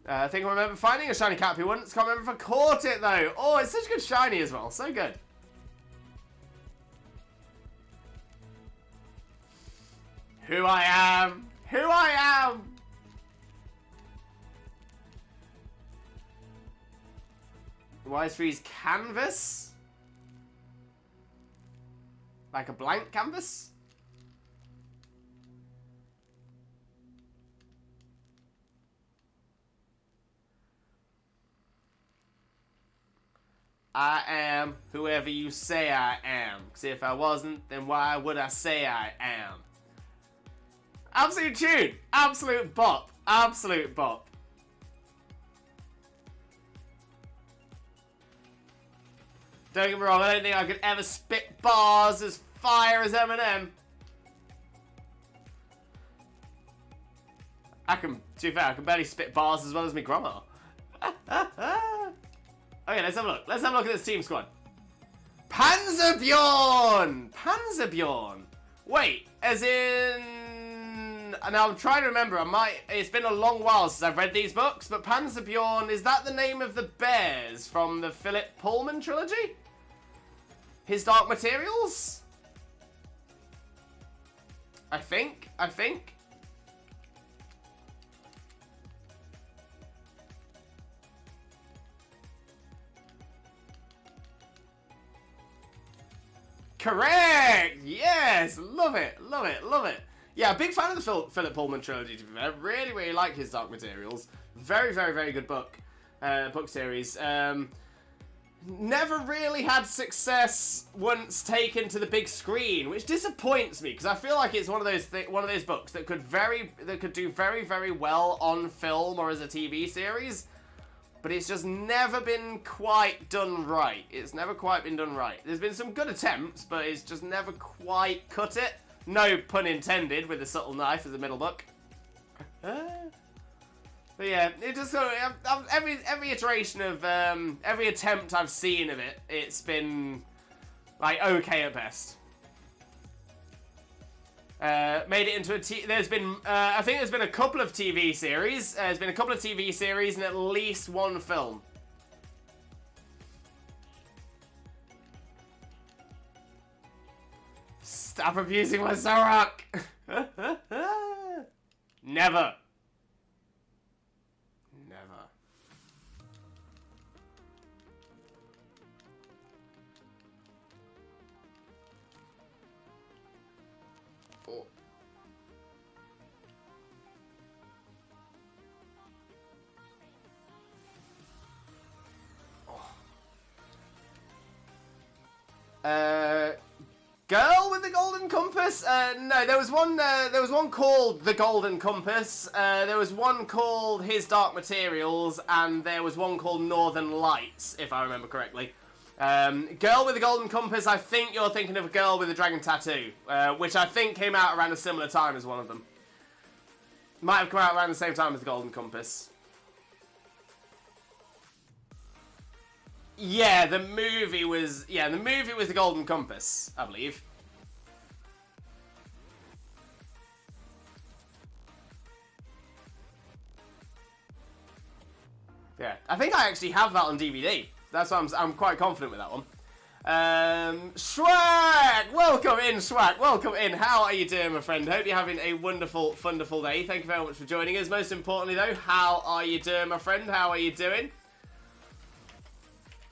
I think I remember finding a shiny Caterpie once. Can't remember if I caught it, though. Oh, it's such a good shiny as well. So good. Who I am. Who I am. Wise Freeze canvas? Like a blank canvas? I am whoever you say I am. Because if I wasn't, then why would I say I am? Absolute tune! Absolute bop! Absolute bop! Don't get me wrong, I don't think I could ever spit bars as fire as Eminem. To be fair, I can barely spit bars as well as my grandma. Okay, let's have a look. Let's have a look at this team squad. Panzerbjorn! Panzerbjorn! Wait, as in... Now, I'm trying to remember. It's been a long while since I've read these books, but Panzerbjorn, is that the name of the bears from the Philip Pullman trilogy? His Dark Materials? I think. Correct! Yes! Love it, love it, love it. Yeah, big fan of the Philip Pullman trilogy, to be fair. Really, really like his Dark Materials. Very, very, very good book. Book series. Never really had success once taken to the big screen, which disappoints me because I feel like it's one of those books that could do very, very well on film or as a TV series, but it's just never been quite done right. It's never quite been done right. There's been some good attempts, but it's just never quite cut it. No pun intended with the subtle knife as a middle book. But yeah, it just every iteration of every attempt I've seen of it, it's been like okay at best. Made it into there's been I think there's been a couple of TV series. There's been a couple of TV series and at least one film. Stop abusing my Zorok! Never. Never. Oh. Girl with the Golden Compass? No, there was one called the Golden Compass, there was one called His Dark Materials, and there was one called Northern Lights, if I remember correctly. Girl with the Golden Compass, I think you're thinking of a girl with a dragon tattoo, which I think came out around a similar time as one of them. Might have come out around the same time as the Golden Compass. Yeah, the movie was the Golden Compass, I believe. Yeah, I think I actually have that on DVD. That's why I'm quite confident with that one. Schwack! Welcome in, Schwack. Welcome in. How are you doing, my friend? Hope you're having a wonderful, wonderful day. Thank you very much for joining us. Most importantly, though, how are you doing, my friend? How are you doing?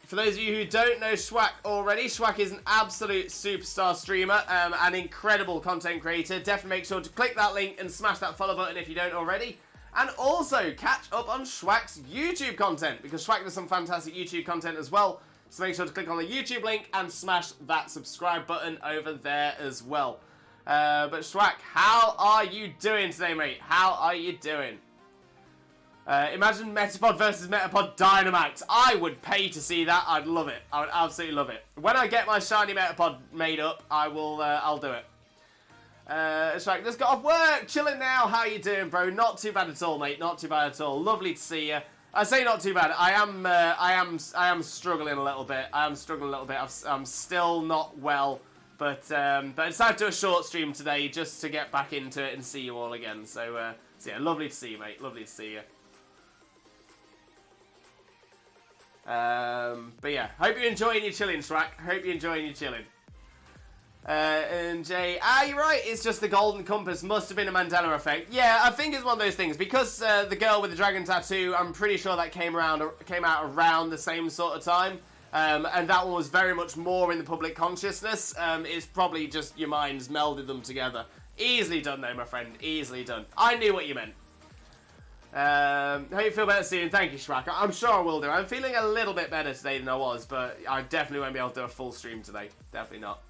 For those of you who don't know Schwack already, Schwack is an absolute superstar streamer, an incredible content creator. Definitely make sure to click that link and smash that follow button if you don't already. And also, catch up on Schwack's YouTube content, because Schwack does some fantastic YouTube content as well. So make sure to click on the YouTube link and smash that subscribe button over there as well. But Schwack, how are you doing today, mate? How are you doing? Imagine Metapod versus Metapod Dynamax. I would pay to see that. I'd love it. I would absolutely love it. When I get my shiny Metapod made up, I'll do it. Schwack just got off work. Chilling now. How you doing, bro? Not too bad at all, mate. Not too bad at all. Lovely to see you. I say not too bad. I am struggling a little bit. I'm still not well, but I decided to do a short stream today just to get back into it and see you all again. So yeah, lovely to see you, mate. Lovely to see you. But yeah, hope you're enjoying your chilling, Schwack. Hope you're enjoying your chilling. And Jay, you're right, it's just the Golden Compass. Must have been a Mandela effect. Yeah, I think it's one of those things. Because the girl with the dragon tattoo, I'm pretty sure that came out around the same sort of time. And that one was very much more in the public consciousness. It's probably just your minds melded them together. Easily done though, my friend. Easily done. I knew what you meant. How you feel better soon? Thank you, Schwack. I'm sure I will do. I'm feeling a little bit better today than I was, but I definitely won't be able to do a full stream today. Definitely not.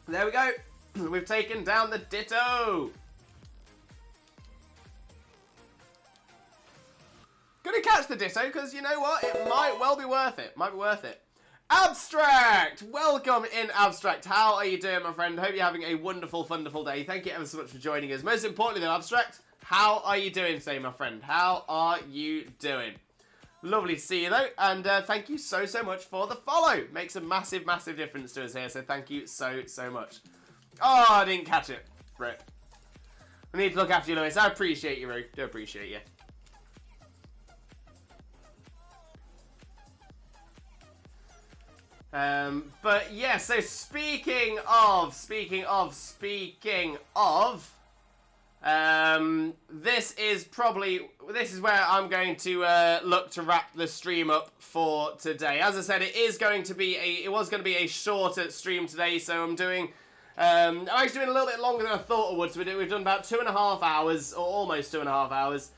There we go. We've taken down the Ditto. Gonna catch the Ditto, because you know what? It might well be worth it. Might be worth it. Abstract! Welcome in, Abstract. How are you doing, my friend? Hope you're having a wonderful, wonderful day. Thank you ever so much for joining us. Most importantly, though, Abstract, how are you doing today, my friend? How are you doing? Lovely to see you, though, and thank you so, so much for the follow. Makes a massive, massive difference to us here, so thank you so, so much. Oh, I didn't catch it. Rip. I need to look after you, Lewis. I appreciate you, Roo. Do appreciate you. But yeah, so speaking of, this is where I'm going to look to wrap the stream up for today. As I said, it was going to be a shorter stream today, so I'm actually doing a little bit longer than I thought I would. So we've done about 2.5 hours, or almost 2.5 hours,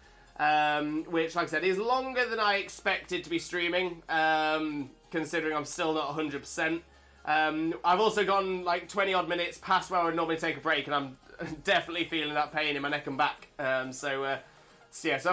which, like I said, is longer than I expected to be streaming. Considering I'm still not 100%. I've also gone like 20 odd minutes past where I would normally take a break, and I'm definitely feeling that pain in my neck and back. So I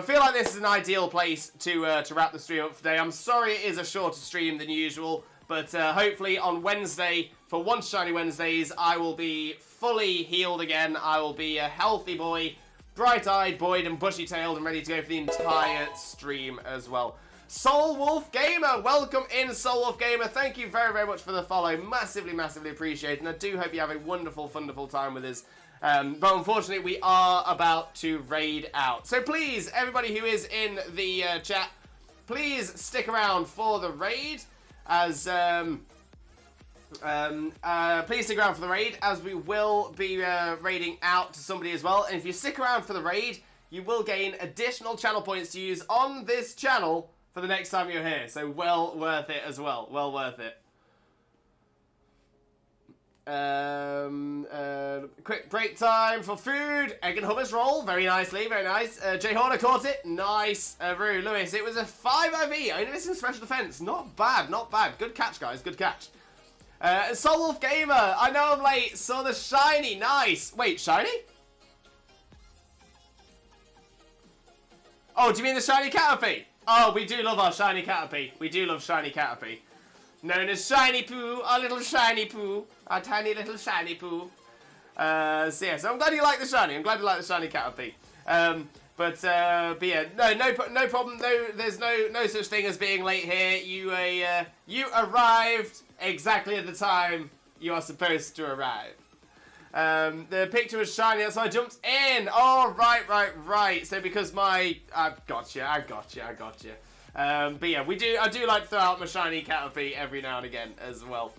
feel like this is an ideal place to wrap the stream up today. I'm sorry it is a shorter stream than usual, but hopefully on Wednesday, for Once Shiny Wednesdays, I will be fully healed again. I will be a healthy boy, bright-eyed, buoyed, and bushy-tailed, and ready to go for the entire stream as well. Soul Wolf Gamer, welcome in, Soul Wolf Gamer. Thank you very, very much for the follow. Massively, massively appreciate it. And I do hope you have a wonderful, wonderful time with us. But unfortunately, we are about to raid out. So please, everybody who is in the chat, please stick around for the raid. as please stick around for the raid, as we will be raiding out to somebody as well. And if you stick around for the raid, you will gain additional channel points to use on this channel for the next time you're here. So well worth it as well. Well worth it. Quick break time for food. Egg and hummus roll. Very nicely. Very nice. Jay Horner caught it. Nice. Rue Lewis. It was a 5 IV. Only missing special defense. Not bad. Not bad. Good catch, guys. Good catch. Soul Wolf Gamer. I know I'm late. Saw the shiny. Nice. Wait, shiny? Oh, do you mean the shiny Caterpie? Oh, we do love our shiny Caterpie. We do love shiny Caterpie. Known as Shiny Poo, our little Shiny Poo, our tiny little Shiny Poo. So yeah, so I'm glad you like the shiny. I'm glad you like the shiny Caterpie. But yeah, no problem. No, there's no such thing as being late here. You arrived exactly at the time you are supposed to arrive. The picture was shiny, so I jumped in. Oh, right. So because I got you. But yeah, I do like to throw out my shiny Caterpie every now and again as well.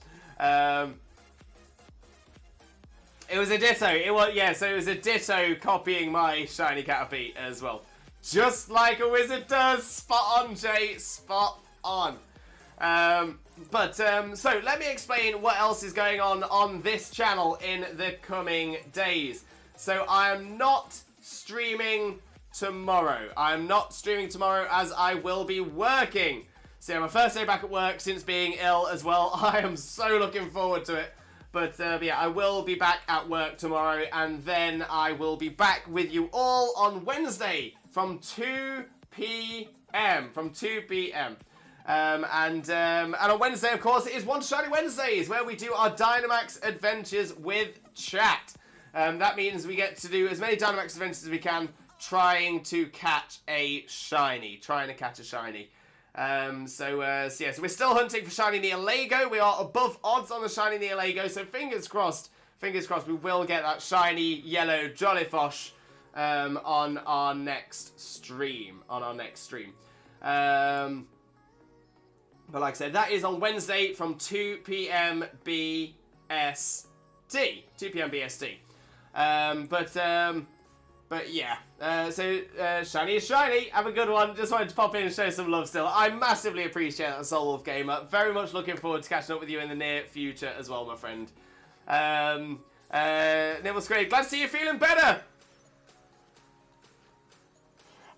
It was a ditto. So it was a ditto copying my shiny Caterpie as well. Just like a wizard does. Spot on, Jay. Spot on. So let me explain what else is going on this channel in the coming days. So I am not streaming tomorrow. I'm not streaming tomorrow as I will be working. So yeah, my first day back at work since being ill as well. I am so looking forward to it. But yeah, I will be back at work tomorrow, and then I will be back with you all on Wednesday from 2 p.m. And on Wednesday, of course, it is One Shiny Wednesdays, where we do our Dynamax adventures with chat. That means we get to do as many Dynamax adventures as we can, trying to catch a shiny. So we're still hunting for shiny Neolego. We are above odds on the shiny Neolego, so fingers crossed we will get that shiny yellow Jollyfosh on our next stream. But like I said, that is on Wednesday from 2 p.m. BST. 2 p.m. BST. But yeah, shiny is shiny. Have a good one. Just wanted to pop in and show some love still. I massively appreciate that, Soul Wolf Gamer. Very much looking forward to catching up with you in the near future as well, my friend. Nibble Scrape, glad to see you feeling better.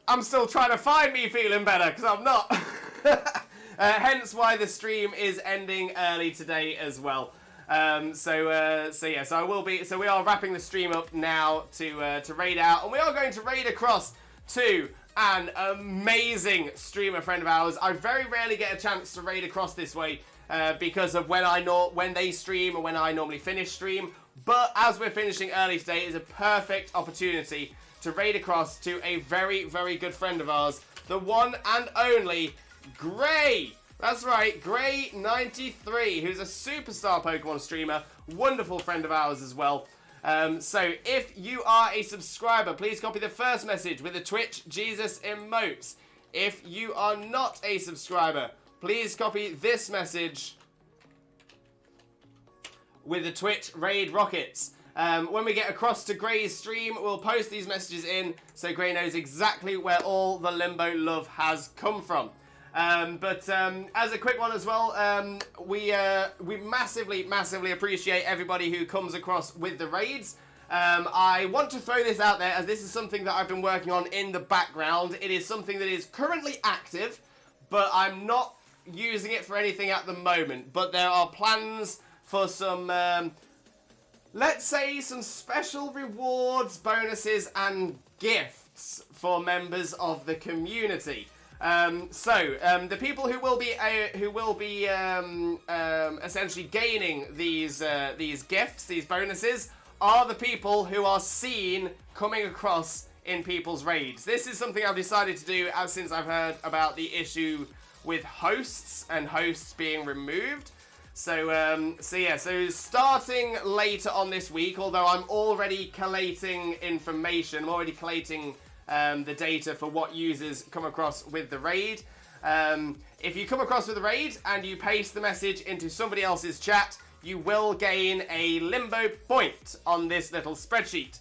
I'm still trying to find me feeling better, because I'm not. Hence why the stream is ending early today as well. So I will be. So we are wrapping the stream up now to raid out, and we are going to raid across to an amazing streamer friend of ours. I very rarely get a chance to raid across this way because of when they stream or when I normally finish stream. But as we're finishing early today, it is a perfect opportunity to raid across to a very, very good friend of ours, the one and only Gray. That's right, Gray93, who's a superstar Pokemon streamer, wonderful friend of ours as well. So if you are a subscriber, please copy the first message with the Twitch Jesus emotes. If you are not a subscriber, please copy this message with the Twitch Raid Rockets. When we get across to Gray's stream, we'll post these messages in so Gray knows exactly where all the Limbo love has come from. But as a quick one as well, we massively appreciate everybody who comes across with the raids. I want to throw this out there as this is something that I've been working on in the background. It is something that is currently active, but I'm not using it for anything at the moment. But there are plans for some, let's say, some special rewards, bonuses, and gifts for members of the community. The people who will be essentially gaining these gifts, these bonuses, are the people who are seen coming across in people's raids. This is something I've decided to do since I've heard about the issue with hosts and hosts being removed. So starting later on this week, although I'm already collating information, I'm already collating the data for what users come across with the raid. If you come across with a raid and you paste the message into somebody else's chat, you will gain a limbo point on this little spreadsheet.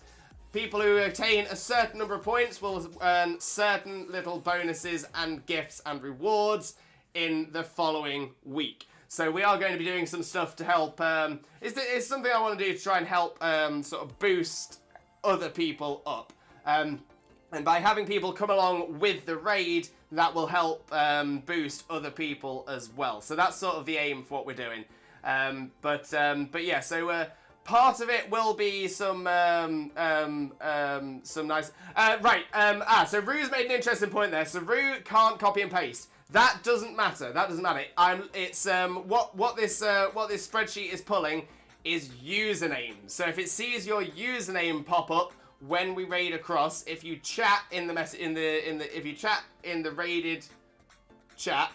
People who attain a certain number of points will earn certain little bonuses and gifts and rewards in the following week. So we are going to be doing some stuff to help. It's something I want to do to try and help sort of boost other people up. And by having people come along with the raid, that will help boost other people as well. So that's sort of the aim for what we're doing. But yeah, so part of it will be some nice. So Rue's made an interesting point there. So Rue can't copy and paste. That doesn't matter. That doesn't matter. It's what this spreadsheet is pulling is usernames. So if it sees your username pop up when we raid across, if you chat in the if you chat in the raided chat,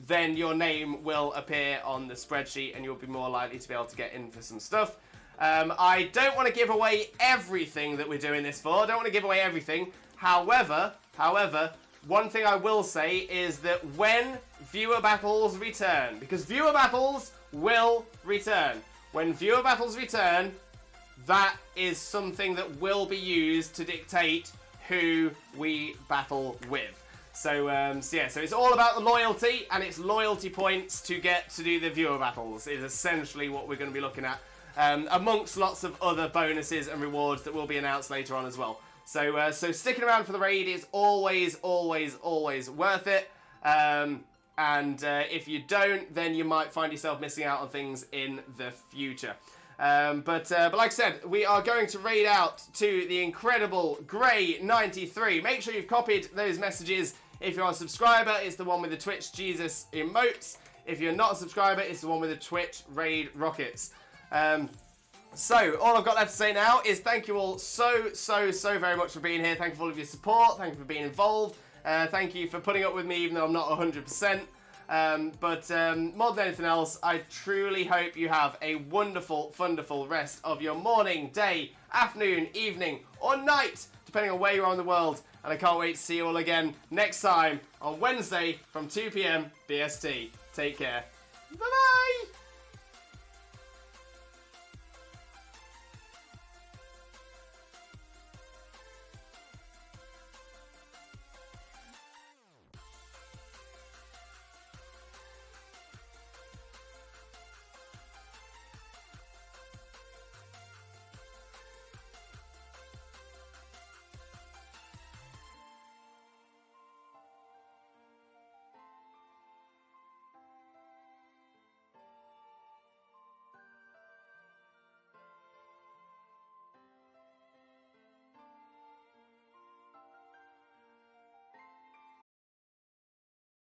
then your name will appear on the spreadsheet and you'll be more likely to be able to get in for some stuff. I don't want to give away everything that we're doing this for. I don't want to give away everything. However, one thing I will say is that when viewer battles return, because viewer battles will return. When viewer battles return, that is something that will be used to dictate who we battle with. So it's all about the loyalty, and it's loyalty points to get to do the viewer battles is essentially what we're going to be looking at, amongst lots of other bonuses and rewards that will be announced later on as well. So sticking around for the raid is always worth it. And if you don't, then you might find yourself missing out on things in the future. But like I said, we are going to raid out to the incredible Grey93. Make sure you've copied those messages. If you're a subscriber, it's the one with the Twitch Jesus emotes. If you're not a subscriber, it's the one with the Twitch raid rockets. So all I've got left to say now is thank you all so very much for being here. Thank you for all of your support. Thank you for being involved. Thank you for putting up with me even though I'm not 100%. But more than anything else, I truly hope you have a wonderful rest of your morning, day, afternoon, evening, or night, depending on where you are in the world. And I can't wait to see you all again next time on Wednesday from 2 PM BST. Take care. Bye-bye!